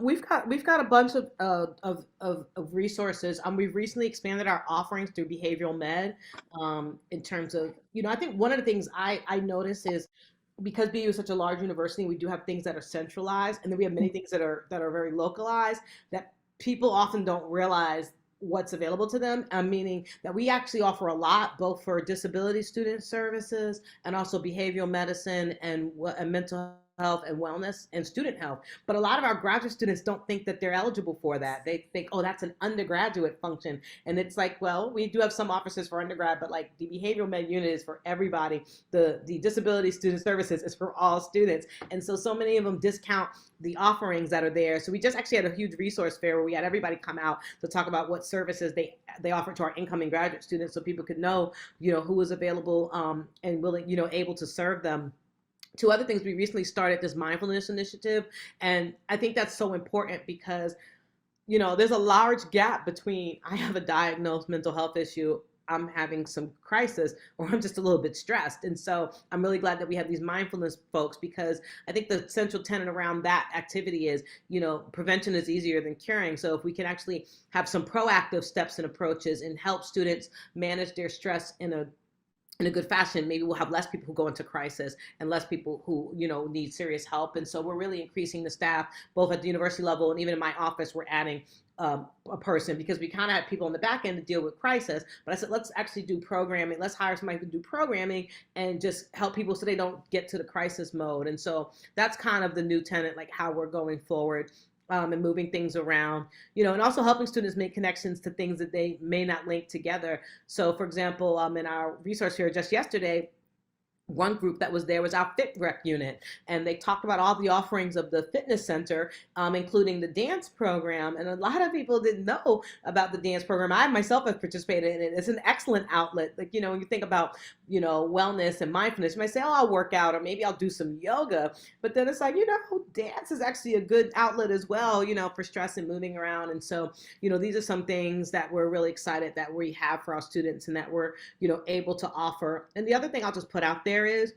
We've got a bunch of resources. We've recently expanded our offerings through behavioral med. In terms of, I think one of the things I notice is because BU is such a large university, we do have things that are centralized, and then we have many things that are very localized. That people often don't realize what's available to them, meaning that we actually offer a lot, both for disability student services and also behavioral medicine and mental health and wellness and student health. But a lot of our graduate students don't think that they're eligible for that. They think, oh, that's an undergraduate function. And it's like, well, we do have some offices for undergrad, but like the behavioral med unit is for everybody. The disability student services is for all students. And so many of them discount the offerings that are there. So we just actually had a huge resource fair where we had everybody come out to talk about what services they offer to our incoming graduate students, so people could know, who was available and willing, able to serve them. Two other things, we recently started this mindfulness initiative, and I think that's so important because, there's a large gap between I have a diagnosed mental health issue, I'm having some crisis, or I'm just a little bit stressed. And so I'm really glad that we have these mindfulness folks, because I think the central tenet around that activity is, prevention is easier than curing. So if we can actually have some proactive steps and approaches and help students manage their stress in a good fashion, maybe we'll have less people who go into crisis and less people who, need serious help. And so we're really increasing the staff, both at the university level and even in my office, we're adding a person, because we kind of had people on the back end to deal with crisis. But I said, let's actually do programming. Let's hire somebody to do programming and just help people so they don't get to the crisis mode. And so that's kind of the new tenet, like how we're going forward. And moving things around, and also helping students make connections to things that they may not link together. So for example, in our resource here just yesterday, one group that was there was our Fit Rec unit, and they talked about all the offerings of the fitness center, including the dance program. And a lot of people didn't know about the dance program. I myself have participated in it. It's an excellent outlet. Like, when you think about, wellness and mindfulness, you might say, oh, I'll work out, or maybe I'll do some yoga. But then it's like, dance is actually a good outlet as well, for stress and moving around. And so, these are some things that we're really excited that we have for our students and that we're, able to offer. And the other thing I'll just put out there is,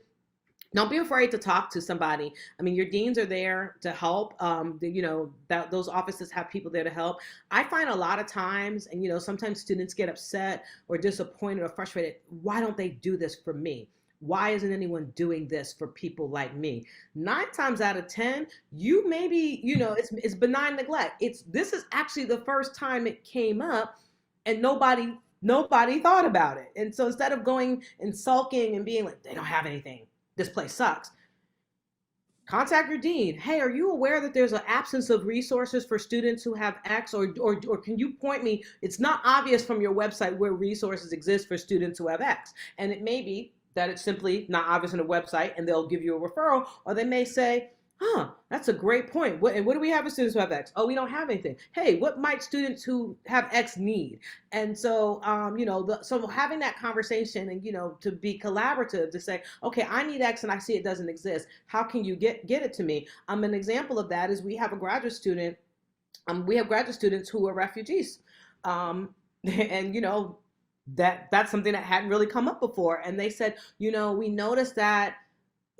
don't be afraid to talk to somebody. I mean, your deans are there to help. Those offices have people there to help. I find a lot of times, and sometimes students get upset or disappointed or frustrated. Why don't they do this for me? Why isn't anyone doing this for people like me? 9 times out of 10, you maybe, it's benign neglect. This is actually the first time it came up, and nobody thought about it. And so instead of going and sulking and being like, they don't have anything, this place sucks, contact your dean. Hey, are you aware that there's an absence of resources for students who have X, or can you point me? It's not obvious from your website where resources exist for students who have X. And it may be that it's simply not obvious on the website, and they'll give you a referral, or they may say, that's a great point. What do we have for students who have X? Oh, we don't have anything. Hey, what might students who have X need? And so, so having that conversation and, to be collaborative, to say, okay, I need X and I see it doesn't exist. How can you get it to me? An example of that is we have a graduate student. We have graduate students who are refugees. And, that's something that hadn't really come up before. And they said, we noticed that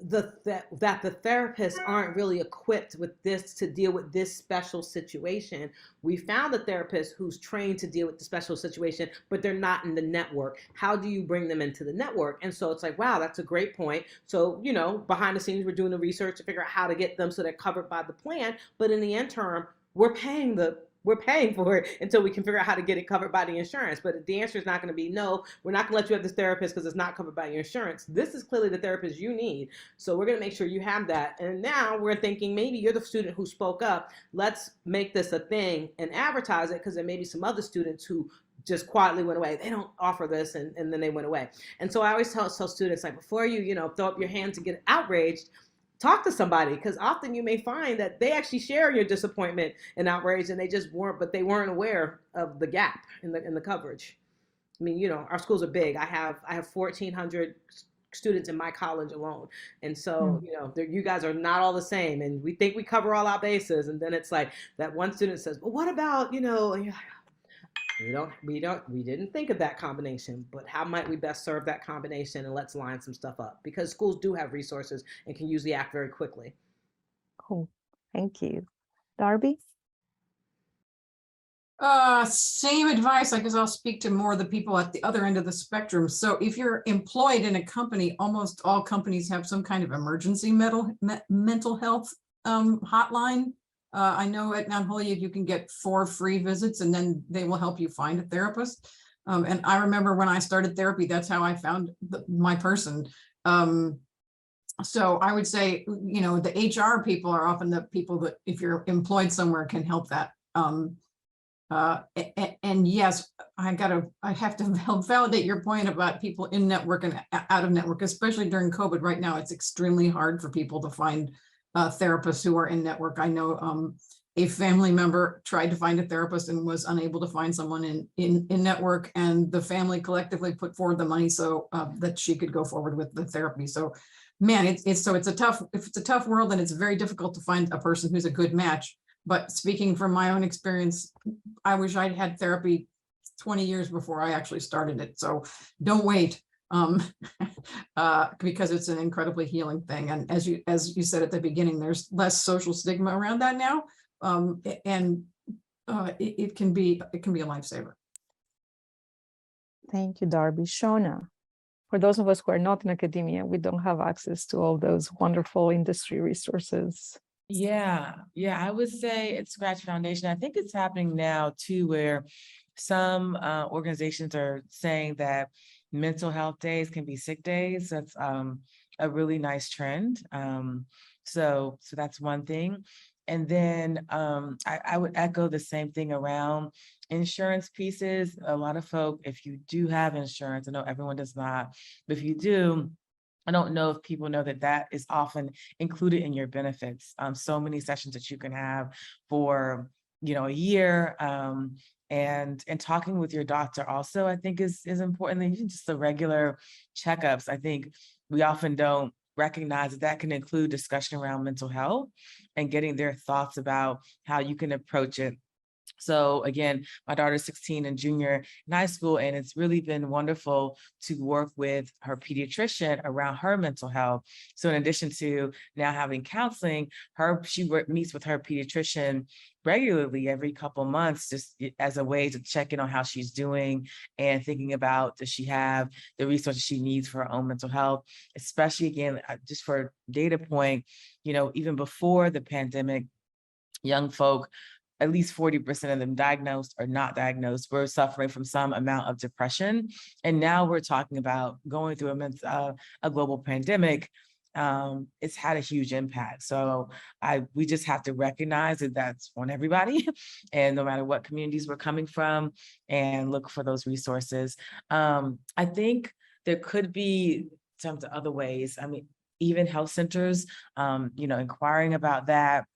the therapists aren't really equipped with this to deal with this special situation. We found a therapist who's trained to deal with the special situation, but they're not in the network. How do you bring them into the network? And so it's like, wow, that's a great point. So, behind the scenes, we're doing the research to figure out how to get them so they're covered by the plan. But in the interim, we're paying for it until we can figure out how to get it covered by the insurance. But the answer is not going to be no, we're not going to let you have this therapist because it's not covered by your insurance. This is clearly the therapist you need. So we're going to make sure you have that. And now we're thinking maybe you're the student who spoke up. Let's make this a thing and advertise it, because there may be some other students who just quietly went away. They don't offer this, and then they went away. And so I always tell students, like, before you, throw up your hands and get outraged, talk to somebody, because often you may find that they actually share your disappointment and outrage, and they weren't aware of the gap in the coverage. I mean, our schools are big. I have 1,400 students in my college alone, and so you guys are not all the same, and we think we cover all our bases, and then it's like that one student says, well, what about we didn't think of that combination, but how might we best serve that combination, and let's line some stuff up, because schools do have resources and can usually act very quickly.
Cool. Thank you. Darby?
Same advice. I guess I'll speak to more of the people at the other end of the spectrum. So if you're employed in a company, almost all companies have some kind of emergency mental health hotline. I know at Mount Holyoke, you can get 4 free visits and then they will help you find a therapist. And I remember when I started therapy, that's how I found my person. So I would say, you know, the HR people are often the people that, if you're employed somewhere, can help that. And yes, I have to validate your point about people in network and out of network, especially during COVID. Right now, it's extremely hard for people to find therapists who are in network. I know a family member tried to find a therapist and was unable to find someone in network, and the family collectively put forward the money so that she could go forward with the therapy. So, man, it's a tough world, and it's very difficult to find a person who's a good match. But speaking from my own experience, I wish I'd had therapy 20 years before I actually started it. So don't wait, because it's an incredibly healing thing. And as you said at the beginning, there's less social stigma around that now, and it can be a lifesaver.
Thank you, Darby. Shona, for those of us who are not in academia, we don't have access to all those wonderful industry resources.
Yeah, I would say it's Scratch Foundation. I think it's happening now too, where some organizations are saying that mental health days can be sick days. That's a really nice trend. So that's one thing. And then I would echo the same thing around insurance pieces. A lot of folk, if you do have insurance, I know everyone does not, but if you do, I don't know if people know that that is often included in your benefits. So many sessions that you can have for, a year. And talking with your doctor also, I think is important. And even just the regular checkups. I think we often don't recognize that can include discussion around mental health and getting their thoughts about how you can approach it. So again, my daughter's 16 and junior in high school, and it's really been wonderful to work with her pediatrician around her mental health. So in addition to now having counseling, she meets with her pediatrician regularly every couple months, just as a way to check in on how she's doing and thinking about, does she have the resources she needs for her own mental health, especially again, just for data point, even before the pandemic, young folk, at least 40% of them diagnosed or not diagnosed, were suffering from some amount of depression. And now we're talking about going through a global pandemic. It's had a huge impact. So we just have to recognize that that's on everybody, and no matter what communities we're coming from, and look for those resources. I think there could be some other ways. I mean, even health centers, inquiring about that.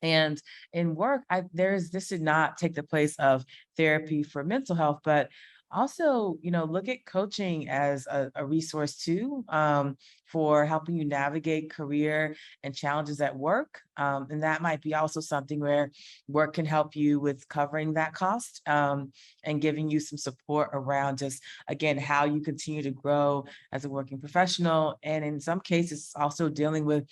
And in work, this did not take the place of therapy for mental health, but also, look at coaching as a resource too, for helping you navigate career and challenges at work. And that might be also something where work can help you with covering that cost, and giving you some support around just, again, how you continue to grow as a working professional. And in some cases, also dealing with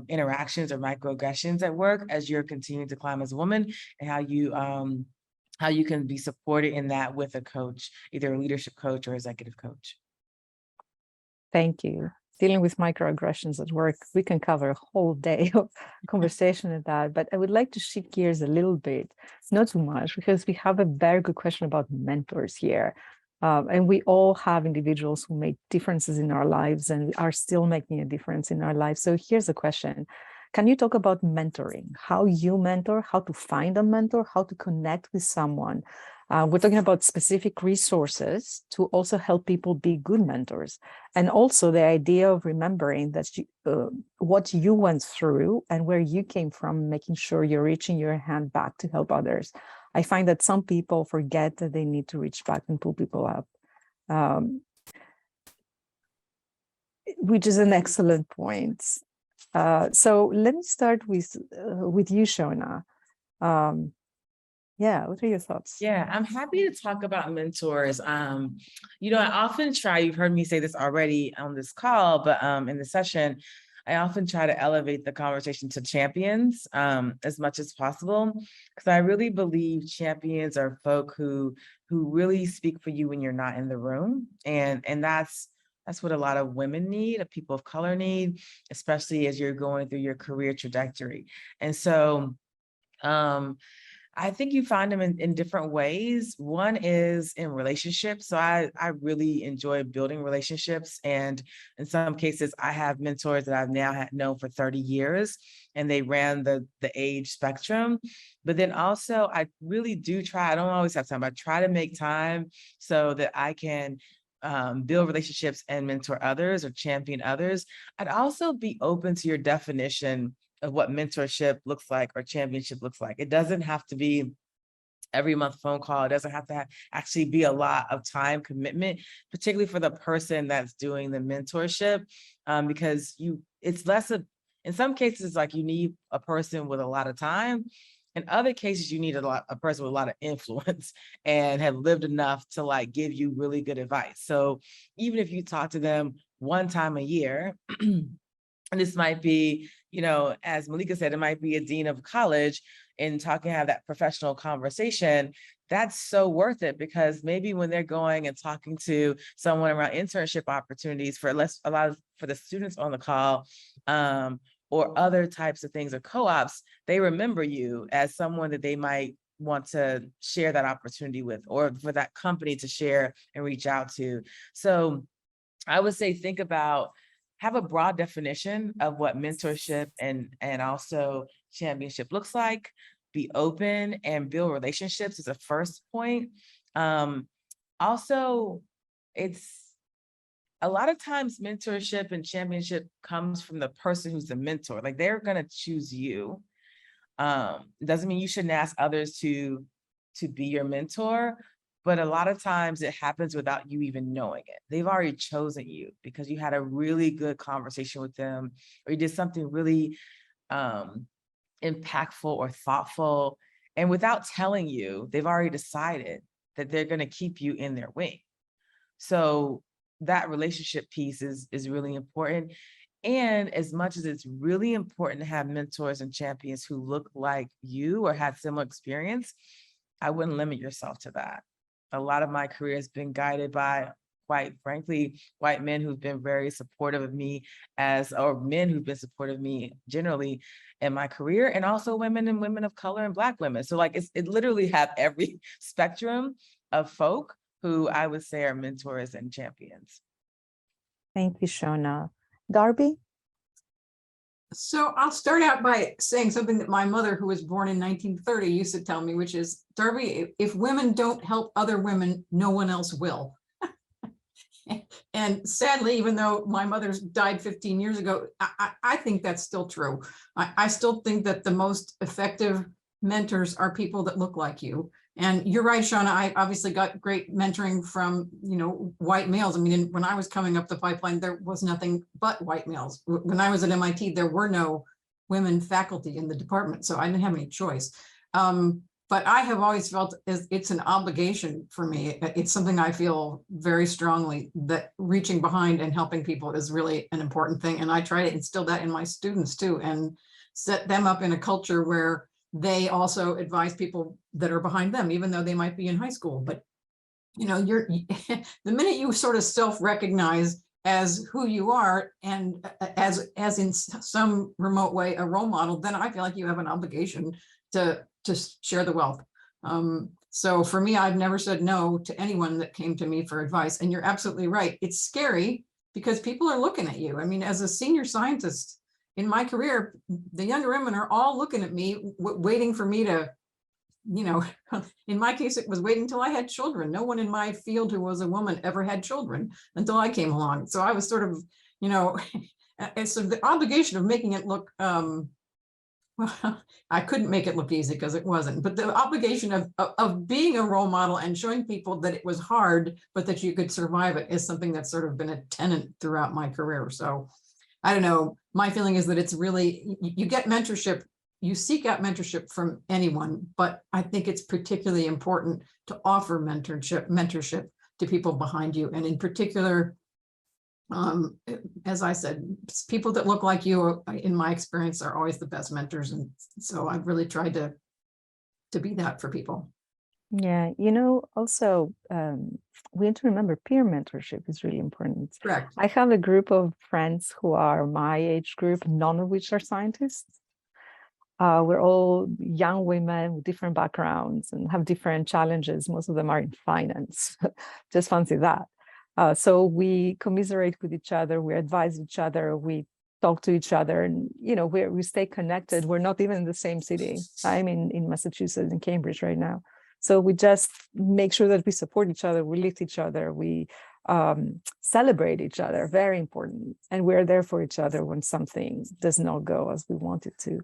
interactions or microaggressions at work as you're continuing to climb as a woman, and how you can be supported in that with a coach, either a leadership coach or executive coach.
Thank you. Dealing with microaggressions at work, we can cover a whole day of conversation at that, but I would like to shift gears a little bit, not too much, because we have a very good question about mentors here. And we all have individuals who make differences in our lives and are still making a difference in our lives. So here's a question. Can you talk about mentoring, how you mentor, how to find a mentor, how to connect with someone? We're talking about specific resources to also help people be good mentors. And also the idea of remembering that what you went through and where you came from, making sure you're reaching your hand back to help others. I find that some people forget that they need to reach back and pull people up, which is an excellent point. So let me start with you, Shona. What are your thoughts?
Yeah, I'm happy to talk about mentors. I often try, you've heard me say this already on this call, but in the session, I often try to elevate the conversation to champions as much as possible, because I really believe champions are folk who really speak for you when you're not in the room. And that's what a lot of women need, people of color need, especially as you're going through your career trajectory. And so I think you find them in different ways. One is in relationships. So I really enjoy building relationships. And in some cases, I have mentors that I've now known for 30 years, and they ran the age spectrum. But then also, I really do try, I don't always have time, I try to make time so that I can build relationships and mentor others or champion others. I'd also be open to your definition of what mentorship looks like or championship looks like. It doesn't have to be every month phone call. It doesn't have to actually be a lot of time commitment, particularly for the person that's doing the mentorship, because it's less of, in some cases, like you need a person with a lot of time. In other cases, you need a person with a lot of influence and have lived enough to like give you really good advice. So even if you talk to them one time a year, and this might be, as Malika said, it might be a dean of college and have that professional conversation. That's so worth it, because maybe when they're going and talking to someone around internship opportunities for the students on the call, or other types of things or co-ops, they remember you as someone that they might want to share that opportunity with, or for that company to share and reach out to. So I would say, have a broad definition of what mentorship and also championship looks like. Be open and build relationships is a first point. Also, it's a lot of times mentorship and championship comes from the person who's the mentor. Like, they're going to choose you. Doesn't mean you shouldn't ask others to be your mentor, but a lot of times it happens without you even knowing it. They've already chosen you because you had a really good conversation with them, or you did something really impactful or thoughtful. And without telling you, they've already decided that they're going to keep you in their wing. So that relationship piece is really important. And as much as it's really important to have mentors and champions who look like you or had similar experience, I wouldn't limit yourself to that. A lot of my career has been guided by, quite frankly, white men who've been very supportive of me or men who've been supportive of me generally in my career, and also women and women of color and Black women. So like it literally have every spectrum of folk who I would say are mentors and champions.
Thank you, Shona. Darby?
So I'll start out by saying something that my mother, who was born in 1930, used to tell me, which is, Darby, if women don't help other women, no one else will. And sadly, even though my mother's died 15 years ago, I think that's still true. I still think that the most effective mentors are people that look like you. And you're right, Shauna, I obviously got great mentoring from, white males. I mean, when I was coming up the pipeline, there was nothing but white males. When I was at MIT, there were no women faculty in the department, so I didn't have any choice. But I have always felt it's an obligation for me. It's something I feel very strongly, that reaching behind and helping people is really an important thing. And I try to instill that in my students too, and set them up in a culture where they also advise people that are behind them, even though they might be in high school. But you're the minute you sort of self-recognize as who you are, and as in some remote way a role model, then I feel like you have an obligation to share the wealth. So for me, I've never said no to anyone that came to me for advice. And you're absolutely right. It's scary because people are looking at you. I mean, as a senior scientist in my career, the younger women are all looking at me, waiting for me to, in my case, it was waiting until I had children. No one in my field who was a woman ever had children until I came along. So I was sort of, it's the obligation of making it look, well, I couldn't make it look easy because it wasn't, but the obligation of being a role model and showing people that it was hard, but that you could survive it, is something that's sort of been a tenet throughout my career. So I don't know, my feeling is that it's really, you get mentorship, you seek out mentorship from anyone, but I think it's particularly important to offer mentorship to people behind you. And in particular, as I said, people that look like you, in my experience, are always the best mentors. And so I've really tried to be that for people.
Yeah, also, we have to remember peer mentorship is really important.
Correct.
I have a group of friends who are my age group, none of which are scientists. We're all young women with different backgrounds and have different challenges. Most of them are in finance. Just fancy that. So we commiserate with each other, we advise each other, we talk to each other, and we stay connected. We're not even in the same city. I'm in Massachusetts, in Cambridge right now. So we just make sure that we support each other, we lift each other, we celebrate each other, very important. And we're there for each other when something does not go as we want it to.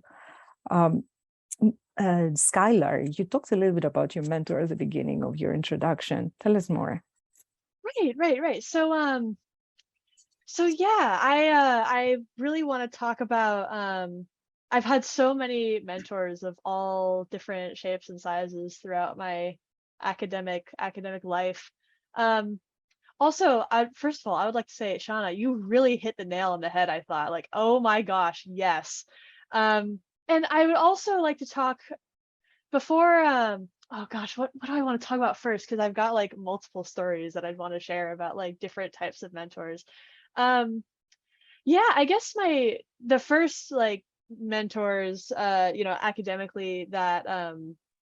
Skylar, you talked a little bit about your mentor at the beginning of your introduction. Tell us more.
Right. So yeah, I really want to talk about I've had so many mentors of all different shapes and sizes throughout my academic life. Also, first of all, I would like to say, Shauna, you really hit the nail on the head, I thought. Like, oh my gosh, yes. And I would also like to talk before, oh gosh, what do I want to talk about first? Because I've got like multiple stories that I'd want to share about like different types of mentors. Yeah, I guess the first like mentors, academically that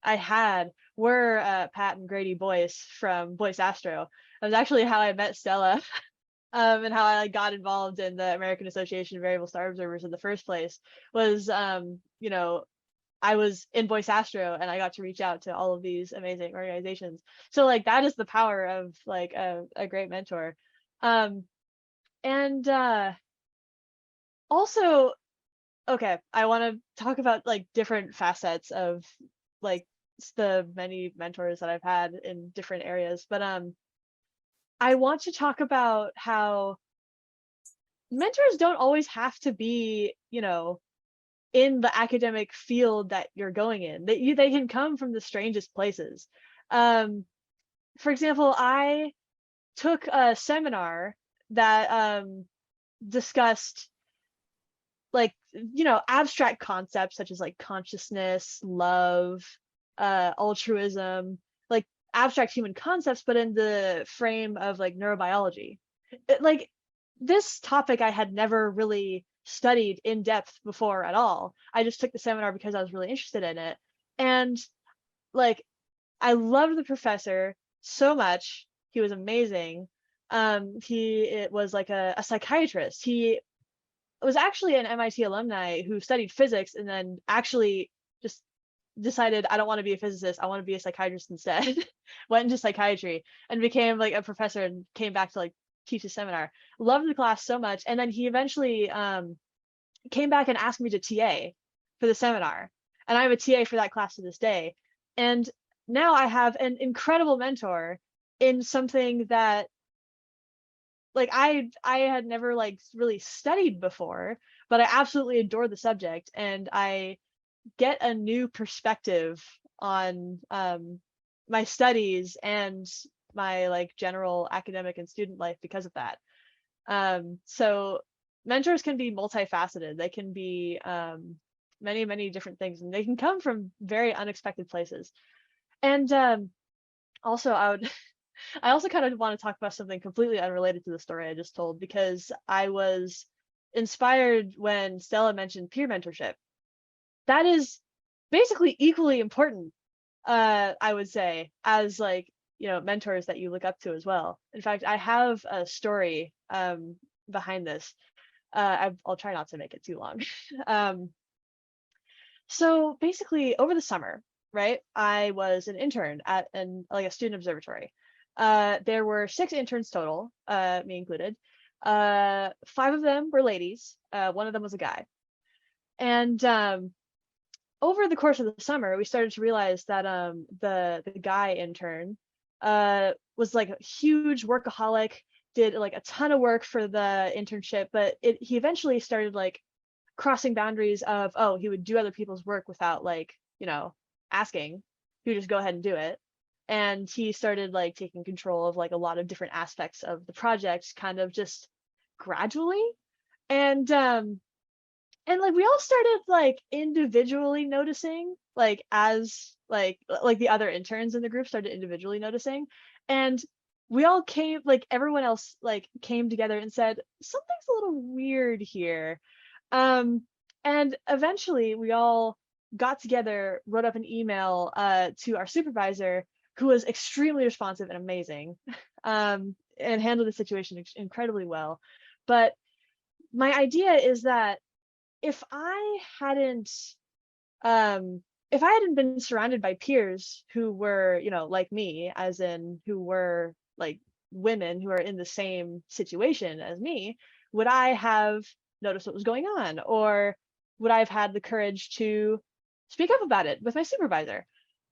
I had were Pat and Grady Boyce from Boyce Astro. That was actually how I met Stella. And how I got involved in the American Association of Variable Star Observers in the first place was, I was in Boyce Astro and I got to reach out to all of these amazing organizations. So like that is the power of like a great mentor. And also, okay, I want to talk about like different facets of like the many mentors that I've had in different areas, but I want to talk about how mentors don't always have to be, in the academic field that you're going in. They can come from the strangest places. For example, I took a seminar that discussed like, abstract concepts such as like consciousness, love, altruism, like abstract human concepts, but in the frame of like neurobiology. Like this topic I had never really studied in depth before at all. I just took the seminar because I was really interested in it. And like, I loved the professor so much. He was amazing. It was like a psychiatrist. He was actually an MIT alumni who studied physics and then actually just decided, I don't want to be a physicist, I want to be a psychiatrist instead. Went into psychiatry and became like a professor and came back to like teach a seminar. Loved the class so much. And then he eventually came back and asked me to TA for the seminar. And I'm a TA for that class to this day. And now I have an incredible mentor in something that like I had never like really studied before, but I absolutely adore the subject and I get a new perspective on my studies and my like general academic and student life because of that. So mentors can be multifaceted. They can be many different things, and they can come from very unexpected places. And also I also kind of want to talk about something completely unrelated to the story I just told, because I was inspired when Stella mentioned peer mentorship. That is basically equally important, I would say, as like, mentors that you look up to as well. In fact, I have a story behind this. I'll try not to make it too long. So basically over the summer, right, I was an intern at a student observatory. There were 6 interns total, me included. 5 of them were ladies. 1 of them was a guy. And over the course of the summer, we started to realize that the guy intern was like a huge workaholic, did like a ton of work for the internship, but he eventually started like crossing boundaries of, oh, he would do other people's work without like, asking. He would just go ahead and do it. And he started like taking control of like a lot of different aspects of the project, kind of just gradually. And like we all started like individually noticing, like as like the other interns in the group started individually noticing, and we all came, like everyone else like came together and said something's a little weird here. And eventually we all got together, wrote up an email to our supervisor, who was extremely responsive and amazing, and handled the situation incredibly well. But my idea is that if I hadn't been surrounded by peers who were, you know, like me, as in who were like women who are in the same situation as me, would I have noticed what was going on? Or would I have had the courage to speak up about it with my supervisor?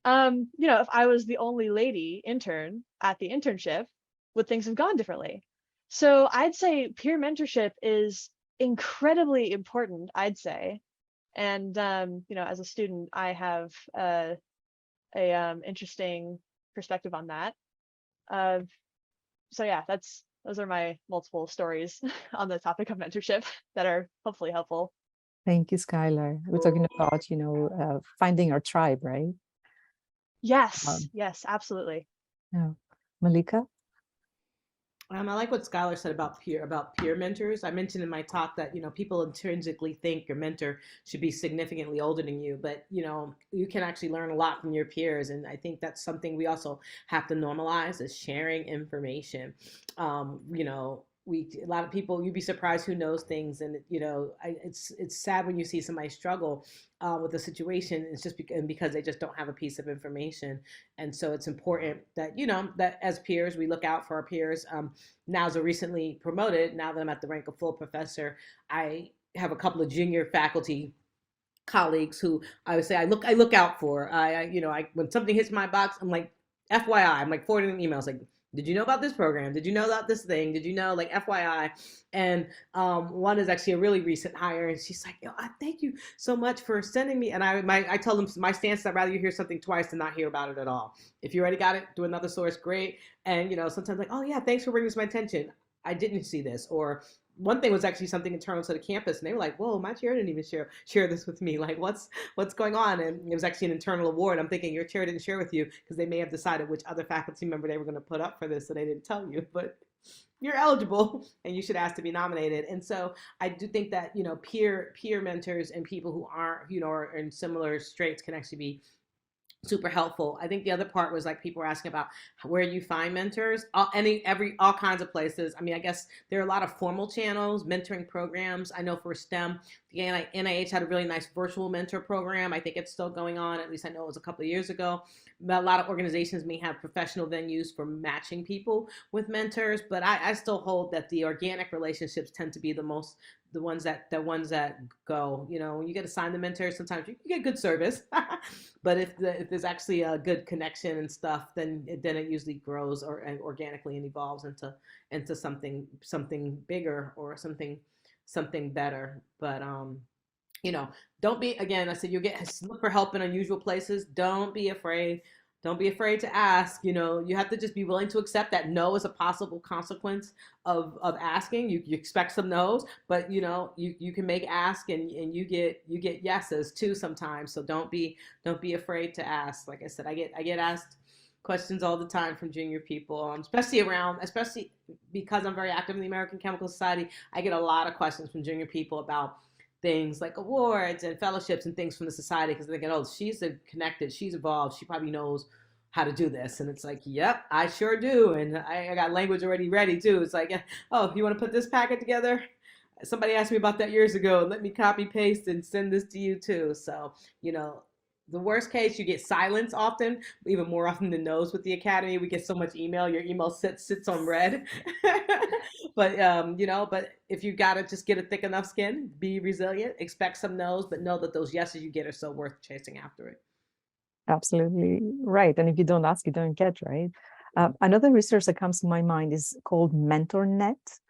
You know, if I was the only lady intern at the internship, would things have gone differently? So I'd say peer mentorship is incredibly important, I'd say. And you know, as a student, I have a interesting perspective on that. So yeah, those are my multiple stories on the topic of mentorship that are hopefully helpful.
Thank you, Skylar. We're talking about, you know, finding our tribe, right?
Yes, yes, absolutely.
Yeah. Malika?
I like what Skylar said about peer mentors. I mentioned in my talk that, you know, people intrinsically think your mentor should be significantly older than you, but, you know, you can actually learn a lot from your peers. And I think that's something we also have to normalize, is sharing information. You know, a lot of people, you'd be surprised who knows things. And, you know, it's sad when you see somebody struggle with a situation. It's just because they just don't have a piece of information. And so it's important that, you know, that as peers, we look out for our peers. Now, as a recently promoted, now that I'm at the rank of full professor, I have a couple of junior faculty colleagues who I would say I look out for. You know, when something hits my box, I'm like, FYI, I'm like forwarding emails like, did you know about this program? Did you know about this thing? Did you know, like, FYI? And one is actually a really recent hire, and she's like, yo, I thank you so much for sending me. And I tell them my stance is I'd rather you hear something twice than not hear about it at all. If you already got it, do another source, great. And, you know, sometimes like, oh yeah, thanks for bringing this to my attention. I didn't see this. Or one thing was actually something internal to the campus, and they were like, whoa, my chair didn't even share this with me. Like, what's going on? And it was actually an internal award. I'm thinking your chair didn't share with you because they may have decided which other faculty member they were going to put up for this, so they didn't tell you. But you're eligible and you should ask to be nominated. And so I do think that, you know, peer mentors and people who aren't, you know, are in similar straits can actually be super helpful. I think the other part was like people were asking about where you find mentors, all kinds of places. I mean, I guess there are a lot of formal channels, mentoring programs. I know for STEM, the NIH had a really nice virtual mentor program. I think it's still going on. At least I know it was a couple of years ago. But a lot of organizations may have professional venues for matching people with mentors, but I still hold that the organic relationships tend to be the ones that go. You know, when you get assigned a mentor, sometimes you get good service, but if there's actually a good connection and stuff, then it usually grows and organically and evolves into something bigger or something better. But you know, don't be, again, I said, look for help in unusual places. Don't be afraid to ask. You know, you have to just be willing to accept that no is a possible consequence of asking. You expect some no's, but you know, you can make ask and you get yeses too sometimes. So don't be afraid to ask. Like I said, I get asked questions all the time from junior people, especially because I'm very active in the American Chemical Society. I get a lot of questions from junior people about things like awards and fellowships and things from the society, because they get, oh, she's connected, she's involved, she probably knows how to do this. And it's like, yep, I sure do. And I got language already ready too. It's like, oh, you want to put this packet together? Somebody asked me about that years ago. Let me copy paste and send this to you too. So, you know, the worst case, you get silence often, even more often than no's with the academy. We get so much email, your email sits on red. But you know, but if you gotta just get a thick enough skin, be resilient, expect some no's, but know that those yeses you get are so worth chasing after it.
Absolutely right. And if you don't ask, you don't get, right? Another resource that comes to my mind is called MentorNet.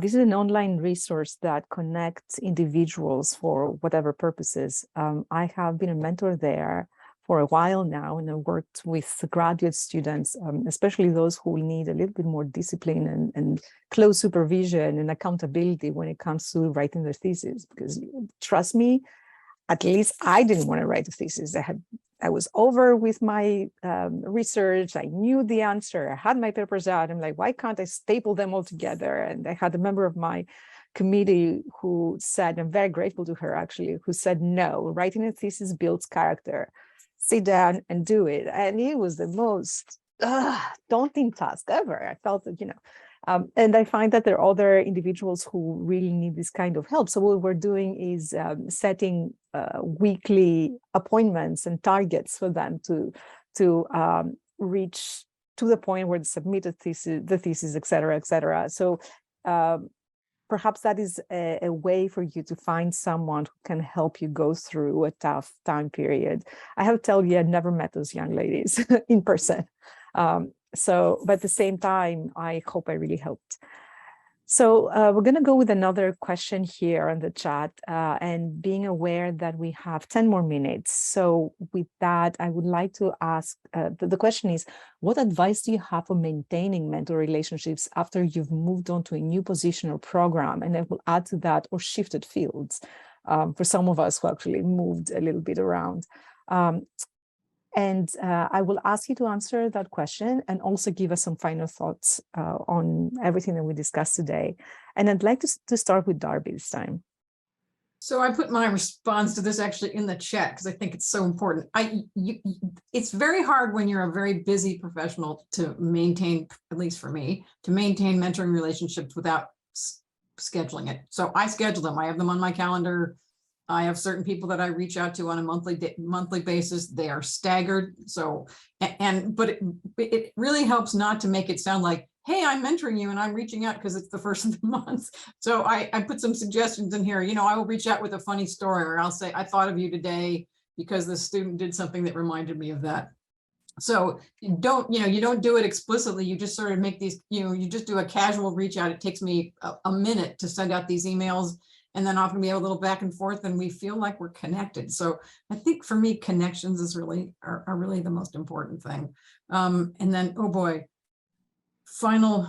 This is an online resource that connects individuals for whatever purposes. I have been a mentor there for a while now, and I worked with graduate students, especially those who need a little bit more discipline and close supervision and accountability when it comes to writing their thesis. Because trust me, at least I didn't want to write a thesis. I was over with my research. I knew the answer. I had my papers out. I'm like, why can't I staple them all together? And I had a member of my committee who said, I'm very grateful to her actually, who said, no, writing a thesis builds character. Sit down and do it. And it was the most daunting task ever. I felt that, and I find that there are other individuals who really need this kind of help. So what we're doing is setting weekly appointments and targets for them to reach to the point where they submit the thesis, et cetera, et cetera. So perhaps that is a way for you to find someone who can help you go through a tough time period. I have to tell you, I never met those young ladies in person. But at the same time, I hope I really helped. So we're going to go with another question here on the chat, and being aware that we have 10 more minutes. So with that, I would like to ask, the question is, what advice do you have for maintaining mentor relationships after you've moved on to a new position or program? And I will add to that, or shifted fields, for some of us who actually moved a little bit around. And I will ask you to answer that question and also give us some final thoughts on everything that we discussed today. And I'd like to start with Darby this time.
So I put my response to this actually in the chat because I think it's so important. It's very hard when you're a very busy professional to maintain, at least for me, to maintain mentoring relationships without scheduling it. So I schedule them. I have them on my calendar. I have certain people that I reach out to on a monthly basis. They are staggered. So, but it really helps not to make it sound like, hey, I'm mentoring you and I'm reaching out because it's the first of the month. So I put some suggestions in here. I will reach out with a funny story, or I'll say, I thought of you today because the student did something that reminded me of that. So you don't do it explicitly. You just sort of make these, you just do a casual reach out. It takes me a minute to send out these emails. And then often we have a little back and forth and we feel like we're connected. So I think for me, connections is are really the most important thing. And then, oh boy, final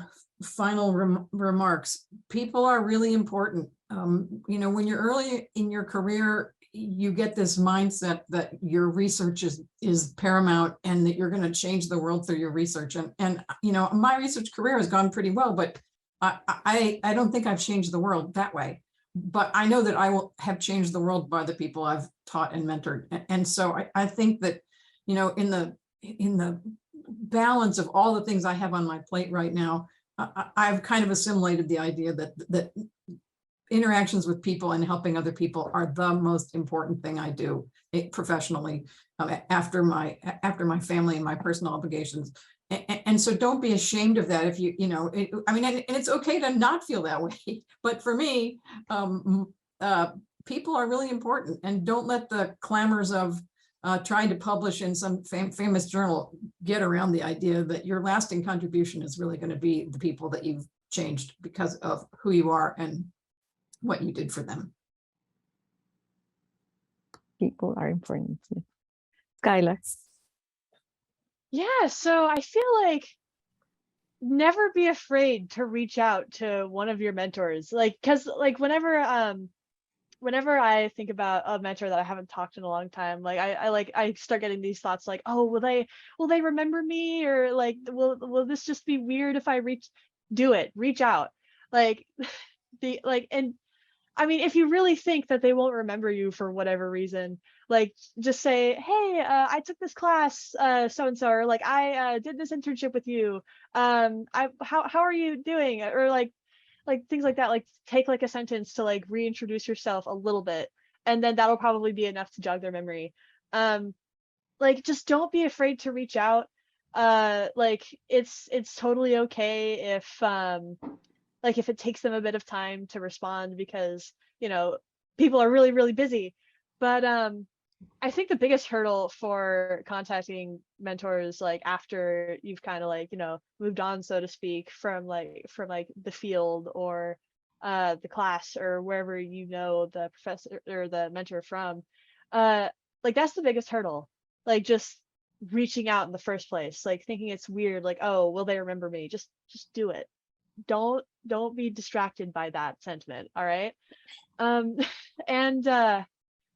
remarks. People are really important. When you're early in your career, you get this mindset that your research is paramount and that you're going to change the world through your research. And my research career has gone pretty well, but I don't think I've changed the world that way. But I know that I will have changed the world by the people I've taught and mentored. And so I think that, in the balance of all the things I have on my plate right now, I've kind of assimilated the idea that interactions with people and helping other people are the most important thing I do professionally after my family and my personal obligations. And so don't be ashamed of that if and it's okay to not feel that way. But for me, people are really important, and don't let the clamors of trying to publish in some famous journal get around the idea that your lasting contribution is really going to be the people that you've changed because of who you are and what you did for them.
People are important. Skylar.
Yeah, so I feel like never be afraid to reach out to one of your mentors. Because whenever I think about a mentor that I haven't talked in a long time, I start getting these thoughts like, oh, will they remember me, or will this just be weird if I reach out. And I mean, if you really think that they won't remember you for whatever reason, just say, hey, I took this class, so-and-so, or I did this internship with you. How are you doing? Or things like that. Take a sentence to reintroduce yourself a little bit, and then that'll probably be enough to jog their memory. Just don't be afraid to reach out. It's totally okay if it takes them a bit of time to respond, because people are really, really busy. But I think the biggest hurdle for contacting mentors after you've kind of moved on, so to speak, from the field or the class or wherever the professor or the mentor from, that's the biggest hurdle. Just reaching out in the first place, thinking it's weird, oh, will they remember me? Just do it. Don't be distracted by that sentiment. All right.
And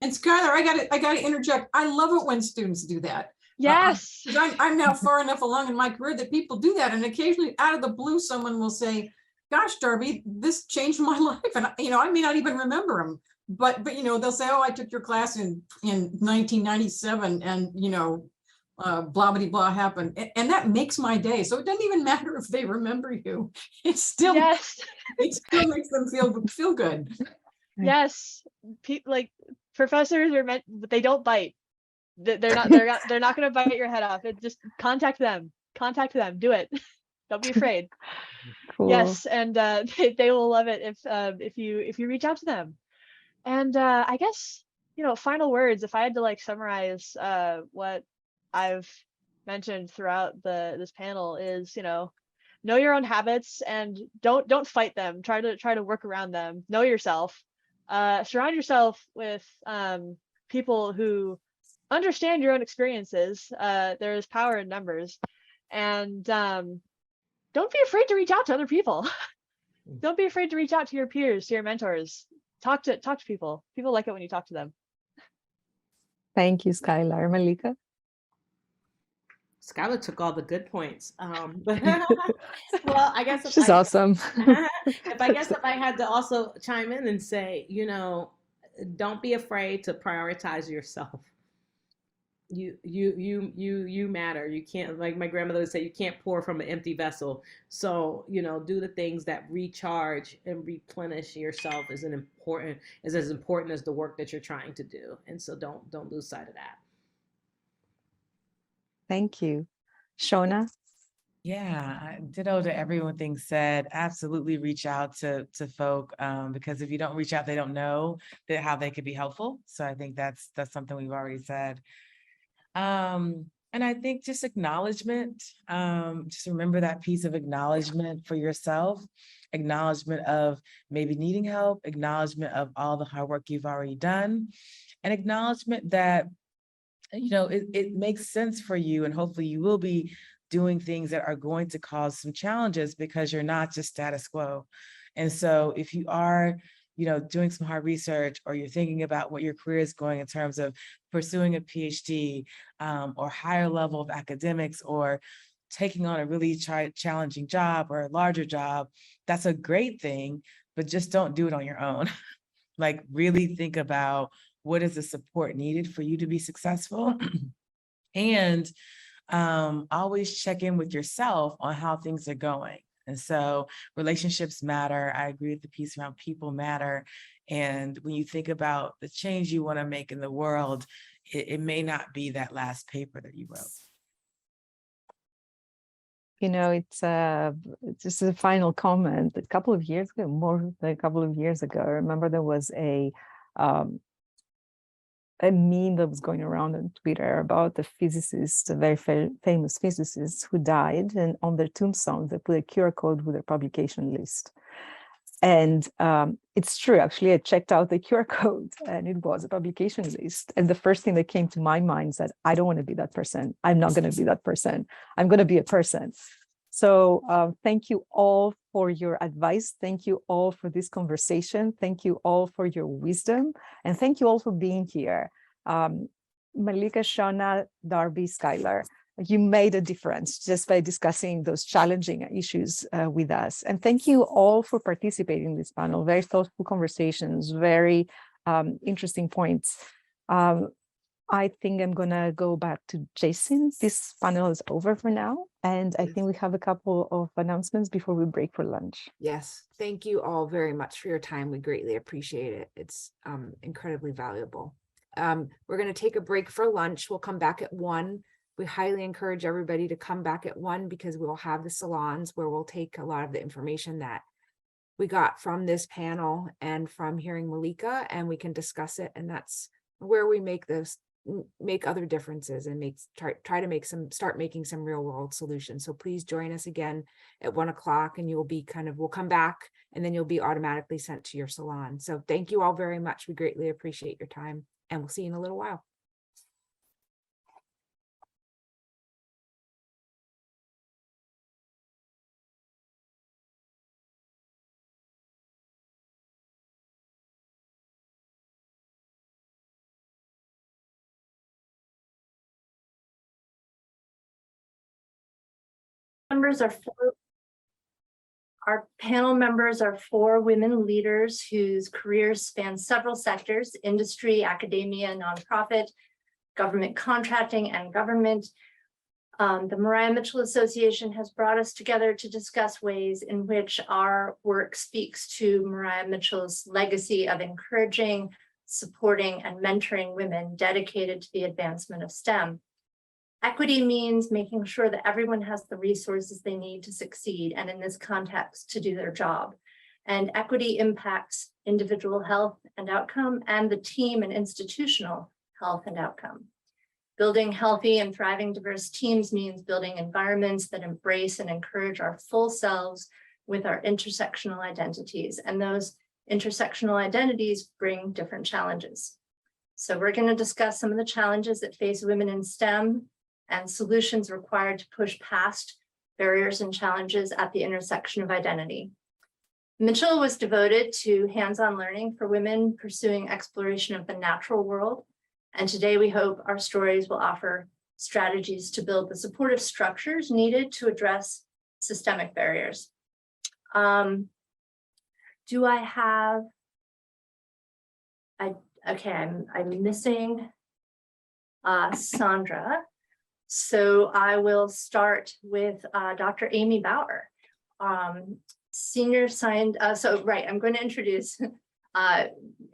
Skylar, I gotta interject. I love it when students do that.
Yes.
I'm now far enough along in my career that people do that, and occasionally out of the blue, someone will say, gosh, Darby, this changed my life. And, I may not even remember them, but, they'll say, oh, I took your class in 1997 and, blah, blah, blah happened. And that makes my day. So it doesn't even matter if they remember you. It still,
Yes.
it still makes them feel good.
Yes. Like professors are meant, but they don't bite. They're not going to bite your head off. It just contact them. Do it. Don't be afraid.
Cool.
Yes, and they will love it if you reach out to them. And I guess, final words, if I had to like summarize what I've mentioned throughout this panel is, know your own habits and don't fight them. Try to work around them. Know yourself. Surround yourself with people who understand your own experiences. There is power in numbers. And don't be afraid to reach out to other people. Don't be afraid to reach out to your peers, to your mentors. Talk to people. People like it when you talk to them.
Thank you, Skylar. Malika?
Skylar took all the good points. But well, I guess
She's awesome.
if I had to also chime in and say, don't be afraid to prioritize yourself. You matter. You can't, like my grandmother would say, you can't pour from an empty vessel. So, do the things that recharge and replenish yourself is as important as the work that you're trying to do. And so don't lose sight of that.
Thank you. Shona?
Yeah, ditto to everything said. Absolutely reach out to folk because if you don't reach out, they don't know how they could be helpful. So I think that's something we've already said. And I think just acknowledgement, just remember that piece of acknowledgement for yourself, acknowledgement of maybe needing help, acknowledgement of all the hard work you've already done, and acknowledgement that, it makes sense for you and hopefully you will be doing things that are going to cause some challenges because you're not just status quo. And so if you are doing some hard research or you're thinking about what your career is going in terms of pursuing a PhD or higher level of academics or taking on a really challenging job or a larger job, that's a great thing, but just don't do it on your own. Like really think about what is the support needed for you to be successful and always check in with yourself on how things are going. And so relationships matter. I agree with the piece around people matter. And when you think about the change you want to make in the world, it may not be that last paper that you wrote.
It's just a final comment. A couple of years ago, more than a couple of years ago, I remember there was a meme that was going around on Twitter about the physicist, a very famous physicist who died, and on their tombstone they put a QR code with their publication list. And it's true, actually, I checked out the QR code and it was a publication list. And the first thing that came to my mind is that I don't want to be that person. I'm not going to be that person. I'm going to be a person. So thank you all for your advice. Thank you all for this conversation. Thank you all for your wisdom. And thank you all for being here. Malika, Shona, Darby, Skylar, you made a difference just by discussing those challenging issues with us. And thank you all for participating in this panel. Very thoughtful conversations, very interesting points. I think I'm going to go back to Jason. This panel is over for now. And I think we have a couple of announcements before we break for lunch.
Yes, thank you all very much for your time. We greatly appreciate it. It's incredibly valuable. We're going to take a break for lunch. We'll come back at 1. We highly encourage everybody to come back at 1 because we will have the salons where we'll take a lot of the information that we got from this panel and from hearing Malika, and we can discuss it. And that's where we make other differences and try to start making some real world solutions. So please join us again at 1 o'clock and we'll come back and then you'll be automatically sent to your salon. So thank you all very much. We greatly appreciate your time and we'll see you in a little while.
Numbers are Our panel members are 4 women leaders whose careers span several sectors: industry, academia, nonprofit, government contracting, and government. The Mariah Mitchell Association has brought us together to discuss ways in which our work speaks to Mariah Mitchell's legacy of encouraging, supporting, and mentoring women dedicated to the advancement of STEM. Equity means making sure that everyone has the resources they need to succeed, and in this context, to do their job. And equity impacts individual health and outcome, and the team and institutional health and outcome. Building healthy and thriving diverse teams means building environments that embrace and encourage our full selves with our intersectional identities. And those intersectional identities bring different challenges. So we're going to discuss some of the challenges that face women in STEM and solutions required to push past barriers and challenges at the intersection of identity. Mitchell was devoted to hands-on learning for women pursuing exploration of the natural world. And today we hope our stories will offer strategies to build the supportive structures needed to address systemic barriers. Do I have, okay, I'm missing Sandra. So I will start with Dr. Amy Bauer, senior scientist. I'm going to introduce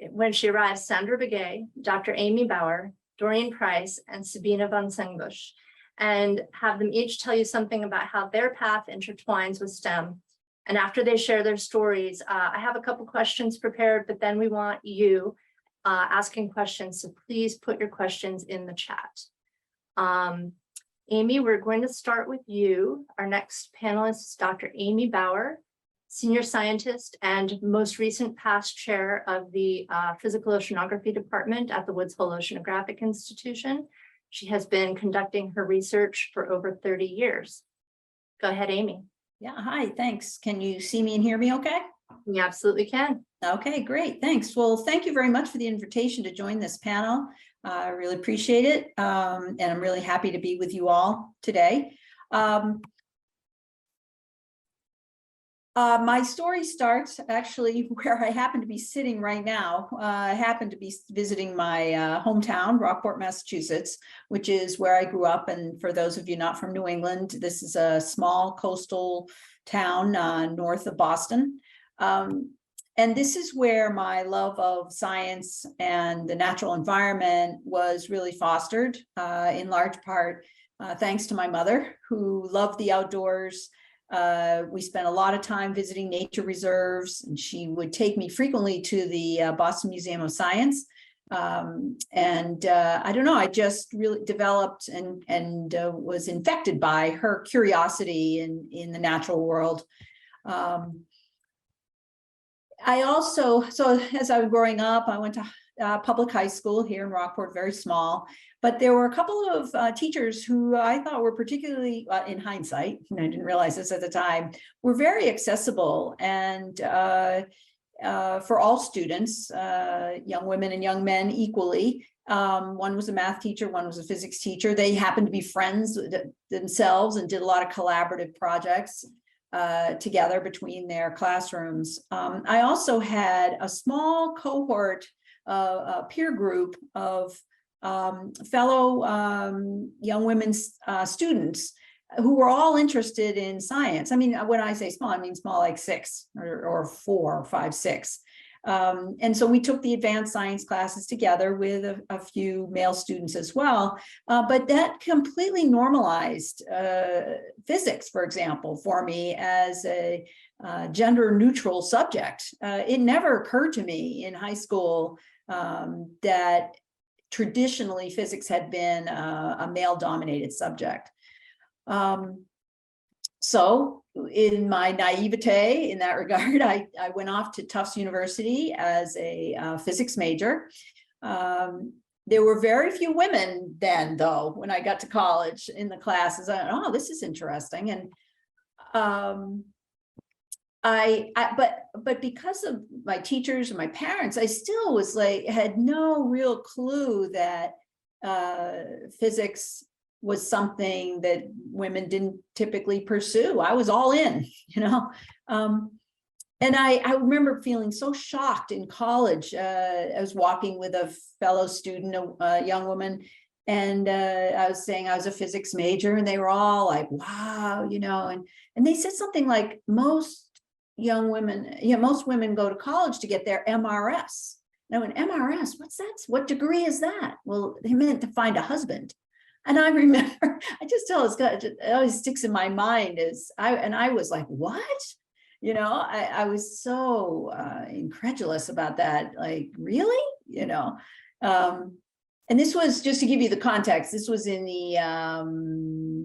when she arrives, Sandra Begay, Dr. Amy Bauer, Doreen Price, and Sabina von Sengbusch, and have them each tell you something about how their path intertwines with STEM. And after they share their stories, I have a couple questions prepared, but then we want you asking questions. So please put your questions in the chat. Amy, we're going to start with you. Our next panelist is Dr. Amy Bauer, senior scientist and most recent past chair of the Physical Oceanography Department at the Woods Hole Oceanographic Institution. She has been conducting her research for over 30 years. Go ahead, Amy.
Yeah, hi, thanks. Can you see me and hear me okay?
We absolutely can.
Okay, great, thanks. Well, thank you very much for the invitation to join this panel. I really appreciate it, and I'm really happy to be with you all today. My story starts actually where I happen to be sitting right now. I happen to be visiting my hometown, Rockport, Massachusetts, which is where I grew up. And for those of you not from New England, this is a small coastal town north of Boston. And this is where my love of science and the natural environment was really fostered, in large part thanks to my mother, who loved the outdoors. We spent a lot of time visiting nature reserves, and she would take me frequently to the Boston Museum of Science. I don't know, I just really developed and was infected by her curiosity in the natural world. I also, so as I was growing up, I went to public high school here in Rockport, very small, but there were a couple of teachers who I thought were particularly, in hindsight, and I didn't realize this at the time, were very accessible and for all students, young women and young men equally. One was a math teacher, one was a physics teacher. They happened to be friends themselves and did a lot of collaborative projects together between their classrooms. I also had a small cohort, a peer group of fellow young women students who were all interested in science. I mean, when I say small, I mean small like 6 or 4 or 5, 6. And so we took the advanced science classes together with a few male students as well. But that completely normalized physics, for example, for me as a gender neutral subject. It never occurred to me in high school that traditionally physics had been a male dominated subject. So in my naivete in that regard, I went off to Tufts University as a physics major. There were very few women then, though, when I got to college in the classes. I thought, oh, this is interesting. And but because of my teachers and my parents, I still was like, had no real clue that physics was something that women didn't typically pursue. I was all in, you know. And I remember feeling so shocked in college. I was walking with a fellow student, a young woman, and I was saying I was a physics major, and they were all like, wow, you know, and they said something like, most young women, you know, most women go to college to get their MRS. Now, an MRS, what's that? What degree is that? Well, they meant to find a husband. And I remember, I just tell it always sticks in my mind is I was like, what? You know, I was so incredulous about that. Like, really? You know, and this was, just to give you the context, this was in the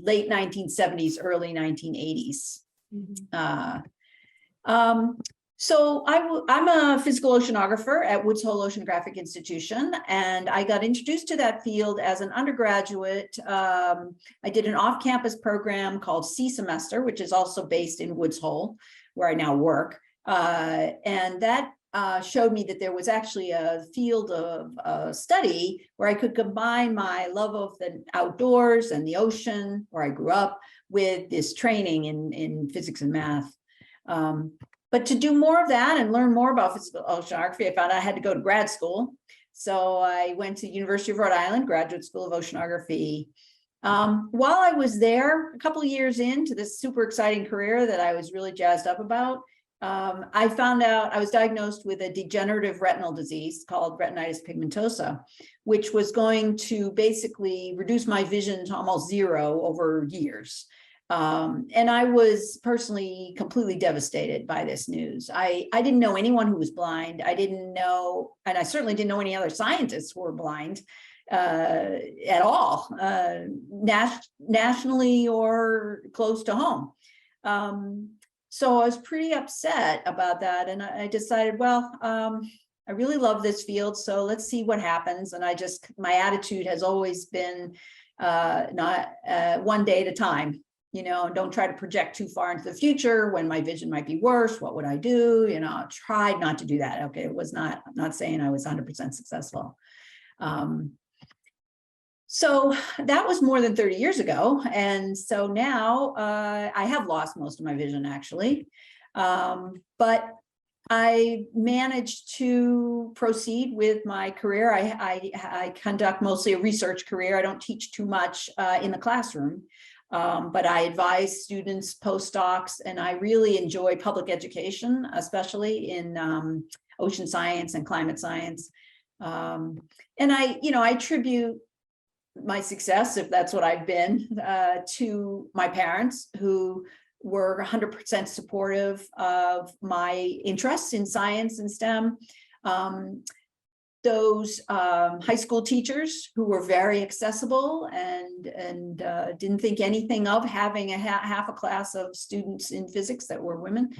late 1970s, early 1980s. So I'm a physical oceanographer at Woods Hole Oceanographic Institution, and I got introduced to that field as an undergraduate. I did an off-campus program called Sea Semester, which is also based in Woods Hole, where I now work. And that showed me that there was actually a field of study where I could combine my love of the outdoors and the ocean, where I grew up, with this training in physics and math. But to do more of that and learn more about physical oceanography, I found I had to go to grad school. So I went to University of Rhode Island, Graduate School of Oceanography. While I was there, a couple of years into this super exciting career that I was really jazzed up about, I found out I was diagnosed with a degenerative retinal disease called retinitis pigmentosa, which was going to basically reduce my vision to almost zero over years. And I was personally completely devastated by this news. I didn't know anyone who was blind. I didn't know, and I certainly didn't know any other scientists who were blind at all, nationally or close to home. So I was pretty upset about that. And I decided, well, I really love this field, so let's see what happens. And my attitude has always been not one day at a time. You know, don't try to project too far into the future when my vision might be worse. What would I do? You know, I tried not to do that. Okay, it was I'm not saying I was 100% successful. So that was more than 30 years ago. And so now I have lost most of my vision, actually. But I managed to proceed with my career. I conduct mostly a research career. I don't teach too much in the classroom. But I advise students, postdocs, and I really enjoy public education, especially in ocean science and climate science. And I attribute my success, if that's what I've been, to my parents, who were 100% supportive of my interests in science and STEM. Those high school teachers who were very accessible and didn't think anything of having half a class of students in physics that were women.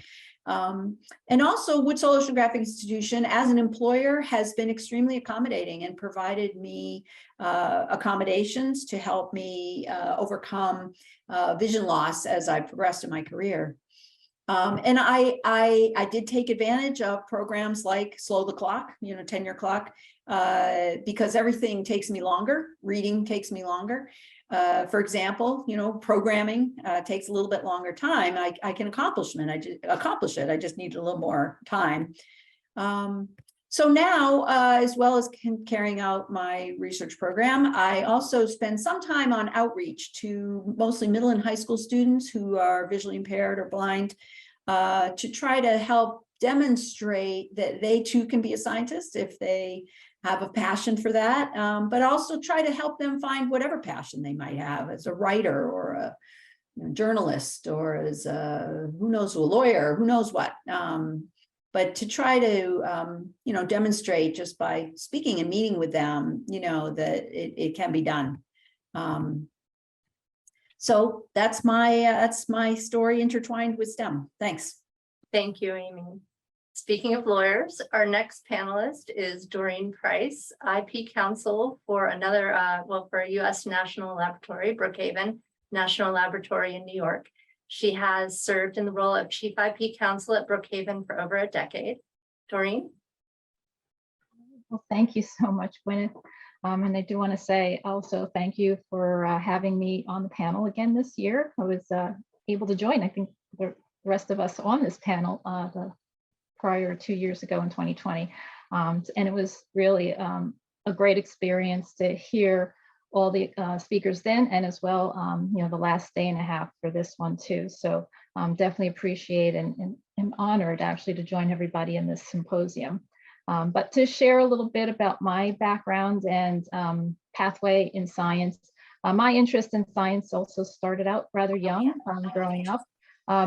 And also Woods Hole Oceanographic Institution as an employer has been extremely accommodating and provided me accommodations to help me overcome vision loss as I progressed in my career. And I did take advantage of programs like Slow the Clock, tenure clock, because everything takes me longer. Reading takes me longer. For example, programming takes a little bit longer time. I can accomplish it. I just need a little more time. So now, as well as carrying out my research program, I also spend some time on outreach to mostly middle and high school students who are visually impaired or blind, to try to help demonstrate that they too can be a scientist if they have a passion for that, but also try to help them find whatever passion they might have as a writer or a journalist or as a, who knows, a lawyer, who knows what. But to try to, demonstrate just by speaking and meeting with them, that it can be done. So that's my story intertwined with STEM. Thanks.
Thank you, Amy. Speaking of lawyers, our next panelist is Doreen Price, IP counsel for for a U.S. National Laboratory, Brookhaven National Laboratory in New York. She has served in the role of Chief IP Counsel at Brookhaven for over a decade. Doreen?
Well, thank you so much, Gwyneth. And I do want to say also thank you for having me on the panel again this year. I was able to join, I think, the rest of us on this panel the prior 2 years ago in 2020. And it was really a great experience to hear all the speakers then, and as well, you know, the last day and a half for this one too. So definitely appreciate and am honored actually to join everybody in this symposium. But to share a little bit about my background and pathway in science, my interest in science also started out rather young, growing up,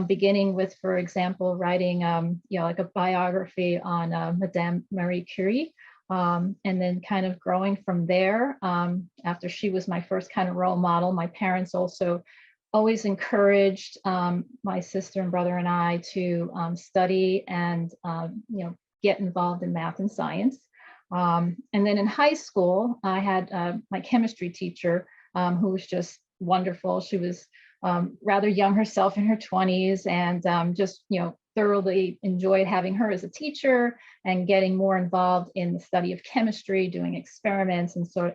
beginning with, for example, writing, you know, like a biography on Madame Marie Curie, and then kind of growing from there. After she was my first kind of role model, my parents also always encouraged my sister and brother and I to study and, you know, get involved in math and science. And then in high school, I had my chemistry teacher who was just wonderful. She was rather young herself, in her 20s, and just, you know, thoroughly enjoyed having her as a teacher and getting more involved in the study of chemistry, doing experiments and so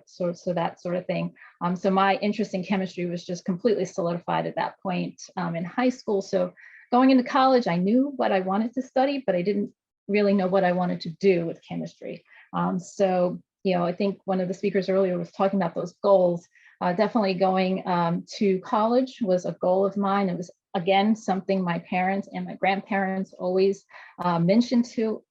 that sort of thing. So my interest in chemistry was just completely solidified at that point in high school. So going into college, I knew what I wanted to study, but I didn't really know what I wanted to do with chemistry. So, you know, I think one of the speakers earlier was talking about those goals. Definitely going to college was a goal of mine. It was, again, something my parents and my grandparents always mentioned to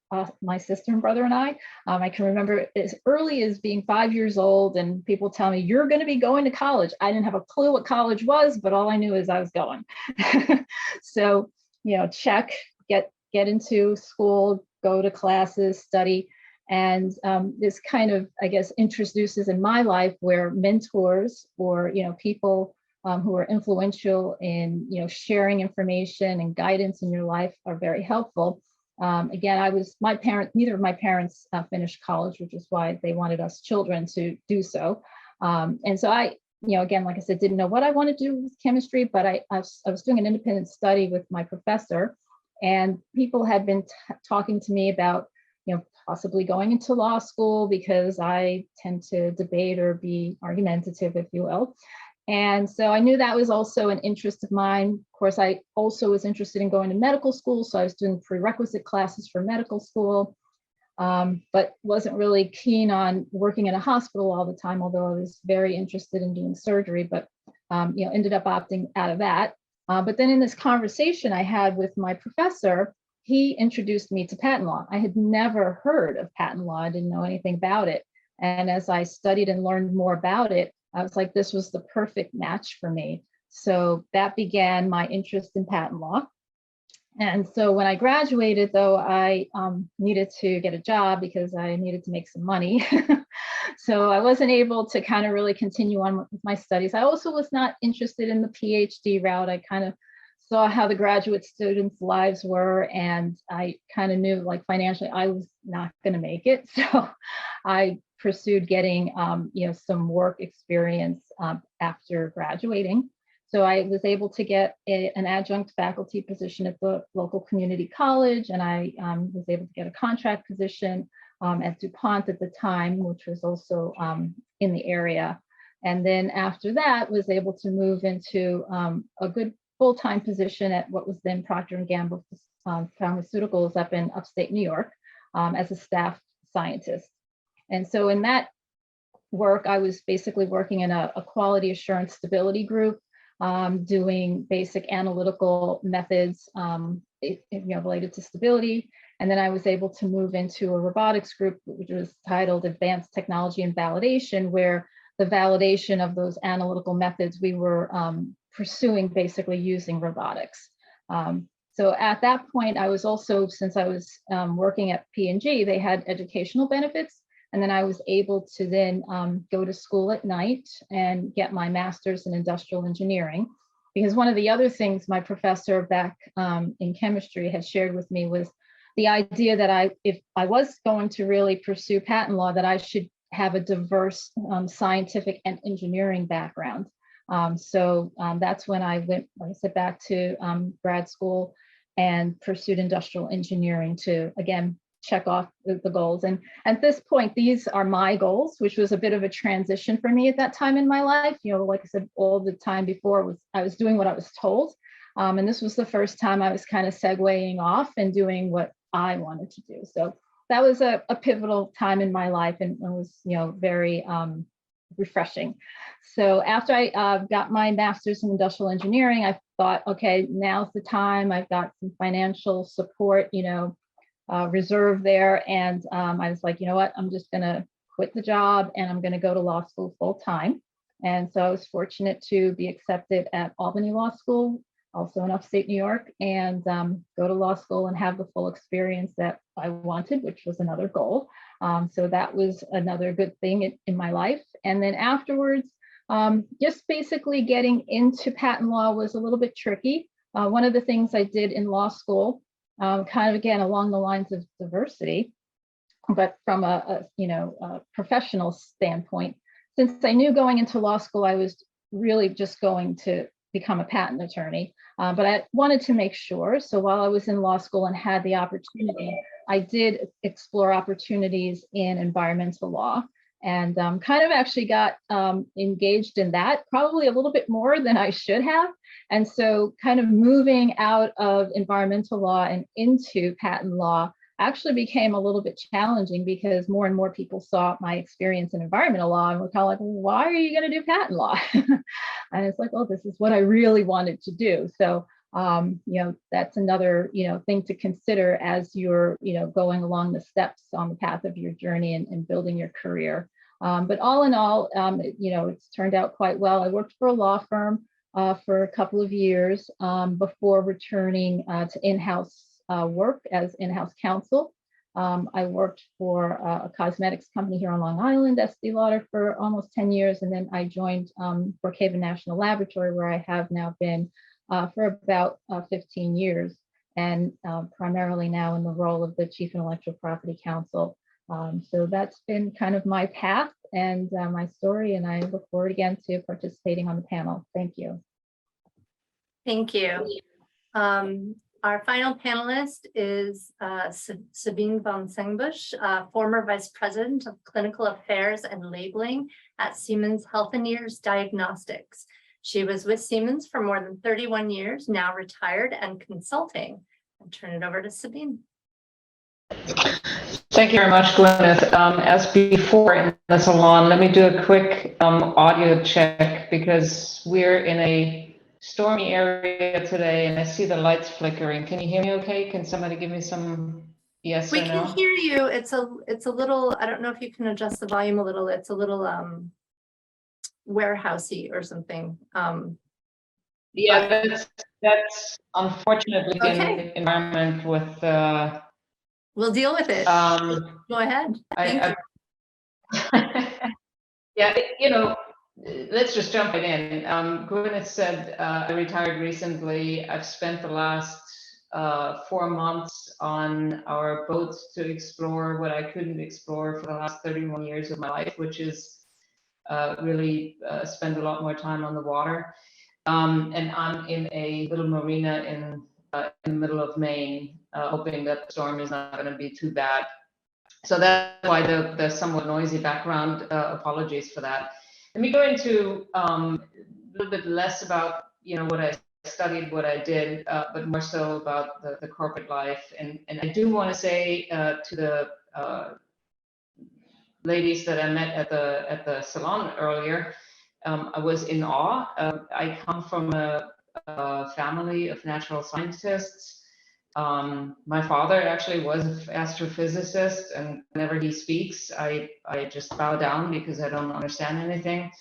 my sister and brother and I. I can remember as early as being 5 years old and people tell me, you're going to be going to college. I didn't have a clue what college was, but all I knew is I was going. So, you know, check, get into school, go to classes, study. And this kind of, I guess, introduces in my life where mentors or, you know, people who are influential in, you know, sharing information and guidance in your life are very helpful. Again, neither of my parents finished college, which is why they wanted us children to do so. And so I, you know, again, like I said, didn't know what I wanted to do with chemistry, but I was doing an independent study with my professor, and people had been talking to me about, you know, possibly going into law school because I tend to debate or be argumentative, if you will. And so I knew that was also an interest of mine. Of course, I also was interested in going to medical school. So I was doing prerequisite classes for medical school, but wasn't really keen on working in a hospital all the time, although I was very interested in doing surgery, but you know, ended up opting out of that. But then in this conversation I had with my professor, he introduced me to patent law. I had never heard of patent law. I didn't know anything about it. And as I studied and learned more about it, I was like, this was the perfect match for me. So that began my interest in patent law. And so when I graduated, though, I needed to get a job because I needed to make some money. So I wasn't able to kind of really continue on with my studies. I also was not interested in the PhD route. I kind of saw how the graduate students' lives were, and I kind of knew, like, financially I was not going to make it. So I pursued getting you know, some work experience after graduating. So I was able to get an adjunct faculty position at the local community college, and I was able to get a contract position at DuPont at the time, which was also in the area. And then after that, was able to move into a good full-time position at what was then Procter & Gamble Pharmaceuticals up in upstate New York as a staff scientist. And so in that work, I was basically working in a quality assurance stability group, doing basic analytical methods you know, related to stability. And then I was able to move into a robotics group, which was titled Advanced Technology and Validation, where the validation of those analytical methods we were pursuing basically using robotics. So at that point, I was also, since I was working at P&G, they had educational benefits. And then I was able to then go to school at night and get my master's in industrial engineering. Because one of the other things my professor back in chemistry had shared with me was the idea that if I was going to really pursue patent law, that I should have a diverse scientific and engineering background. So that's when I went, like I said, back to grad school and pursued industrial engineering to, again, check off the goals. And at this point, these are my goals, which was a bit of a transition for me at that time in my life. You know, like I said, all the time before I was doing what I was told. And this was the first time I was kind of segueing off and doing what I wanted to do. So that was a pivotal time in my life, and it was, you know, very refreshing. So after I got my master's in industrial engineering, I thought, okay, now's the time. I've got some financial support, you know, reserve there. And I was like, you know what, I'm just going to quit the job and I'm going to go to law school full time. And so I was fortunate to be accepted at Albany Law School, also in upstate New York, and go to law school and have the full experience that I wanted, which was another goal. So that was another good thing in my life. And then afterwards, just basically getting into patent law was a little bit tricky. One of the things I did in law school, kind of again along the lines of diversity, but from a professional standpoint, since I knew going into law school I was really just going to become a patent attorney, but I wanted to make sure. So while I was in law school and had the opportunity, I did explore opportunities in environmental law, and kind of actually got engaged in that probably a little bit more than I should have. And so kind of moving out of environmental law and into patent law actually became a little bit challenging, because more and more people saw my experience in environmental law and were kind of like, well, why are you going to do patent law? And it's like, oh, this is what I really wanted to do. So, that's another, thing to consider as you're, going along the steps on the path of your journey and building your career. But all in all, it's turned out quite well. I worked for a law firm for a couple of years before returning to in-house work as in-house counsel. I worked for a cosmetics company here on Long Island, Estee Lauder, for almost 10 years. And then I joined Brookhaven National Laboratory, where I have now been for about 15 years, and primarily now in the role of the Chief Intellectual Property Counsel. So that's been kind of my path and my story, and I look forward again to participating on the panel. Thank you.
Thank you. Our final panelist is Sabine von Sengbusch, former Vice President of Clinical Affairs and Labeling at Siemens Healthineers Diagnostics. She was with Siemens for more than 31 years, now retired and consulting. I'll turn it over to Sabine.
Thank you very much, Gwyneth. As before in the salon, let me do a quick audio check, because we're in a stormy area today and I see the lights flickering. Can you hear me okay? Can somebody give me some yes or no?
We can hear you. It's a little, I don't know if you can adjust the volume a little. It's a little warehousey or something.
Yeah, that's unfortunately
okay.
an environment with
we'll deal with it. Go ahead.
Yeah, let's just jump right in. Gwyneth said I retired recently. I've spent the last 4 months on our boat to explore what I couldn't explore for the last 31 years of my life, which is really spend a lot more time on the water. And I'm in a little marina in the middle of Maine, hoping that the storm is not going to be too bad. So that's why the somewhat noisy background. Apologies for that. Let me go into a little bit less about what I studied, what I did, but more so about the corporate life. And I do want to say to the ladies that I met at the salon earlier, I was in awe. I come from a family of natural scientists. My father actually was an astrophysicist, and whenever he speaks, I just bow down because I don't understand anything.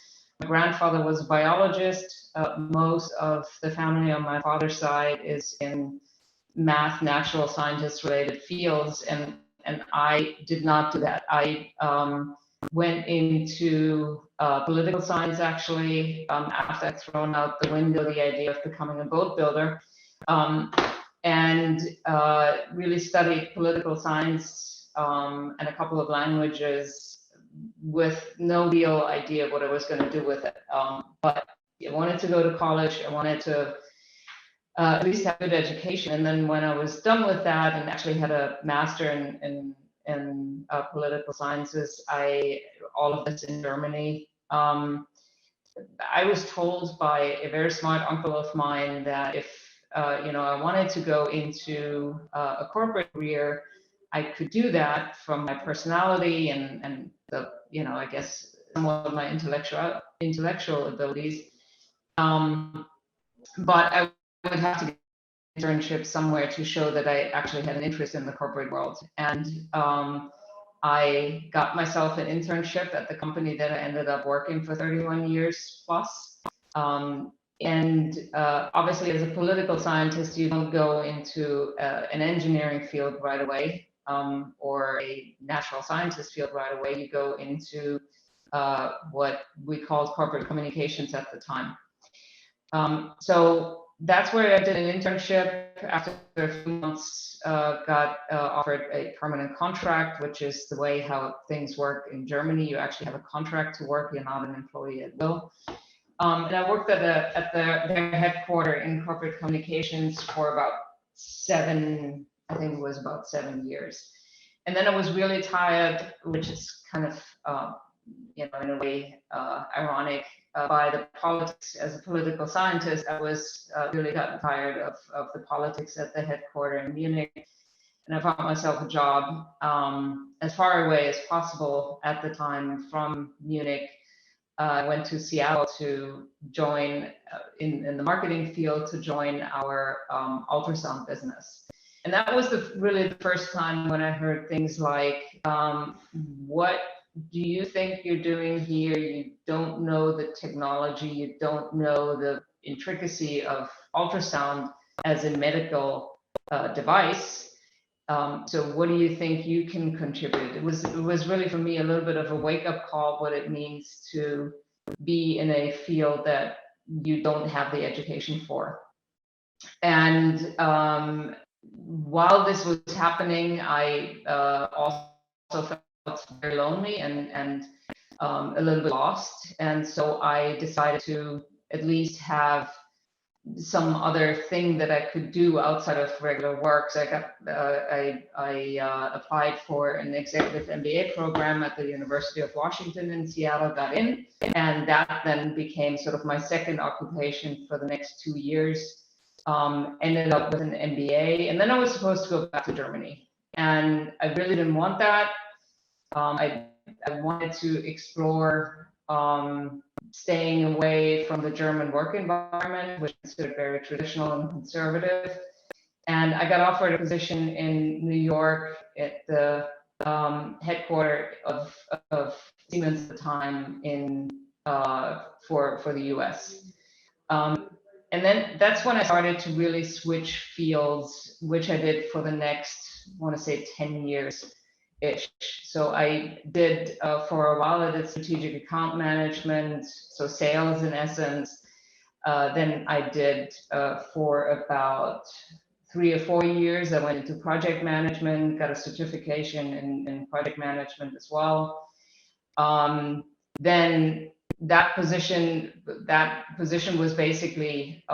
My grandfather was a biologist. Most of the family on my father's side is in math, natural scientist related fields, and I did not do that. I went into political science actually after I'd thrown out the window the idea of becoming a boat builder. And really studied political science and a couple of languages with no real idea what I was going to do with it. But I wanted to go to college. I wanted to at least have good education. And then when I was done with that and actually had a master in political sciences, all of this in Germany. I was told by a very smart uncle of mine that if I wanted to go into a corporate career, I could do that from my personality and the I guess somewhat of my intellectual abilities. But I would have to get an internship somewhere to show that I actually had an interest in the corporate world. And I got myself an internship at the company that I ended up working for 31 years plus. Obviously, as a political scientist, you don't go into an engineering field right away, or a natural scientist field right away. You go into what we called corporate communications at the time. So that's where I did an internship. After a few months, got offered a permanent contract, which is the way how things work in Germany. You actually have a contract to work. You're not an employee at will. And I worked at their headquarters in corporate communications for about 7 years. And then I was really tired, which is kind of, in a way, ironic, by the politics. As a political scientist, I was really gotten tired of the politics at the headquarters in Munich. And I found myself a job as far away as possible at the time from Munich. I went to Seattle to join in the marketing field, to join our ultrasound business. And that was really the first time when I heard things like, what do you think you're doing here? You don't know the technology, you don't know the intricacy of ultrasound as a medical device. So what do you think you can contribute? It was really for me a little bit of a wake-up call, what it means to be in a field that you don't have the education for. And while this was happening, I also felt very lonely and a little bit lost. And so I decided to at least have some other thing that I could do outside of regular work. So I applied for an executive MBA program at the University of Washington in Seattle, got in, and that then became sort of my second occupation for the next 2 years. Ended up with an MBA, and then I was supposed to go back to Germany, and I really didn't want that. I wanted to explore staying away from the German work environment, which is considered very traditional and conservative. And I got offered a position in New York at the headquarters of Siemens at the time for the US. And then that's when I started to really switch fields, which I did for the next, I want to say 10 years. So I did for a while, I did strategic account management, so sales in essence. Then I did for about 3 or 4 years, I went into project management, got a certification in project management as well. Then that position was basically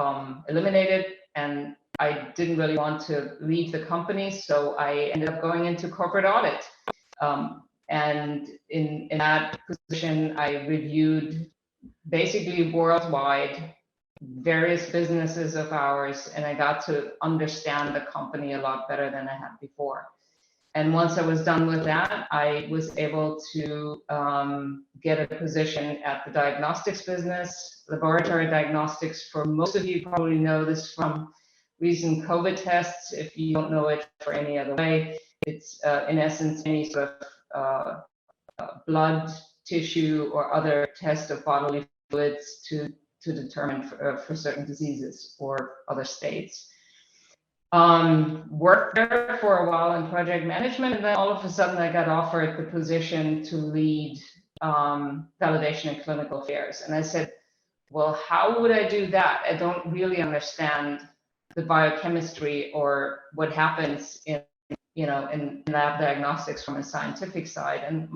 eliminated, and I didn't really want to leave the company, so I ended up going into corporate audit. And in that position, I reviewed basically worldwide various businesses of ours, and I got to understand the company a lot better than I had before. And once I was done with that, I was able to get a position at the diagnostics business, laboratory diagnostics. For most of you probably know this from recent COVID tests. If you don't know it for any other way, it's in essence any sort of blood, tissue, or other test of bodily fluids to determine for certain diseases or other states. Worked there for a while in project management, and then all of a sudden I got offered the position to lead validation and clinical affairs. And I said, well, how would I do that? I don't really understand the biochemistry or what happens in lab diagnostics from a scientific side. And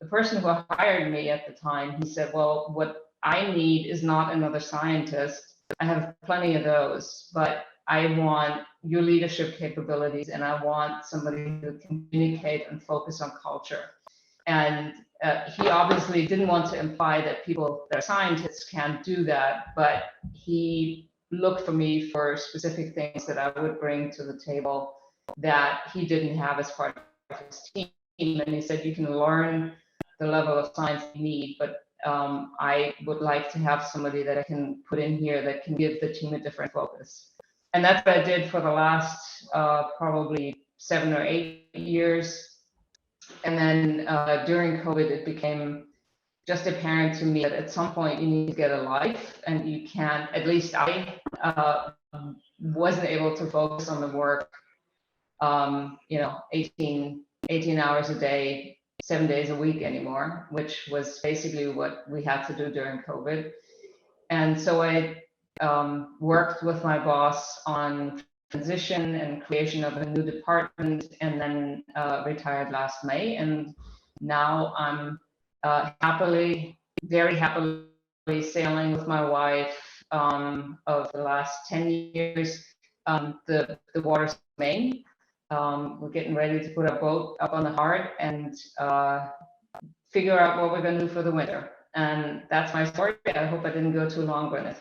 the person who hired me at the time, he said, well, what I need is not another scientist. I have plenty of those, but I want your leadership capabilities, and I want somebody who can communicate and focus on culture. And he obviously didn't want to imply that people that are scientists can't do that, but he looked for me for specific things that I would bring to the table that he didn't have as part of his team. And he said, you can learn the level of science you need, but I would like to have somebody that I can put in here that can give the team a different focus. And that's what I did for the last probably 7 or 8 years. And then during COVID, it became just apparent to me that at some point you need to get a life, and you can't, at least I wasn't able to focus on the work, 18 hours a day, 7 days a week anymore, which was basically what we had to do during COVID. And so I worked with my boss on transition and creation of a new department, and then retired last May. And now I'm very happily sailing with my wife of the last 10 years, the waters of Maine. We're getting ready to put a boat up on the Heart and figure out what we're going to do for the winter. And that's my story. I hope I didn't go too long with it.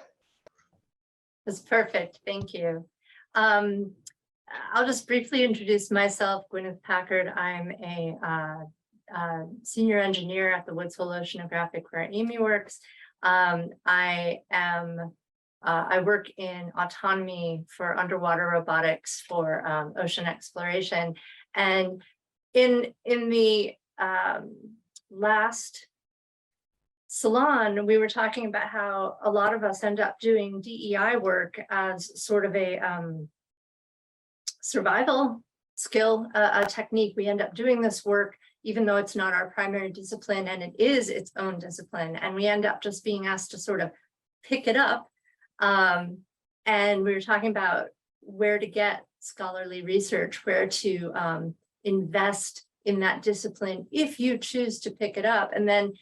That's perfect. Thank you. I'll just briefly introduce myself, Gwyneth Packard. I'm a senior engineer at the Woods Hole Oceanographic, where Amy works. I work in autonomy for underwater robotics for ocean exploration. And in the last salon, we were talking about how a lot of us end up doing DEI work as sort of a survival skill, a technique. We end up doing this work even though it's not our primary discipline, and it is its own discipline, and we end up just being asked to sort of pick it up. And we were talking about where to get scholarly research, where to invest in that discipline if you choose to pick it up. And then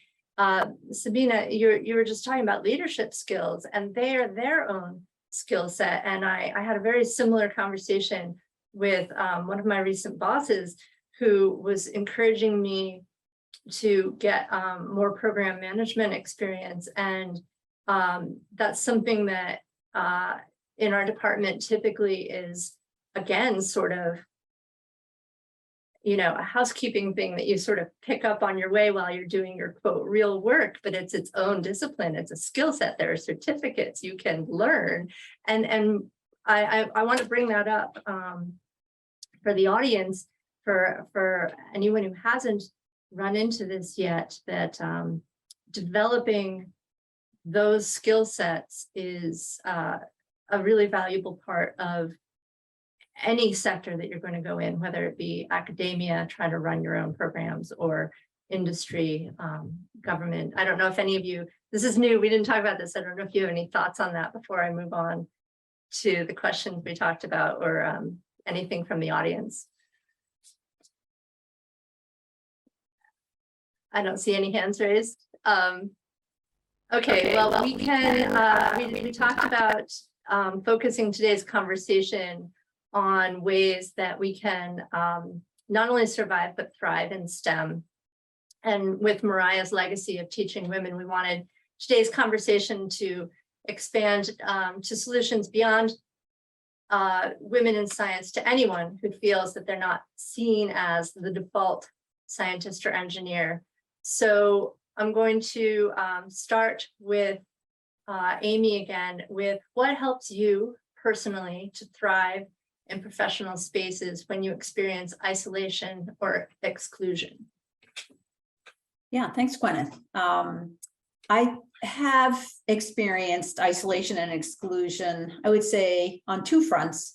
Sabina, you were just talking about leadership skills, and they are their own skill set. And I had a very similar conversation with one of my recent bosses, who was encouraging me to get more program management experience. And that's something that in our department typically is, again, sort of, a housekeeping thing that you sort of pick up on your way while you're doing your quote real work, but it's its own discipline. It's a skill set. There are certificates you can learn. And I want to bring that up for the audience, for anyone who hasn't run into this yet, that developing those skill sets is a really valuable part of any sector that you're going to go in, whether it be academia, trying to run your own programs, or industry, government. I don't know if any of you, this is new, we didn't talk about this. I don't know if you have any thoughts on that before I move on to the questions we talked about, or anything from the audience. I don't see any hands raised. Okay, well, we can, we talked about focusing today's conversation on ways that we can not only survive, but thrive in STEM. And with Mariah's legacy of teaching women, we wanted today's conversation to expand to solutions beyond women in science, to anyone who feels that they're not seen as the default scientist or engineer. So I'm going to start with Amy again, with what helps you personally to thrive in professional spaces when you experience isolation or exclusion.
Yeah, thanks, Gwyneth. I have experienced isolation and exclusion, I would say, on two fronts,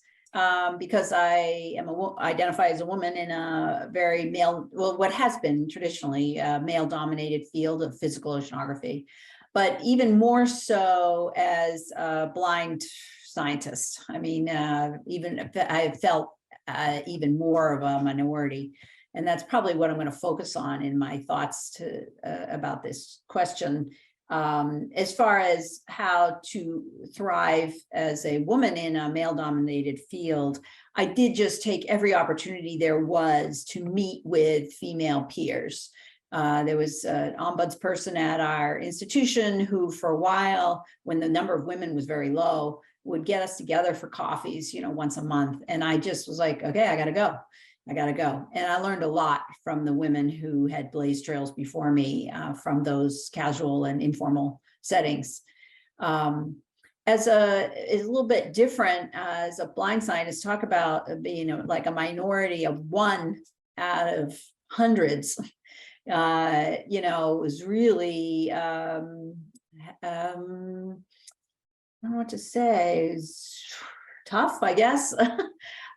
because I am identify as a woman in a very male, well, what has been traditionally a male-dominated field of physical oceanography, but even more so as a blind scientist. I mean, even I felt even more of a minority. And that's probably what I'm going to focus on in my thoughts about this question. As far as how to thrive as a woman in a male-dominated field, I did just take every opportunity there was to meet with female peers. There was an ombudsperson at our institution who, for a while, when the number of women was very low, would get us together for coffees, once a month. And I just was like, okay, I gotta go. And I learned a lot from the women who had blazed trails before me, from those casual and informal settings. As a little bit different, as a blind scientist, talk about being like a minority of one out of hundreds. It was really, I don't know what to say, it's tough, I guess.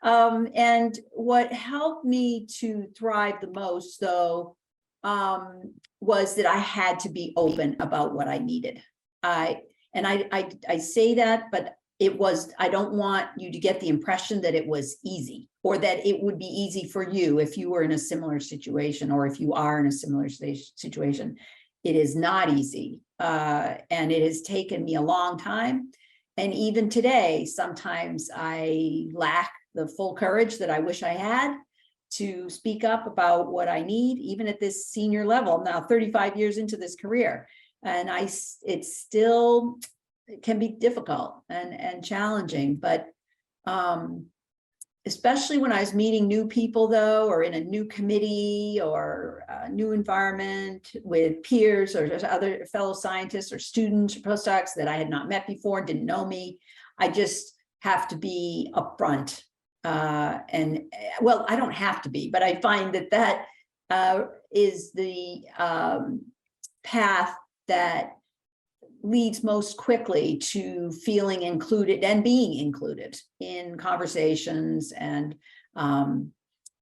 And what helped me to thrive the most, though, was that I had to be open about what I needed. I say that, but I don't want you to get the impression that it was easy, or that it would be easy for you if you were in a similar situation, or if you are in a similar situation. It is not easy. And it has taken me a long time. And even today, sometimes I lack the full courage that I wish I had to speak up about what I need, even at this senior level. Now, 35 years into this career, and it still can be difficult and challenging. But especially when I was meeting new people, though, or in a new committee or a new environment with peers or other fellow scientists or students or postdocs that I had not met before, didn't know me, I just have to be upfront. Well, I don't have to be, but I find that is the path that leads most quickly to feeling included and being included in conversations, and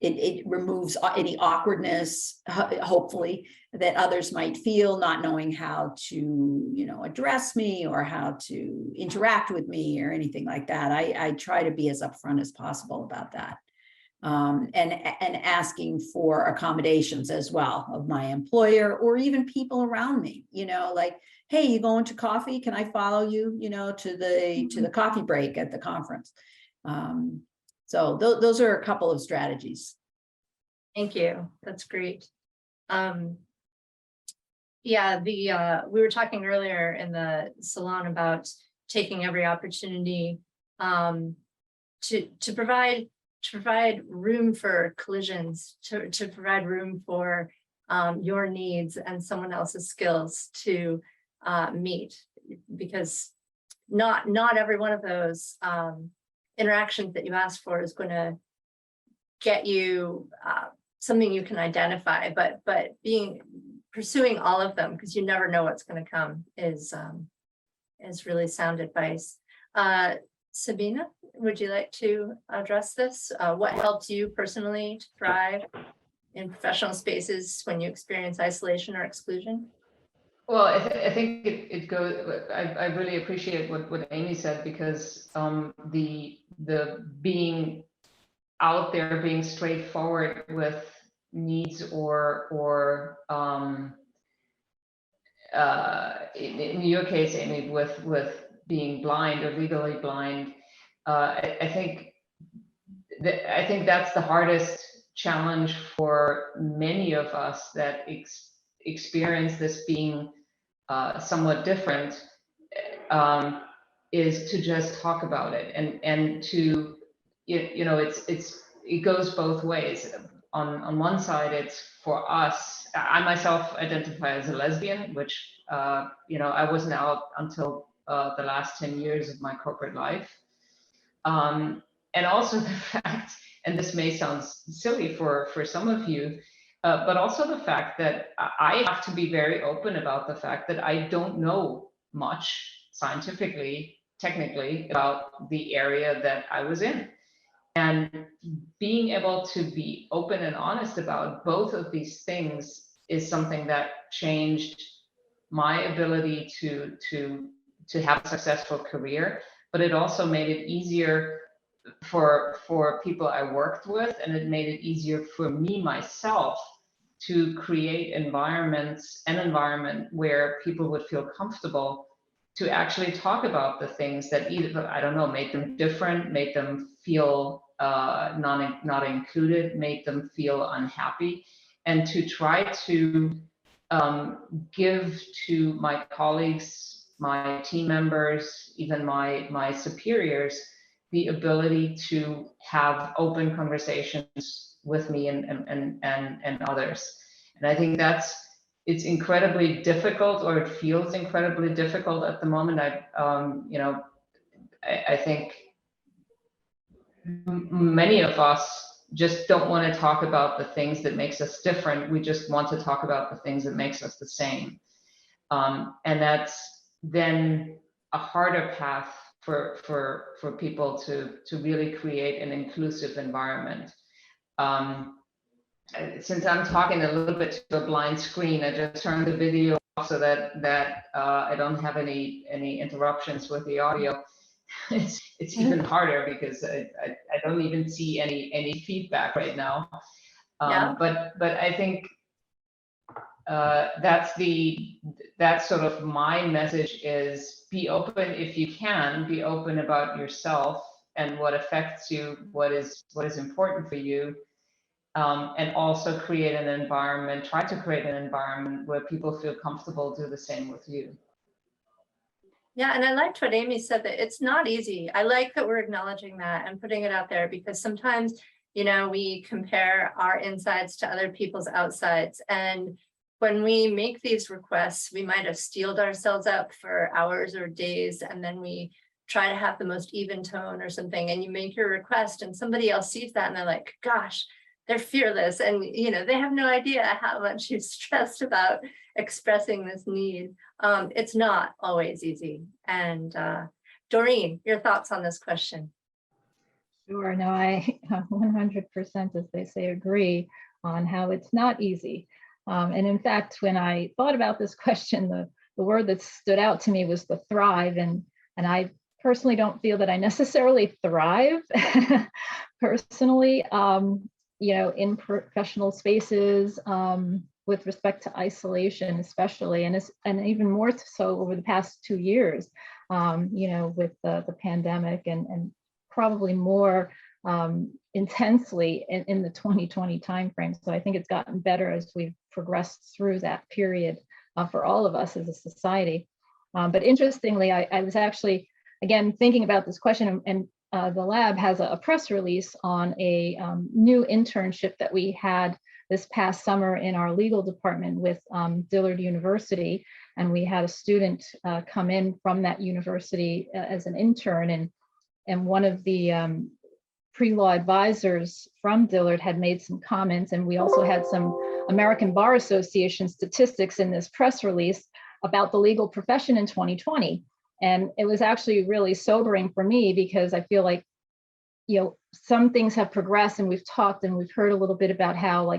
it removes any awkwardness, hopefully, that others might feel, not knowing how to, address me or how to interact with me or anything like that. I try to be as upfront as possible about that. And asking for accommodations as well of my employer or even people around me, like, hey, you going to coffee? Can I follow you, to the coffee break at the conference? So those are a couple of strategies.
Thank you. That's great. Yeah, we were talking earlier in the salon about taking every opportunity to provide room for collisions, to provide room for your needs and someone else's skills to meet, because not every one of those interactions that you ask for is going to get you something you can identify, but pursuing all of them, because you never know what's going to come, is really sound advice. Sabina, would you like to address this? What helped you personally to thrive in professional spaces when you experience isolation or exclusion?
Well, I think it goes. I really appreciate what Amy said, because the being out there, being straightforward with needs or in your case, Amy, with being blind or legally blind, I think that's the hardest challenge for many of us that experience this being somewhat different, is to just talk about it and to it goes both ways. On one side, it's for us. I myself identify as a lesbian, which I wasn't out until the last 10 years of my corporate life. And also the fact, and this may sound silly for some of you, but also the fact that I have to be very open about the fact that I don't know much scientifically, technically, about the area that I was in. And being able to be open and honest about both of these things is something that changed my ability to have a successful career, but it also made it easier for people I worked with, and it made it easier for me myself to create an environment where people would feel comfortable to actually talk about the things that either, I don't know, make them different, make them feel not included, make them feel unhappy, and to try to give to my colleagues, my team members, even my superiors, the ability to have open conversations with me and others. And I think it's incredibly difficult, or it feels incredibly difficult at the moment. I think many of us just don't want to talk about the things that makes us different. We just want to talk about the things that makes us the same. And that's then a harder path for people to really create an inclusive environment. Since I'm talking a little bit to a blind screen, I just turned the video off so that I don't have any interruptions with the audio. It's even harder because I don't even see any feedback right now. But I think that's sort of my message is be open if you can, be open about yourself and what affects you, what is important for you. And also create an environment, try to create an environment where people feel comfortable do the same with you.
Yeah, and I liked what Amy said, that it's not easy. I like that we're acknowledging that and putting it out there, because sometimes, we compare our insides to other people's outsides. And when we make these requests, we might have steeled ourselves up for hours or days, and then we try to have the most even tone or something, and you make your request and somebody else sees that and they're like, gosh, they're fearless, and they have no idea how much you've stressed about expressing this need. It's not always easy. And Doreen, your thoughts on this question?
Sure, no, I 100%, as they say, agree on how it's not easy. And in fact, when I thought about this question, the word that stood out to me was the thrive, and I personally don't feel that I necessarily thrive personally. In professional spaces, with respect to isolation, especially, and even more so over the past 2 years, with the pandemic, and probably more intensely in the 2020 timeframe. So I think it's gotten better as we've progressed through that period for all of us as a society. But interestingly, I was actually, again, thinking about this question, and the lab has a press release on a new internship that we had this past summer in our legal department with Dillard University. And we had a student come in from that university as an intern, and one of the pre-law advisors from Dillard had made some comments, and we also had some American Bar Association statistics in this press release about the legal profession in 2020. And it was actually really sobering for me, because I feel like, some things have progressed, and we've talked and we've heard a little bit about how,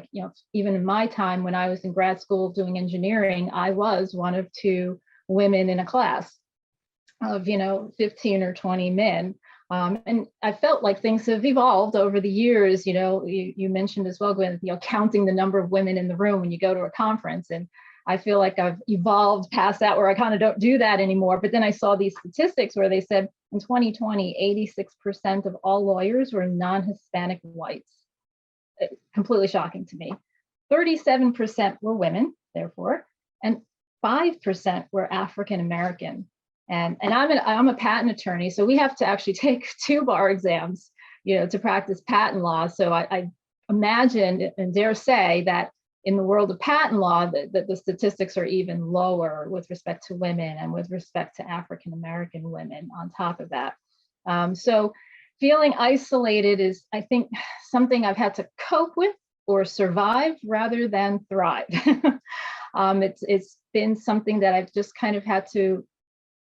even in my time when I was in grad school doing engineering, I was one of 2 women in a class of, 15 or 20 men. And I felt like things have evolved over the years. You mentioned as well, Gwen, counting the number of women in the room when you go to a conference. And I feel like I've evolved past that, where I kind of don't do that anymore. But then I saw these statistics where they said in 2020, 86% of all lawyers were non-Hispanic whites. Completely shocking to me. 37% were women, therefore, and 5% were African American. And I'm a patent attorney, so we have to actually take 2 bar exams, to practice patent law. So I imagine and dare say that in the world of patent law, that the statistics are even lower with respect to women and with respect to African American women on top of that. So feeling isolated is, I think, something I've had to cope with or survive rather than thrive. It's been something that I've just kind of had to,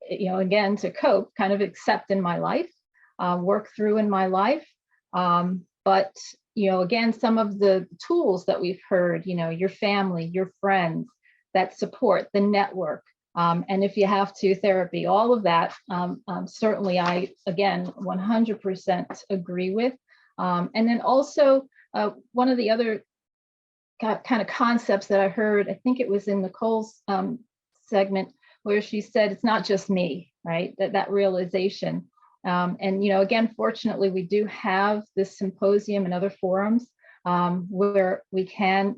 again, to cope, kind of accept in my life, work through in my life. But again, some of the tools that we've heard, your family, your friends, that support, the network, and if you have to, therapy, all of that, certainly I, again, 100% agree with. And then also, one of the other kind of concepts that I heard. I think it was in Nicole's segment where she said, it's not just me, right? That realization. And, you know, again, fortunately, we do have this symposium and other forums where we can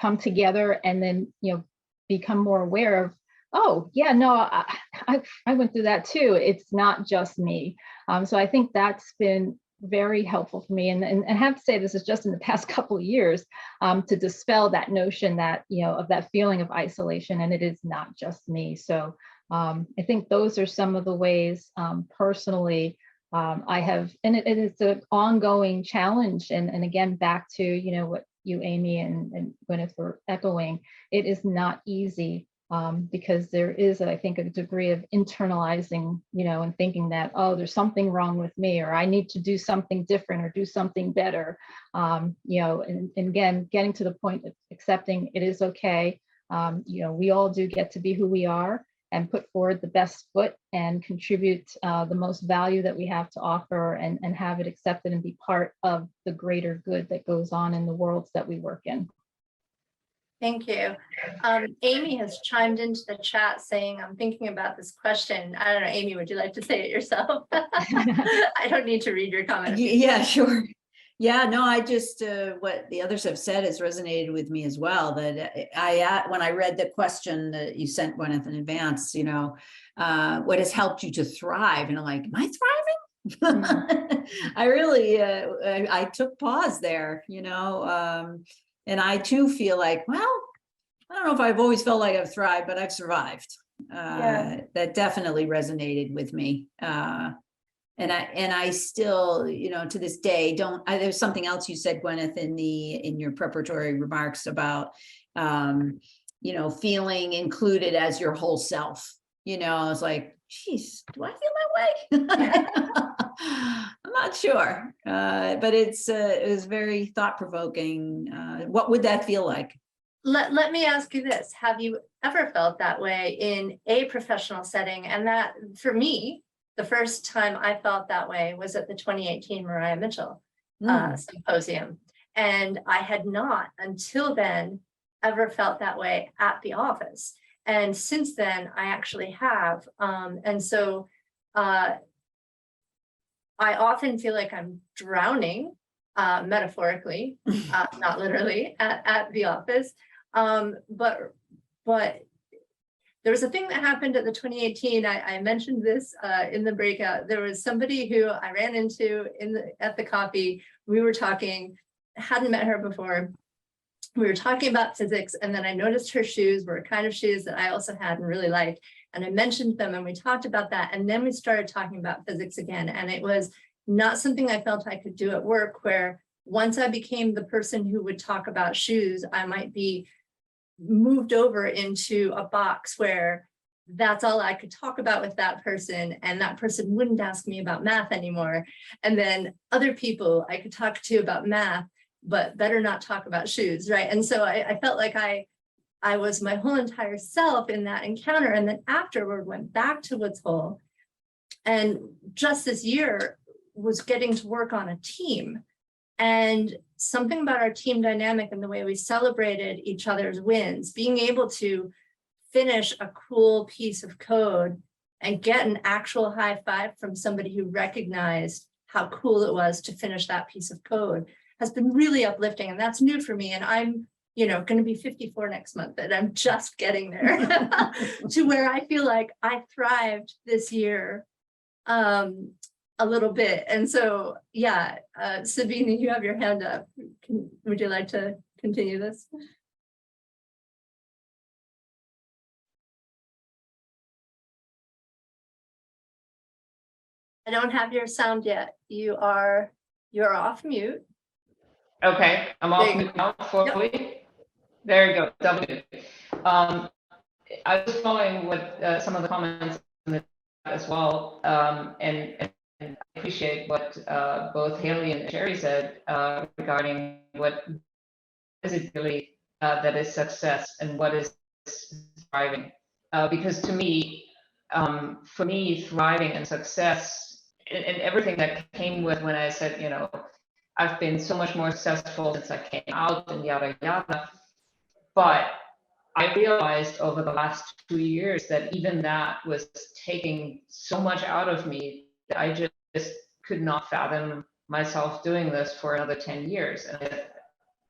come together and then, you know, become more aware of, oh, yeah, no, I went through that too. It's not just me. So I think that's been very helpful for me. And I have to say, this is just in the past couple of years to dispel that notion that, you know, of that feeling of isolation, and it is not just me. So I think those are some of the ways personally I have, and it is an ongoing challenge. And again, back to, you know, what you, Amy, and Gwyneth were echoing, it is not easy. Because there is, I think, a degree of internalizing, you know, and thinking that, oh, there's something wrong with me, or I need to do something different or do something better. You know, and again, getting to the point of accepting it is okay. You know, we all do get to be who we are and put forward the best foot and contribute the most value that we have to offer, and have it accepted and be part of the greater good that goes on in the worlds that we work in.
Thank you. Amy has chimed into the chat saying, I'm thinking about this question. I don't know, Amy, would you like to say it yourself? I don't need to read your comment.
Yeah, sure. Yeah, no, I just, what the others have said has resonated with me as well, that when I read the question that you sent, Gwyneth, in advance, you know, what has helped you to thrive? And I'm like, am I thriving? I really, I took pause there, you know, and I too feel like, well, I don't know if I've always felt like I've thrived, but I've survived. That definitely resonated with me. And I still, you know, to this day, there's something else you said, Gwyneth, in your preparatory remarks about, you know, feeling included as your whole self. You know, I was like, geez, do I feel that way? I'm not sure, but it was very thought-provoking. What would that feel like?
Let me ask you this. Have you ever felt that way in a professional setting? And that, for me, the first time I felt that way was at the 2018 Mariah Mitchell Symposium. And I had not until then ever felt that way at the office. And since then, I actually have. And so I often feel like I'm drowning, metaphorically, not literally, at the office. But there was a thing that happened at the 2018. I mentioned this in the breakout. There was somebody who I ran into at the coffee. We were talking, hadn't met her before. We were talking about physics, and then I noticed her shoes were a kind of shoes that I also had and really liked. And I mentioned them, and we talked about that. And then we started talking about physics again. And it was not something I felt I could do at work, where once I became the person who would talk about shoes, I might be moved over into a box where that's all I could talk about with that person, and that person wouldn't ask me about math anymore. And then other people I could talk to about math, but better not talk about shoes, right? And so I felt like I was my whole entire self in that encounter, and then afterward went back to Woods Hole, and just this year was getting to work on a team. And something about our team dynamic and the way we celebrated each other's wins, being able to finish a cool piece of code and get an actual high five from somebody who recognized how cool it was to finish that piece of code, has been really uplifting. And that's new for me. And I'm, you know, going to be 54 next month, and I'm just getting there to where I feel like I thrived this year a little bit. And so, yeah, Sabine, you have your hand up. Would you like to continue this? I don't have your sound yet. You're off mute.
Okay, I'm off mute now fully. Yep. There you go, double mute. I was following what some of the comments in the chat as well, and I appreciate what both Haley and Sherry said regarding what is it really that is success and what is thriving. Because to me, for me, thriving and success and everything that came with when I said, you know, I've been so much more successful since I came out and yada, yada. But I realized over the last 2 years that even that was taking so much out of me that I just could not fathom myself doing this for another 10 years. And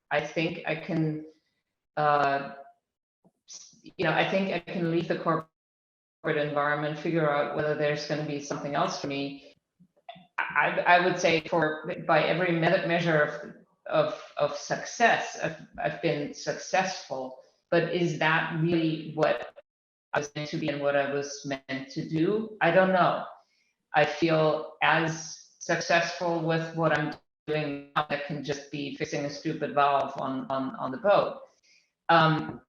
I think I can, I think I can leave the corporate environment, figure out whether there's going to be something else for me. I would say by every measure of success, I've been successful. But is that really what I was meant to be and what I was meant to do? I don't know. I feel as successful with what I'm doing now that can just be fixing a stupid valve on the boat. And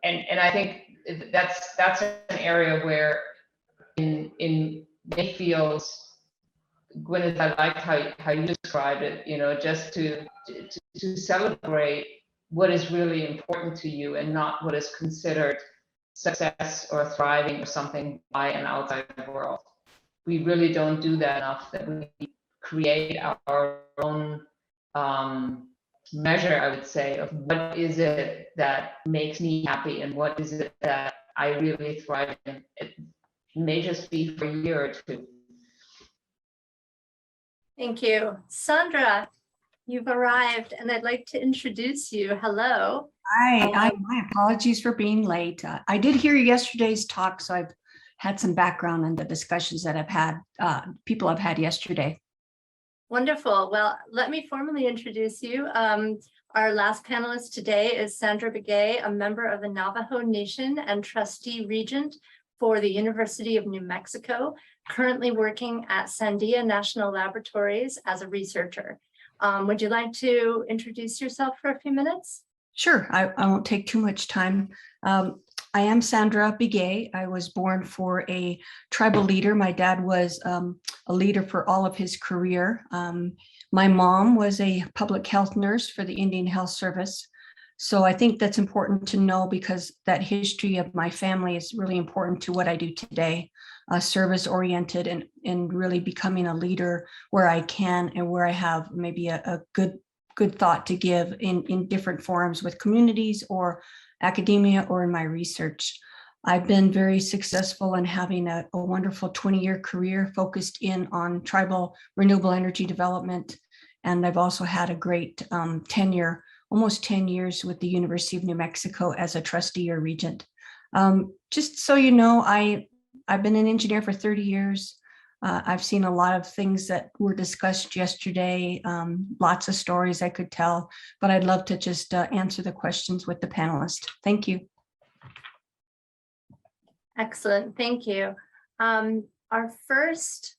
I think that's an area where in many fields, Gwyneth, I liked how you described it, just to celebrate what is really important to you and not what is considered success or thriving or something by an outside world. We really don't do that enough, that we create our own measure, I would say, of what is it that makes me happy and what is it that I really thrive in. It may just be for a year or two.
Thank you. Sandra, you've arrived and I'd like to introduce you. Hello.
Hi, my apologies for being late. I did hear yesterday's talk, so I've had some background on the discussions that I've had, people have had yesterday.
Wonderful. Well, let me formally introduce you. Our last panelist today is Sandra Begay, a member of the Navajo Nation and trustee regent for the University of New Mexico, currently working at Sandia National Laboratories as a researcher. Would you like to introduce yourself for a few minutes?
Sure, I won't take too much time. I am Sandra Begay. I was born for a tribal leader. My dad was a leader for all of his career. My mom was a public health nurse for the Indian Health Service. So I think that's important to know because that history of my family is really important to what I do today, service oriented and really becoming a leader where I can and where I have maybe a good thought to give in different forums with communities or academia or in my research. I've been very successful in having a wonderful 20-year career focused in on tribal renewable energy development. And I've also had a great tenure, almost 10 years with the University of New Mexico as a trustee or regent. Just so you know, I've been an engineer for 30 years. I've seen a lot of things that were discussed yesterday, lots of stories I could tell, but I'd love to just answer the questions with the panelists. Thank you.
Excellent, thank you. Our first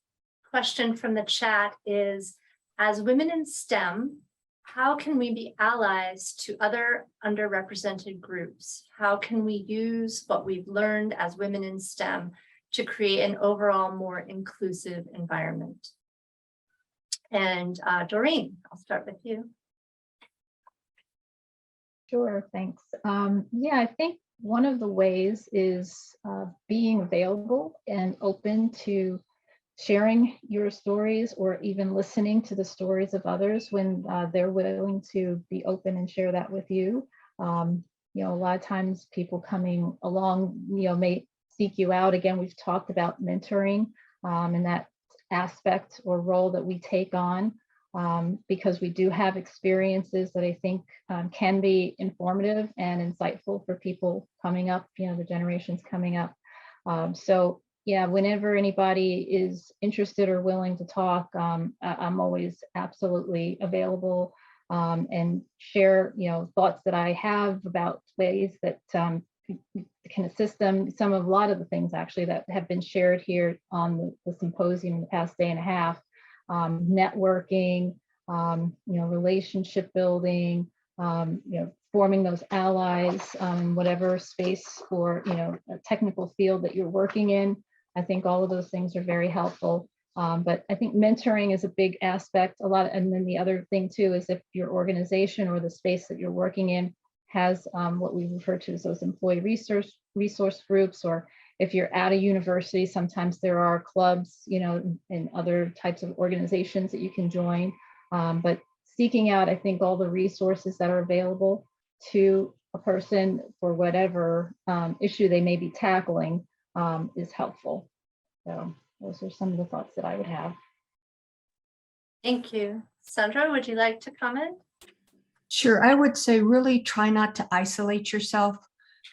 question from the chat is, as women in STEM, how can we be allies to other underrepresented groups? How can we use what we've learned as women in STEM to create an overall more inclusive environment? And Doreen, I'll start with you.
Sure, thanks. Yeah, I think one of the ways is being available and open to sharing your stories or even listening to the stories of others when they're willing to be open and share that with you. You know, a lot of times people coming along, may seek you out. Again, we've talked about mentoring and that aspect or role that we take on because we do have experiences that I think can be informative and insightful for people coming up, the generations coming up. So yeah, whenever anybody is interested or willing to talk, I'm always absolutely available and share, thoughts that I have about ways that can assist them. A lot of the things actually that have been shared here on the symposium in the past day and a half, networking, relationship building, forming those allies, whatever space or, a technical field that you're working in. I think all of those things are very helpful. But I think mentoring is a big aspect, and then the other thing too is if your organization or the space that you're working in has what we refer to as those employee resource groups, or if you're at a university, sometimes there are clubs, and other types of organizations that you can join. But seeking out, I think, all the resources that are available to a person for whatever issue they may be tackling is helpful. So those are some of the thoughts that I would have.
Thank you. Sandra, would you like to comment?
Sure, I would say really try not to isolate yourself.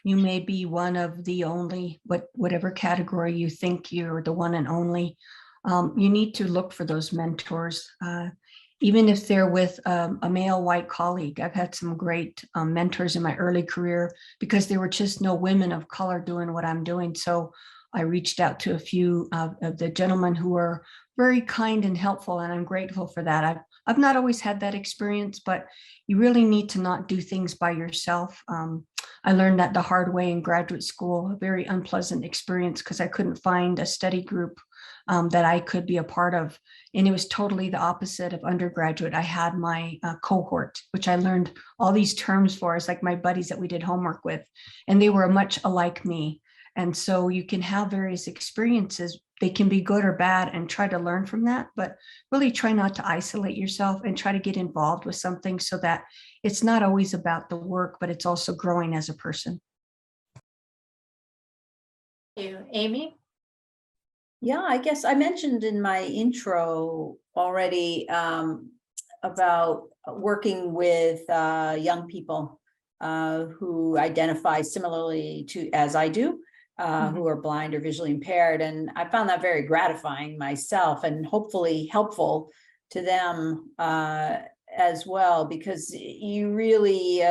You may be one of the only, but whatever category you think you're the one and only. You need to look for those mentors, even if they're with a male white colleague. I've had some great mentors in my early career because there were just no women of color doing what I'm doing. So I reached out to a few of the gentlemen who were very kind and helpful, and I'm grateful for that. I've not always had that experience, but you really need to not do things by yourself. I learned that the hard way in graduate school, a very unpleasant experience because I couldn't find a study group that I could be a part of. And it was totally the opposite of undergraduate. I had my cohort, which I learned all these terms for. It's like my buddies that we did homework with, and they were much alike me. And so you can have various experiences. They can be good or bad, and try to learn from that, but really try not to isolate yourself and try to get involved with something so that it's not always about the work, but it's also growing as a person.
Thank you. Amy?
Yeah, I guess I mentioned in my intro already about working with young people who identify similarly to as I do, who are blind or visually impaired. And I found that very gratifying myself and hopefully helpful to them as well, because you really,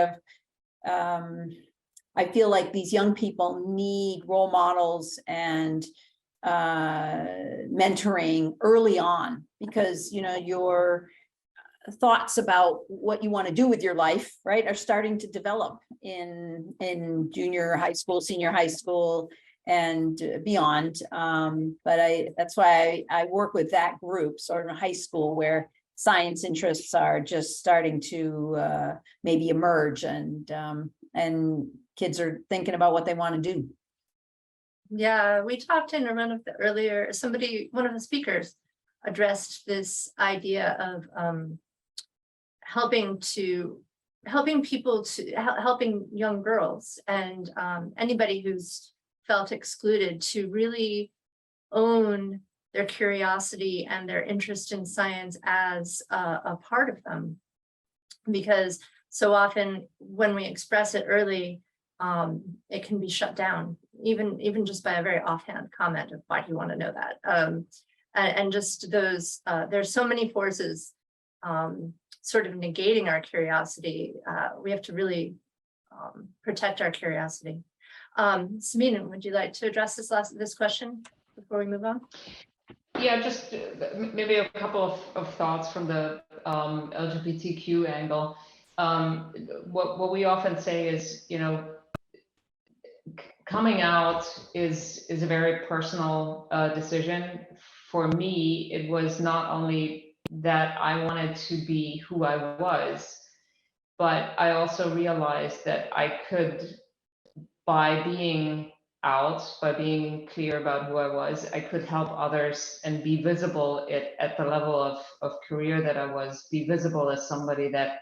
I feel like these young people need role models and mentoring early on, because your thoughts about what you want to do with your life, right, are starting to develop in junior high school, senior high school, and beyond. But that's why I work with that group, sort of high school, where science interests are just starting to maybe emerge, and kids are thinking about what they want to do.
Yeah, we talked in one of the earlier, one of the speakers addressed this idea of helping young girls and anybody who's felt excluded to really own their curiosity and their interest in science as a part of them. Because so often when we express it early, it can be shut down, even just by a very offhand comment of why do you want to know that. And just those, there's so many forces sort of negating our curiosity. We have to really protect our curiosity. Sabina, would you like to address this question before we move on?
Yeah, just maybe a couple of thoughts from the LGBTQ angle. What we often say is, coming out is a very personal decision. For me, it was not only that I wanted to be who I was, but I also realized that I could, by being out, by being clear about who I was, I could help others and be visible at the level of career that I was, be visible as somebody that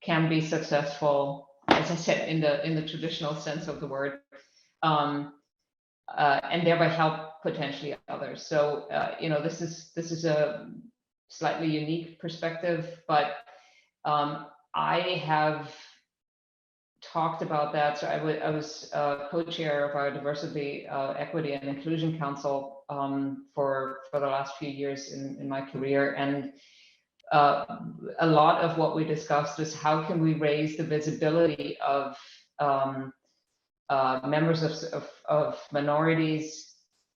can be successful, as I said, in the traditional sense of the word, and thereby help potentially others. So this is a slightly unique perspective, but I have talked about that. So I was co-chair of our Diversity, Equity, and Inclusion Council for the last few years in my career, and a lot of what we discussed was how can we raise the visibility of members of minorities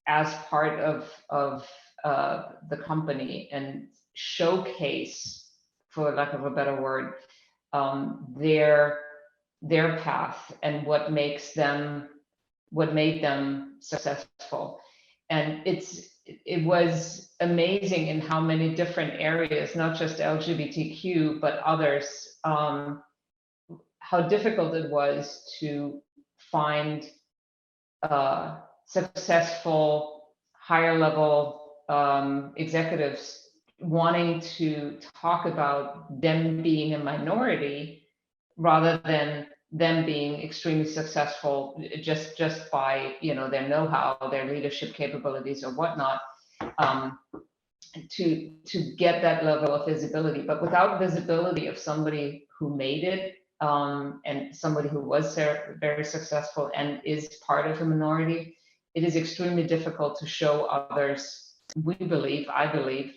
as part of the company, and showcase, for lack of a better word, their path and what made them successful. And it was amazing in how many different areas, not just LGBTQ, but others, how difficult it was to find successful higher level executives wanting to talk about them being a minority rather than them being extremely successful just by, you know, their know-how, their leadership capabilities or whatnot, to get that level of visibility. But without visibility of somebody who made it, and somebody who was very successful and is part of a minority, it is extremely difficult to show others, I believe,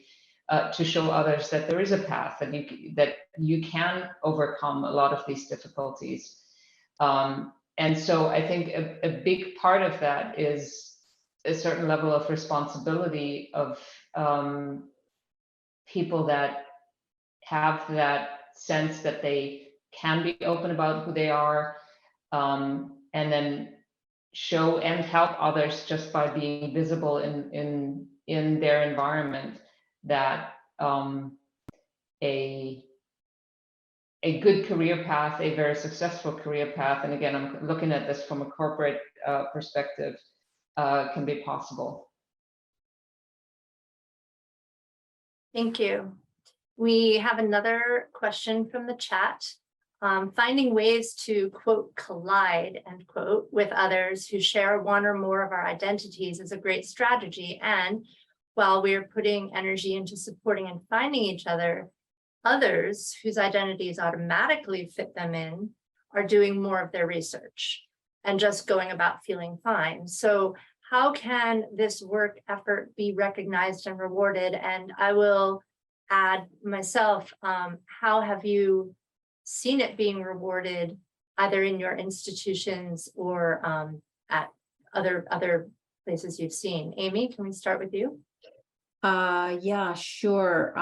to show others that there is a path, that you can overcome a lot of these difficulties. And so I think a big part of that is a certain level of responsibility of people that have that sense that they can be open about who they are, and then show and help others just by being visible in their environment, that a good career path, a very successful career path, and again, I'm looking at this from a corporate perspective, can be possible.
Thank you. We have another question from the chat. Finding ways to, quote, collide, end quote, with others who share one or more of our identities is a great strategy. And while we're putting energy into supporting and finding each other, others whose identities automatically fit them in are doing more of their research and just going about feeling fine. So how can this work effort be recognized and rewarded? And I will add myself, how have you seen it being rewarded either in your institutions or at other places you've seen? Amy, can we start with you?
Yeah, sure.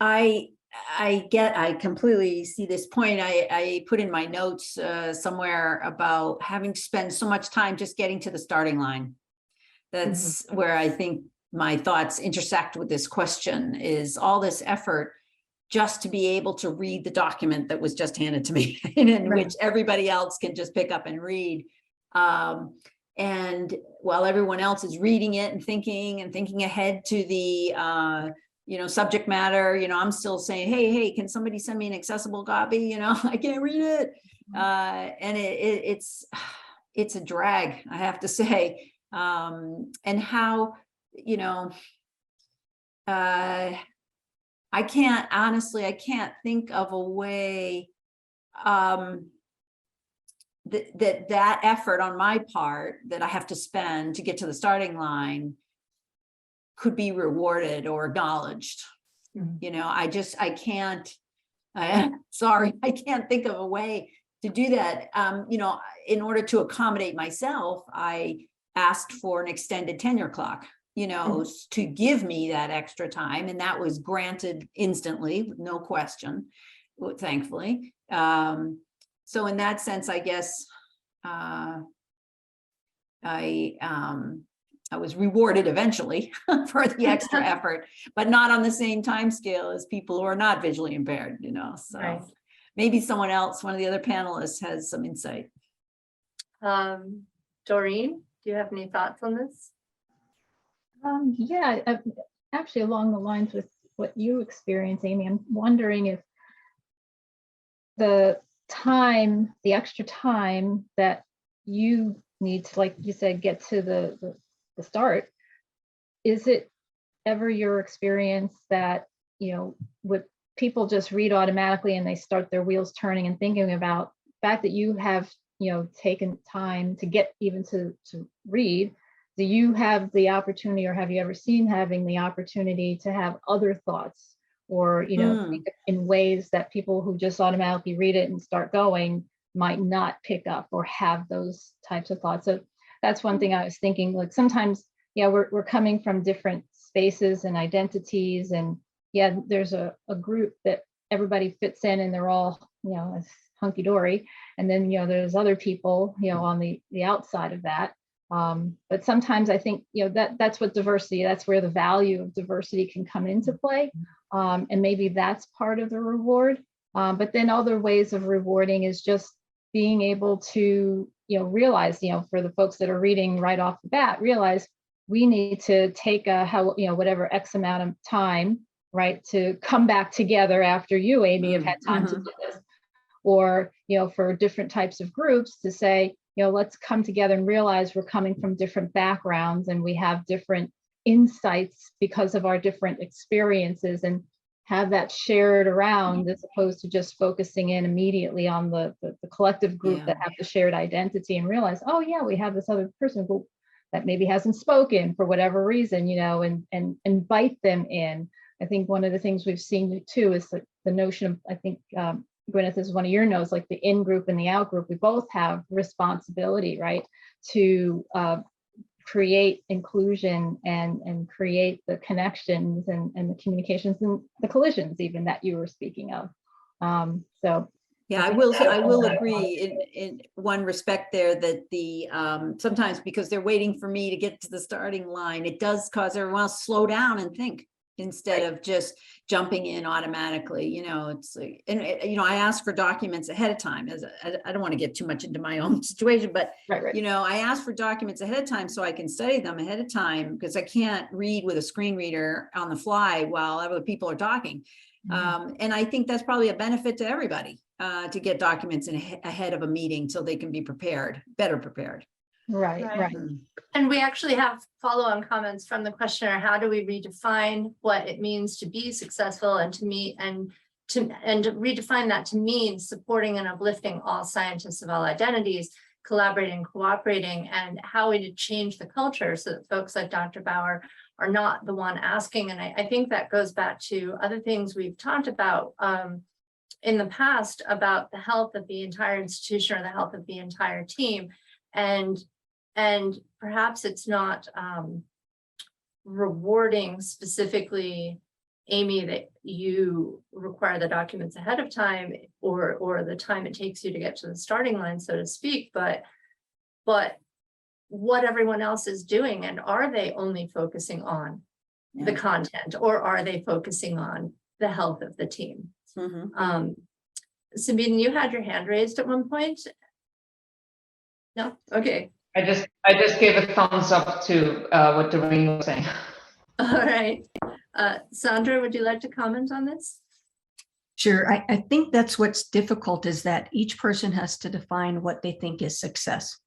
I completely see this point. I put in my notes somewhere about having to spend so much time just getting to the starting line. That's where I think my thoughts intersect with this question, is all this effort just to be able to read the document that was just handed to me and which everybody else can just pick up and read. And while everyone else is reading it and thinking ahead to the subject matter, I'm still saying, hey, can somebody send me an accessible copy? I can't read it. And it's a drag, I have to say. And how, I can't think of a way that effort on my part that I have to spend to get to the starting line could be rewarded or acknowledged. I can't think of a way to do that. In order to accommodate myself, I asked for an extended tenure clock, to give me that extra time. And that was granted instantly, no question, thankfully. So in that sense, I guess I was rewarded eventually for the extra effort, but not on the same time scale as people who are not visually impaired, so maybe someone else, one of the other panelists, has some insight.
Doreen, do you have any thoughts on this?
Yeah, actually along the lines with what you experience, Amy, I'm wondering if the extra time that you need to, like you said, get to the start, is it ever your experience that, with people just read automatically and they start their wheels turning and thinking about the fact that you have, taken time to get even to read? Do you have the opportunity, or have you ever seen having the opportunity to have other thoughts, or, think in ways that people who just automatically read it and start going might not pick up or have those types of thoughts? So that's one thing I was thinking, like sometimes, we're coming from different spaces and identities, and there's a group that everybody fits in and they're all, hunky-dory. And then, there's other people, on the outside of that. But sometimes I think, that's what diversity, that's where the value of diversity can come into play. And maybe that's part of the reward. But then other ways of rewarding is just being able to, realize, for the folks that are reading right off the bat, realize we need to take whatever X amount of time, right, to come back together after you, Amy, have had time to do this. Or, for different types of groups to say, let's come together and realize we're coming from different backgrounds and we have different insights because of our different experiences, and have that shared around, as opposed to just focusing in immediately on the collective group that have the shared identity, and realize, oh yeah, we have this other person who that maybe hasn't spoken for whatever reason, and invite them in. I think one of the things we've seen too is the notion of, I think, Gwyneth, is one of your notes, like the in-group and the out-group. We both have responsibility, right, to create inclusion and create the connections and the communications and the collisions even that you were speaking of. So
yeah, I will agree in one respect there, that the sometimes because they're waiting for me to get to the starting line, it does cause everyone else to slow down and think instead of just jumping in automatically. It's like, and I ask for documents ahead of time, as I don't want to get too much into my own situation, but I ask for documents ahead of time so I can study them ahead of time, because I can't read with a screen reader on the fly while other people are talking. And I think that's probably a benefit to everybody, to get documents ahead of a meeting so they can be better prepared.
Right.
And we actually have follow-on comments from the questioner. How do we redefine what it means to be successful, and to redefine that to mean supporting and uplifting all scientists of all identities, collaborating, cooperating, and how we change the culture so that folks like Dr. Bauer are not the one asking. And I think that goes back to other things we've talked about in the past about the health of the entire institution or the health of the entire team. And perhaps it's not rewarding specifically, Amy, that you require the documents ahead of time, or the time it takes you to get to the starting line, so to speak, but what everyone else is doing, and are they only focusing on the content, or are they focusing on the health of the team? Sabine, you had your hand raised at one point. No? Okay.
I just gave a thumbs up to what Doreen was saying.
All right. Sandra, would you like to comment on this?
Sure. I think that's what's difficult, is that each person has to define what they think is success.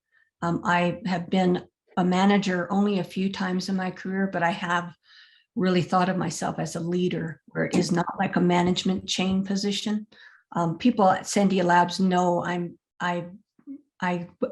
I have been a manager only a few times in my career, but I have really thought of myself as a leader, where it is not like a management chain position. People at Sandia Labs know I'm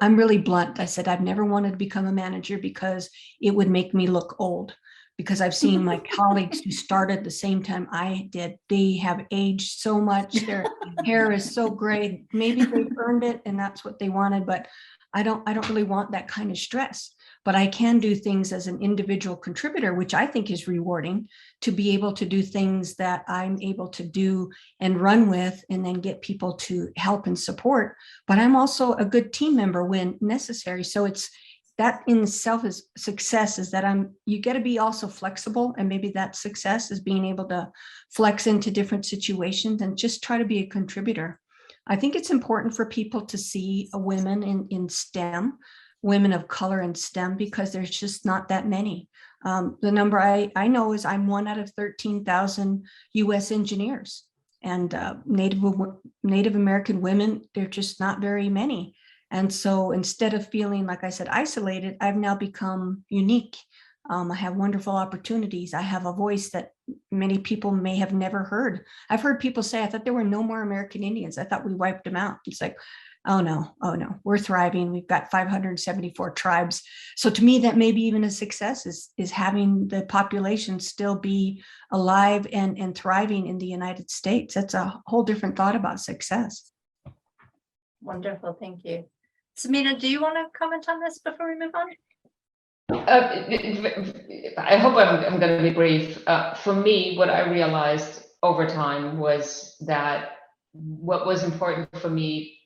really blunt. I said, I've never wanted to become a manager because it would make me look old. Because I've seen my colleagues who started the same time I did, they have aged so much. Their hair is so gray. Maybe they've earned it and that's what they wanted, but I don't really want that kind of stress. But I can do things as an individual contributor, which I think is rewarding, to be able to do things that I'm able to do and run with, and then get people to help and support. But I'm also a good team member when necessary. So it's that in itself is success, is that you got to be also flexible. And maybe that success is being able to flex into different situations and just try to be a contributor. I think it's important for people to see women in STEM, women of color in STEM, because there's just not that many. The number I know is I'm 1 out of 13,000 US engineers, and Native American women, they're just not very many. And so instead of feeling, like I said, isolated, I've now become unique. I have wonderful opportunities. I have a voice that many people may have never heard. I've heard people say, I thought there were no more American Indians. I thought we wiped them out. It's like, oh no, we're thriving. We've got 574 tribes. So to me, that may be even a success, is having the population still be alive and thriving in the United States. That's a whole different thought about success.
Wonderful, thank you. Samina, do you want to comment on this before we move on?
I hope I'm going to be brief. For me, what I realized over time was that what was important for me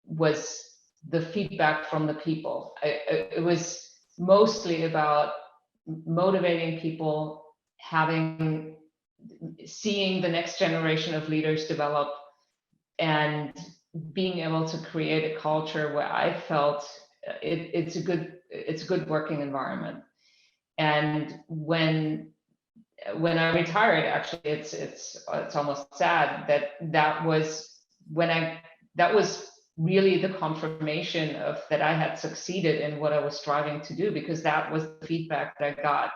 was the feedback from the people. It was mostly about motivating people, seeing the next generation of leaders develop, and being able to create a culture where I felt it's a good working environment. And when I retired, actually, it's almost sad that was really the confirmation of that I had succeeded in what I was striving to do, because that was the feedback that I got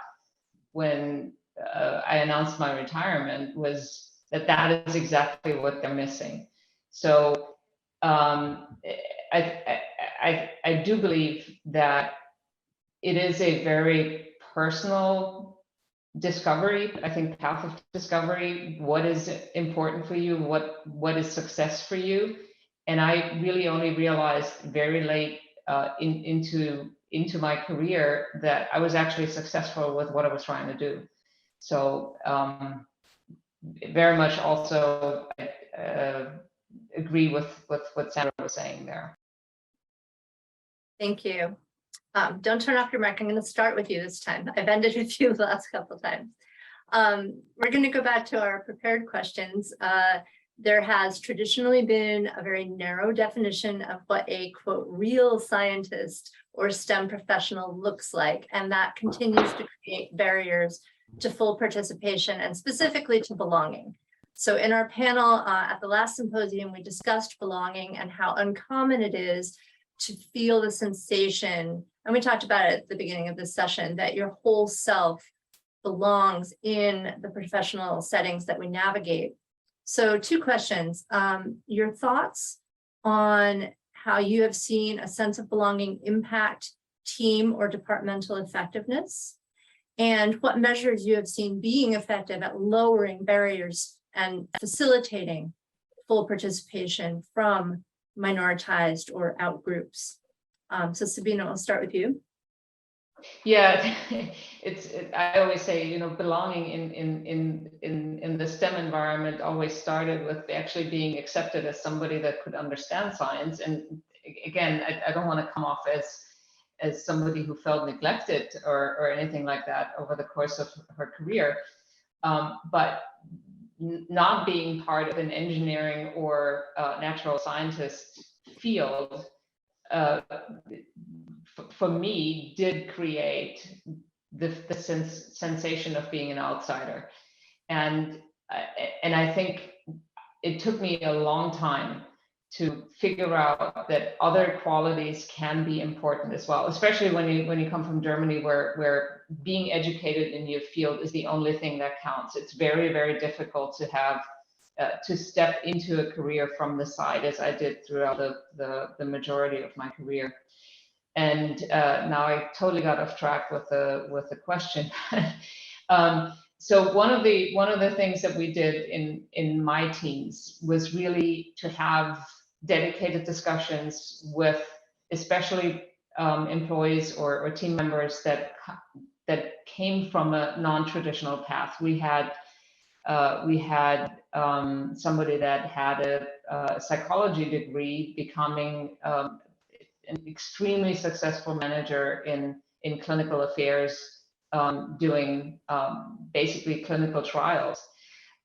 when I announced my retirement, was that is exactly what they're missing. So I do believe that it is a very personal discovery, I think, path of discovery. What is important for you? What is success for you? And I really only realized very late into my career that I was actually successful with what I was trying to do. So very much also agree with what Sandra was saying there.
Thank you. Don't turn off your mic. I'm going to start with you this time. I've ended with you the last couple of times. We're going to go back to our prepared questions. There has traditionally been a very narrow definition of what a, quote, real scientist or STEM professional looks like, and that continues to create barriers to full participation and specifically to belonging. So in our panel at the last symposium, we discussed belonging and how uncommon it is to feel the sensation, and we talked about it at the beginning of this session, that your whole self belongs in the professional settings that we navigate. So 2 questions. Your thoughts on how you have seen a sense of belonging impact team or departmental effectiveness, and what measures you have seen being effective at lowering barriers and facilitating full participation from minoritized or out groups. So Sabina, I'll start with you.
Yeah, I always say, belonging in the STEM environment always started with actually being accepted as somebody that could understand science. And again, I don't want to come off as somebody who felt neglected or anything like that over the course of her career, but not being part of an engineering or natural scientist field for me did create the sensation of being an outsider. And I think it took me a long time to figure out that other qualities can be important as well, especially when you come from Germany, where being educated in your field is the only thing that counts. It's very, very difficult to have to step into a career from the side, as I did throughout the majority of my career. And now I totally got off track with the question. So one of the things that we did in my teams was really to have dedicated discussions with especially employees or team members that came from a non-traditional path. We had somebody that had a psychology degree becoming an extremely successful manager in clinical affairs, doing basically clinical trials.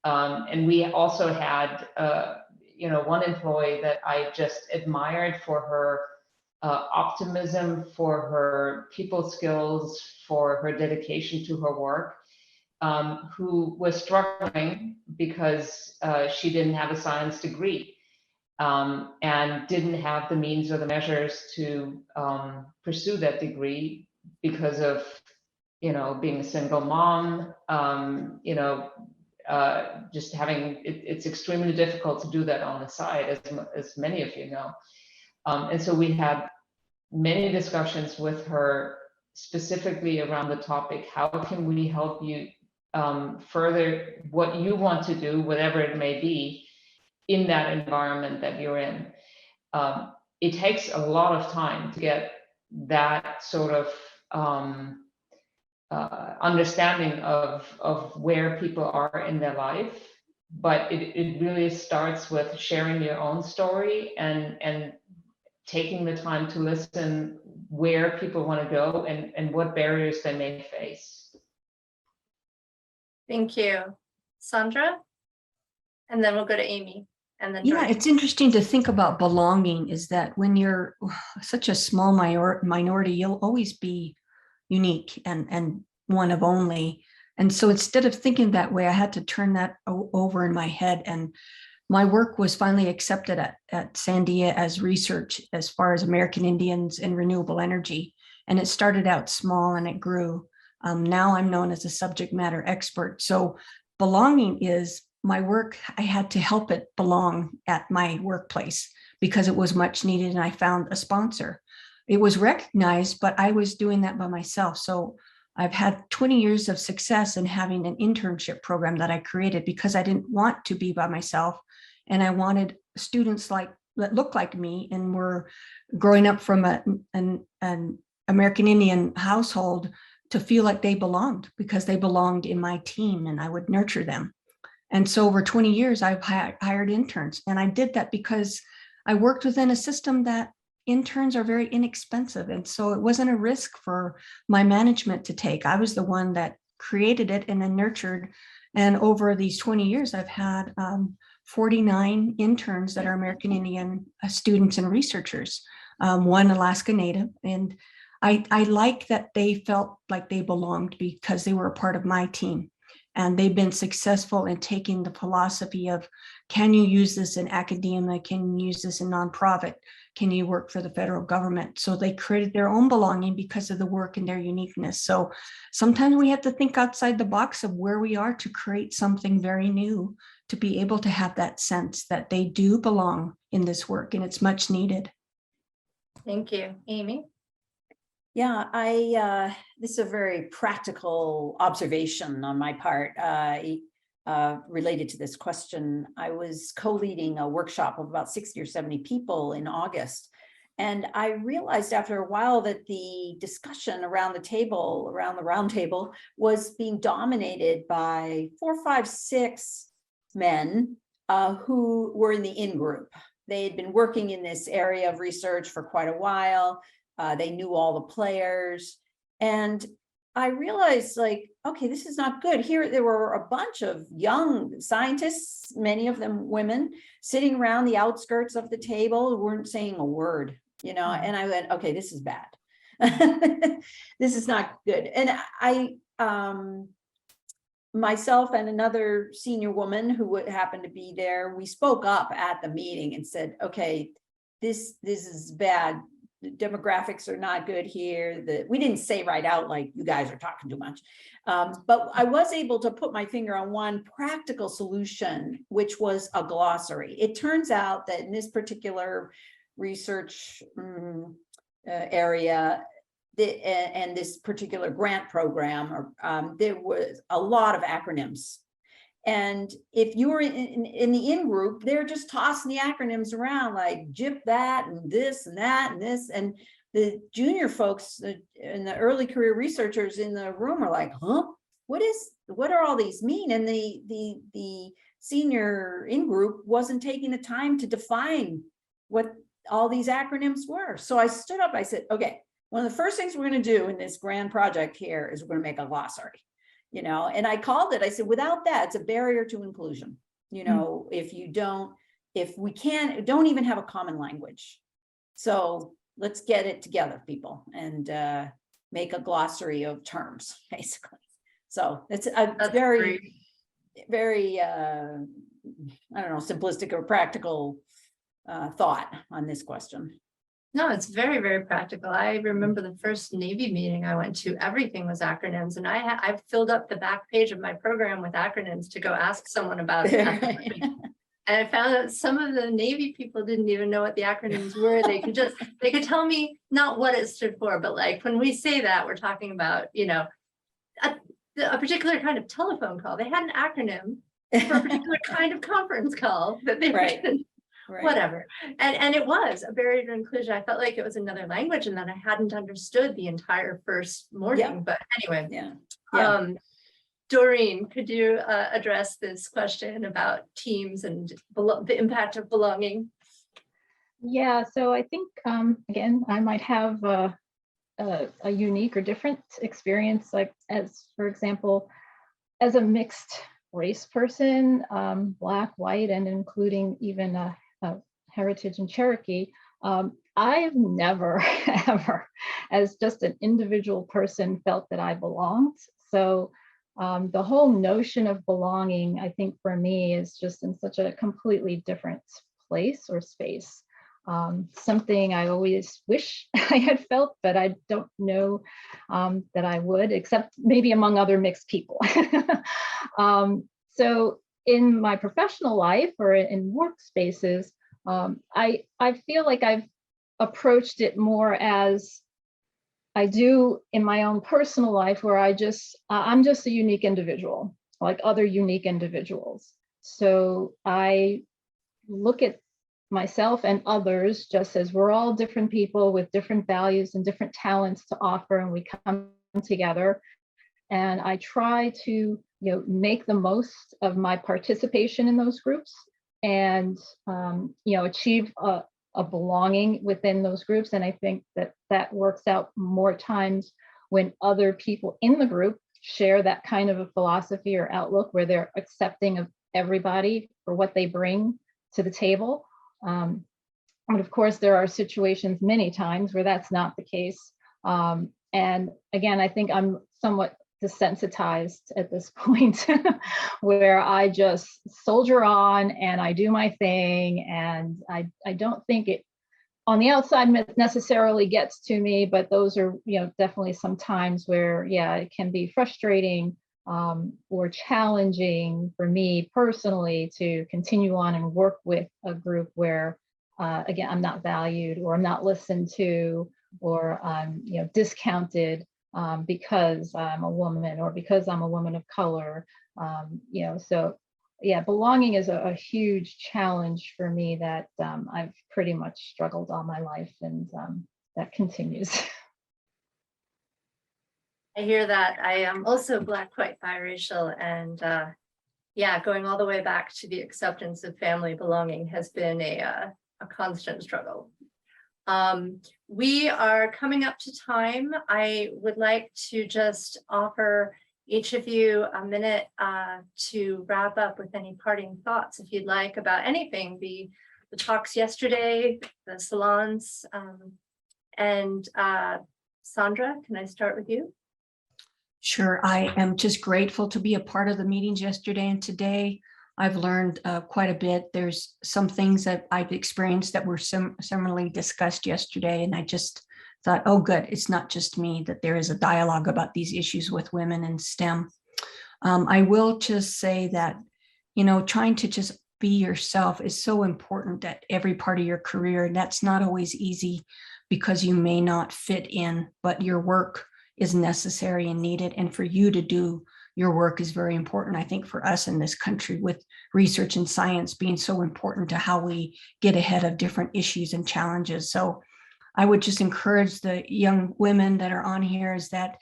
And we also had one employee that I just admired for her optimism, for her people skills, for her dedication to her work, who was struggling because she didn't have a science degree. And didn't have the means or the measures to pursue that degree because of, being a single mom, just having, it's extremely difficult to do that on the side, as many of you know. And so we had many discussions with her specifically around the topic, how can we help you further what you want to do, whatever it may be, in that environment that you're in. It takes a lot of time to get that sort of understanding of where people are in their life, but it really starts with sharing your own story and taking the time to listen where people want to go and what barriers they may face.
Thank you. Sandra? And then we'll go to Amy. And then
Yeah,
George.
it's interesting to think about belonging, is that when you're such a small minority, you'll always be unique and one of only. And so instead of thinking that way, I had to turn that over in my head. And my work was finally accepted at Sandia as research as far as American Indians and renewable energy. And it started out small and it grew. Now I'm known as a subject matter expert. So belonging is my work. I had to help it belong at my workplace because it was much needed, and I found a sponsor. It was recognized, but I was doing that by myself. So I've had 20 years of success in having an internship program that I created because I didn't want to be by myself. And I wanted students that look like me and were growing up from an American Indian household to feel like they belonged because they belonged in my team and I would nurture them. And so over 20 years, I've hired interns. And I did that because I worked within a system that interns are very inexpensive. And so it wasn't a risk for my management to take. I was the one that created it and then nurtured. And over these 20 years, I've had 49 interns that are American Indian students and researchers, one Alaska Native. And I like that they felt like they belonged because they were a part of my team. And they've been successful in taking the philosophy of, can you use this in academia? Can you use this in nonprofit? Can you work for the federal government? So they created their own belonging because of the work and their uniqueness. So sometimes we have to think outside the box of where we are to create something very new, to be able to have that sense that they do belong in this work, and it's much needed.
Thank you. Amy?
Yeah, this is a very practical observation on my part related to this question. I was co-leading a workshop of about 60 or 70 people in August. And I realized after a while that the discussion around the table, around the round table, was being dominated by 4, 5, 6 men who were in the in-group. They had been working in this area of research for quite a while. They knew all the players. And I realized, like, okay, this is not good. Here, there were a bunch of young scientists, many of them women, sitting around the outskirts of the table, who weren't saying a word, you know, and I went, okay, this is bad. This is not good. And I, myself and another senior woman who would happen to be there, we spoke up at the meeting and said, okay, this is bad. The demographics are not good here. We didn't say right out, like, you guys are talking too much. But I was able to put my finger on one practical solution, which was a glossary. It turns out that in this particular research area, and this particular grant program, there was a lot of acronyms. And if you were in the in-group, they're just tossing the acronyms around, like JIP that and this and that and this. And the junior folks and the early career researchers in the room are like, huh? What are all these mean? And the senior in-group wasn't taking the time to define what all these acronyms were. So I stood up, I said, okay, one of the first things we're going to do in this grand project here is we're going to make a glossary. You know, and I called it, I said, without that, it's a barrier to inclusion. You know, if we don't even have a common language. So let's get it together, people, and make a glossary of terms, basically. So it's a very, very, I don't know, simplistic or practical thought on this question.
No, it's very, very practical. I remember the first Navy meeting I went to, everything was acronyms. And I filled up the back page of my program with acronyms to go ask someone about it. And I found that some of the Navy people didn't even know what the acronyms were. They could tell me not what it stood for, but like when we say that, we're talking about, you know, a particular kind of telephone call. They had an acronym for a particular kind of conference call that they
Right.
Whatever. And it was a barrier to inclusion. I felt like it was another language and that I hadn't understood the entire first morning.
Yeah.
But anyway,
Yeah.
Doreen, could you address this question about teams and the impact of belonging?
Yeah, so I think, again, I might have a unique or different experience, like as, for example, as a mixed race person, Black, white, and including even heritage and Cherokee, I've never, ever, as just an individual person, felt that I belonged. So the whole notion of belonging, I think for me, is just in such a completely different place or space. Something I always wish I had felt, but I don't know that I would, except maybe among other mixed people. So in my professional life or in workspaces, I feel like I've approached it more as I do in my own personal life, where I'm just a unique individual, like other unique individuals. So I look at myself and others just as we're all different people with different values and different talents to offer, and we come together. And I try to, make the most of my participation in those groups and, achieve a belonging within those groups. And I think that works out more times when other people in the group share that kind of a philosophy or outlook, where they're accepting of everybody for what they bring to the table. And of course, there are situations many times where that's not the case. And again, I think I'm somewhat desensitized at this point where I just soldier on and I do my thing. And I don't think it on the outside necessarily gets to me, but those are, definitely some times where, yeah, it can be frustrating or challenging for me personally to continue on and work with a group where, again, I'm not valued or I'm not listened to or I'm, discounted because I'm a woman or because I'm a woman of color. So yeah, belonging is a huge challenge for me that I've pretty much struggled all my life, and that continues.
I hear that. I am also Black, white, biracial, and yeah, going all the way back to the acceptance of family belonging has been a constant struggle. We are coming up to time. I would like to just offer each of you a minute to wrap up with any parting thoughts, if you'd like, about anything, the talks yesterday, the salons, and Sandra, can I start with you?
Sure, I am just grateful to be a part of the meetings yesterday and today. I've learned quite a bit. There's some things that I've experienced that were similarly discussed yesterday, and I just thought, oh, good, it's not just me, that there is a dialogue about these issues with women in STEM. I will just say that, trying to just be yourself is so important at every part of your career, and that's not always easy because you may not fit in, but your work is necessary and needed, and for you to do your work is very important. I think for us in this country, with research and science being so important to how we get ahead of different issues and challenges. So I would just encourage the young women that are on here is that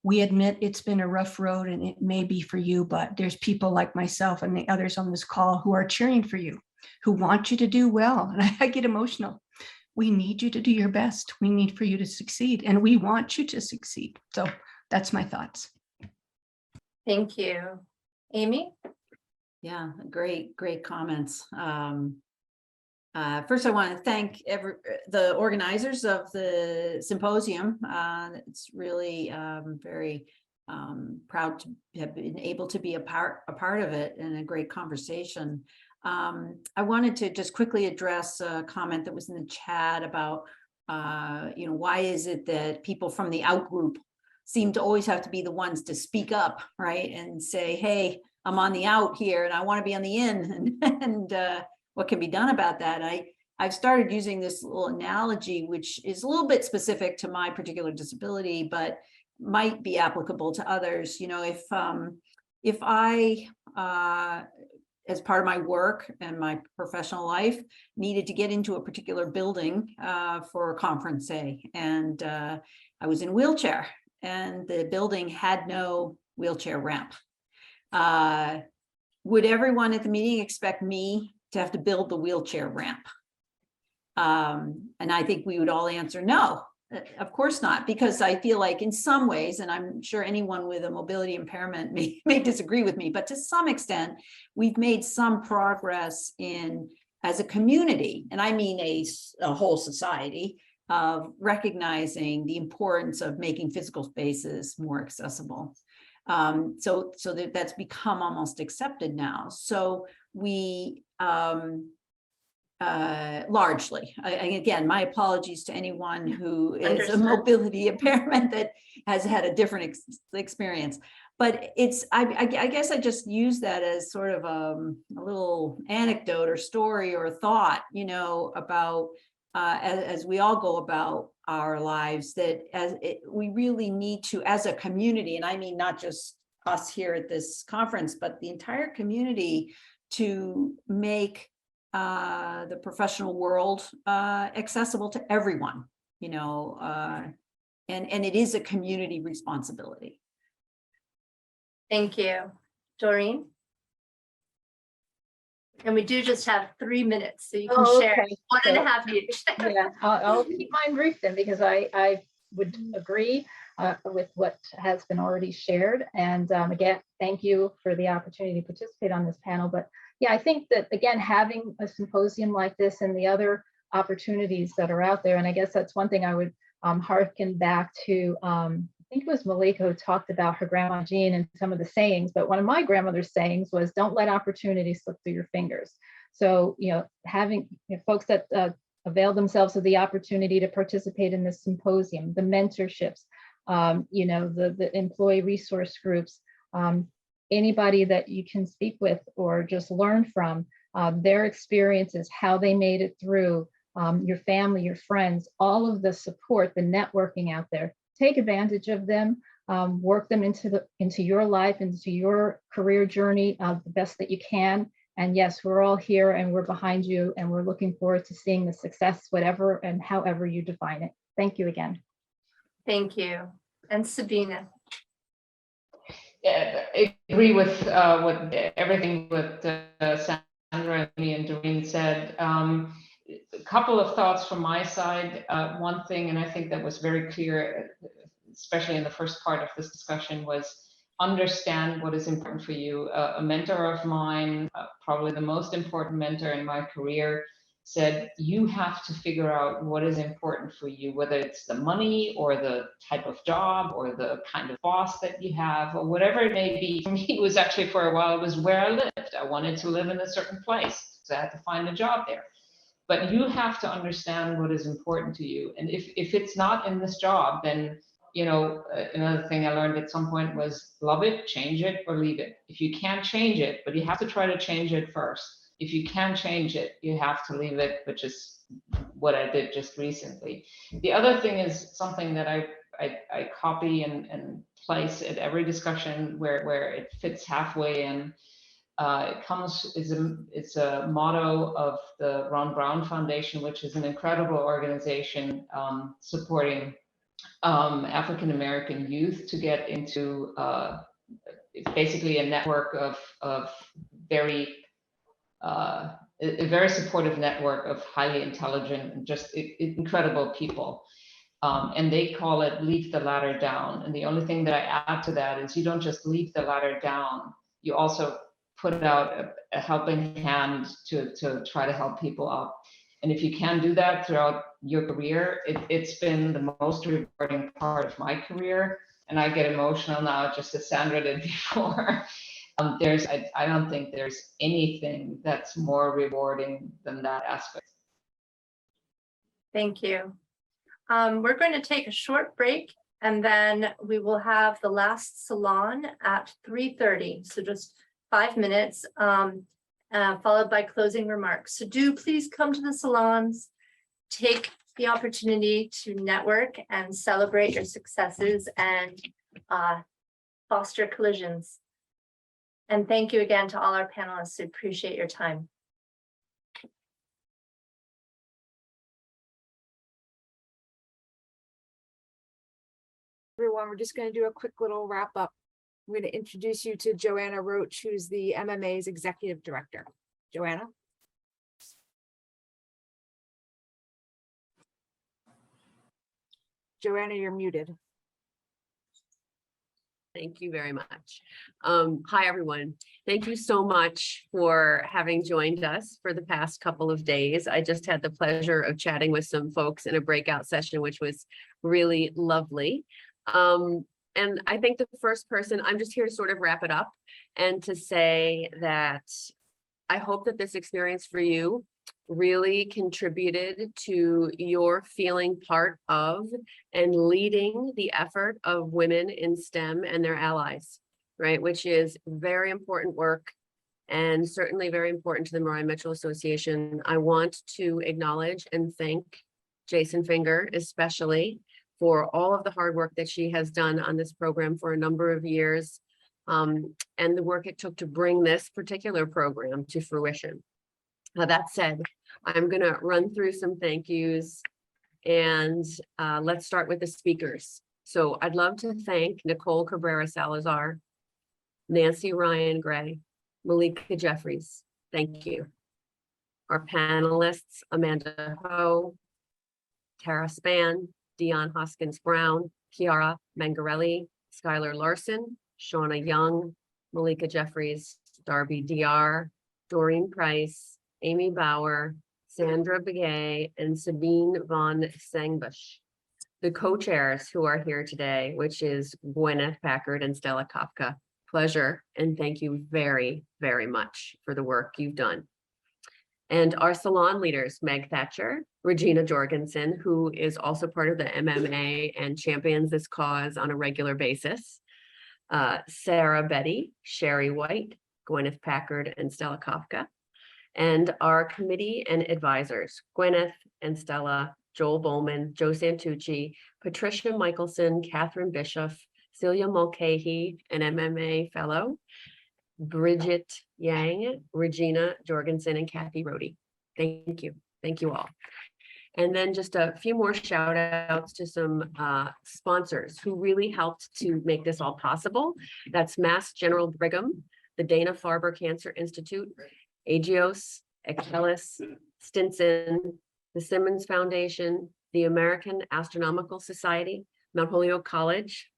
we admit it's been a rough road and it may be for you, but there's people like myself and the others on this call who are cheering for you, who want you to do well. And I get emotional. We need you to do your best. We need for you to succeed, and we want you to succeed. So that's my thoughts.
Thank you. Amy?
Yeah, great comments. First, I want to thank the organizers of the symposium. It's really very proud to have been able to be a part of it, and a great conversation. I wanted to just quickly address a comment that was in the chat about, why is it that people from the out group seem to always have to be the ones to speak up, right? And say, hey, I'm on the out here and I want to be on the in, and what can be done about that? I've started using this little analogy, which is a little bit specific to my particular disability, but might be applicable to others. If I, as part of my work and my professional life, needed to get into a particular building for a conference, say, and I was in a wheelchair and the building had no wheelchair ramp. Would everyone at the meeting expect me to have to build the wheelchair ramp? And I think we would all answer no, of course not, because I feel like in some ways, and I'm sure anyone with a mobility impairment may disagree with me, but to some extent, we've made some progress as a community, and I mean a whole society, of recognizing the importance of making physical spaces more accessible. So that's become almost accepted now. So we largely, again, my apologies to anyone who is a
Understood.
mobility impairment that has had a different experience. But it's, I guess I just use that as sort of a little anecdote or story or thought, you know, about as we all go about our lives, that we really need to, as a community, and I mean not just us here at this conference, but the entire community, to make the professional world accessible to everyone, you know, and it is a community responsibility.
Thank you. Doreen? And we do just have 3 minutes, so you can share
Okay.
1.5 each.
Yeah, I'll keep mine brief then, because I would agree with what has been already shared. And again, thank you for the opportunity to participate on this panel. But yeah, I think that, again, having a symposium like this and the other opportunities that are out there, and I guess that's one thing I would hearken back to. I think it was Malika who talked about her grandma Jean and some of the sayings, but one of my grandmother's sayings was, don't let opportunity slip through your fingers. So, you know, having folks that avail themselves of the opportunity to participate in this symposium, the mentorships, you know, the employee resource groups, anybody that you can speak with or just learn from, their experiences, how they made it through, your family, your friends, all of the support, the networking out there. Take advantage of them, work them into your life, into your career journey the best that you can. And yes, we're all here and we're behind you, and we're looking forward to seeing the success, whatever and however you define it. Thank you again.
Thank you. And Sabina?
Yeah, I agree with everything what Sandra and Doreen said. A couple of thoughts from my side. One thing, and I think that was very clear, especially in the first part of this discussion, was understand what is important for you. A mentor of mine, probably the most important mentor in my career, said, you have to figure out what is important for you, whether it's the money or the type of job or the kind of boss that you have or whatever it may be. For me, it was actually, for a while, it was where I lived. I wanted to live in a certain place, so I had to find a job there. But you have to understand what is important to you. And if it's not in this job, then, you know, another thing I learned at some point was love it, change it, or leave it. If you can't change it, but you have to try to change it first. If you can change it, you have to leave it, which is what I did just recently. The other thing is something that I copy and place at every discussion where it fits halfway in. It's a motto of the Ron Brown Foundation, which is an incredible organization supporting African-American youth to get into basically a network of a very supportive network of highly intelligent and just incredible people. And they call it leave the ladder down. And the only thing that I add to that is you don't just leave the ladder down, you also put out a helping hand to try to help people up. And if you can do that throughout your career, it's been the most rewarding part of my career. And I get emotional now, just as Sandra did before. I don't think there's anything that's more rewarding than that aspect.
Thank you. We're going to take a short break, and then we will have the last salon at 3:30. So just 5 minutes, followed by closing remarks. So do please come to the salons, take the opportunity to network and celebrate your successes and foster collisions. And thank you again to all our panelists. We appreciate your time.
Everyone, we're just going to do a quick little wrap up. I'm going to introduce you to Joanna Roach, who's the MMA's executive director. Joanna. Joanna, you're muted.
Thank you very much. Hi, everyone. Thank you so much for having joined us for the past couple of days. I just had the pleasure of chatting with some folks in a breakout session, which was really lovely. And I think the first person, I'm just here to sort of wrap it up and to say that I hope that this experience for you really contributed to your feeling part of and leading the effort of women in STEM and their allies, right? Which is very important work and certainly very important to the Mariah Mitchell Association. I want to acknowledge and thank Jason Finger, especially for all of the hard work that she has done on this program for a number of years, and the work it took to bring this particular program to fruition. Now, that said, I'm going to run through some thank yous, and let's start with the speakers. So I'd love to thank Nicole Cabrera Salazar, Nancy Ryan Gray, Malika Jeffries. Thank you. Our panelists, Amanda Ho, Tara Spann, Dion Hoskins Brown, Chiara Mangarelli, Skylar Larson, Shauna Young, Malika Jeffries, Darby DR, Doreen Price, Amy Bauer, Sandra Begay, and Sabine von Sangbush. The co-chairs who are here today, which is Gwyneth Packard and Stella Kafka. Pleasure, and thank you very, very much for the work you've done. And our salon leaders, Meg Thatcher, Regina Jorgensen, who is also part of the MMA and champions this cause on a regular basis, Sarah Betty, Sherry White, Gwyneth Packard, and Stella Kafka, and our committee and advisors, Gwyneth and Stella, Joel Bowman, Joe Santucci, Patricia Michelson, Catherine Bishop, Celia Mulcahy, an MMA fellow, Bridget Yang, Regina Jorgensen, and Kathy Rohde. Thank you. Thank you all. And then just a few more shout outs to some sponsors who really helped to make this all possible. That's Mass General Brigham, the Dana-Farber Cancer Institute, Agios, Excelis, Stinson, the Simmons Foundation, the American Astronomical Society, Mount Holyoke College,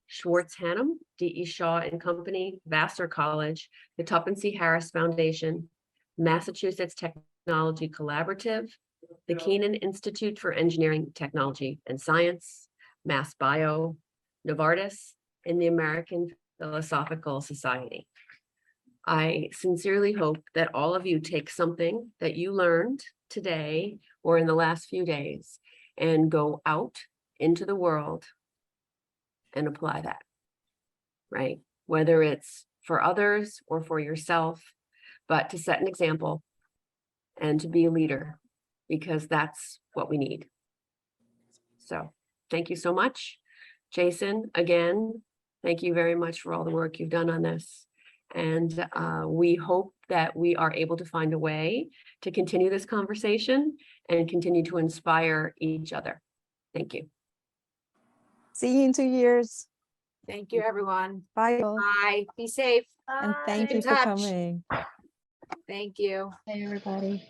Schwartz Hannum, D.E. Shaw and Company, Vassar College, the Tuppence C. Harris Foundation, Massachusetts Technology Collaborative, the Keenan Institute for Engineering, Technology, and Science, Mass Bio, Novartis, and the American Philosophical Society. I sincerely hope that all of you take something that you learned today or in the last few days and go out into the world and apply that, right? Whether it's for others or for yourself, but to set an example and to be a leader, because that's what we need. So thank you so much. Jason, again, thank you very much for all the work you've done on this. And we hope that we are able to find a way to continue this conversation and continue to inspire each other. Thank you.
See you in 2 years.
Thank you, everyone.
Bye.
Bye. Be safe.
And thank
Keep in
you for
touch.
coming.
Thank you.
Hey, everybody.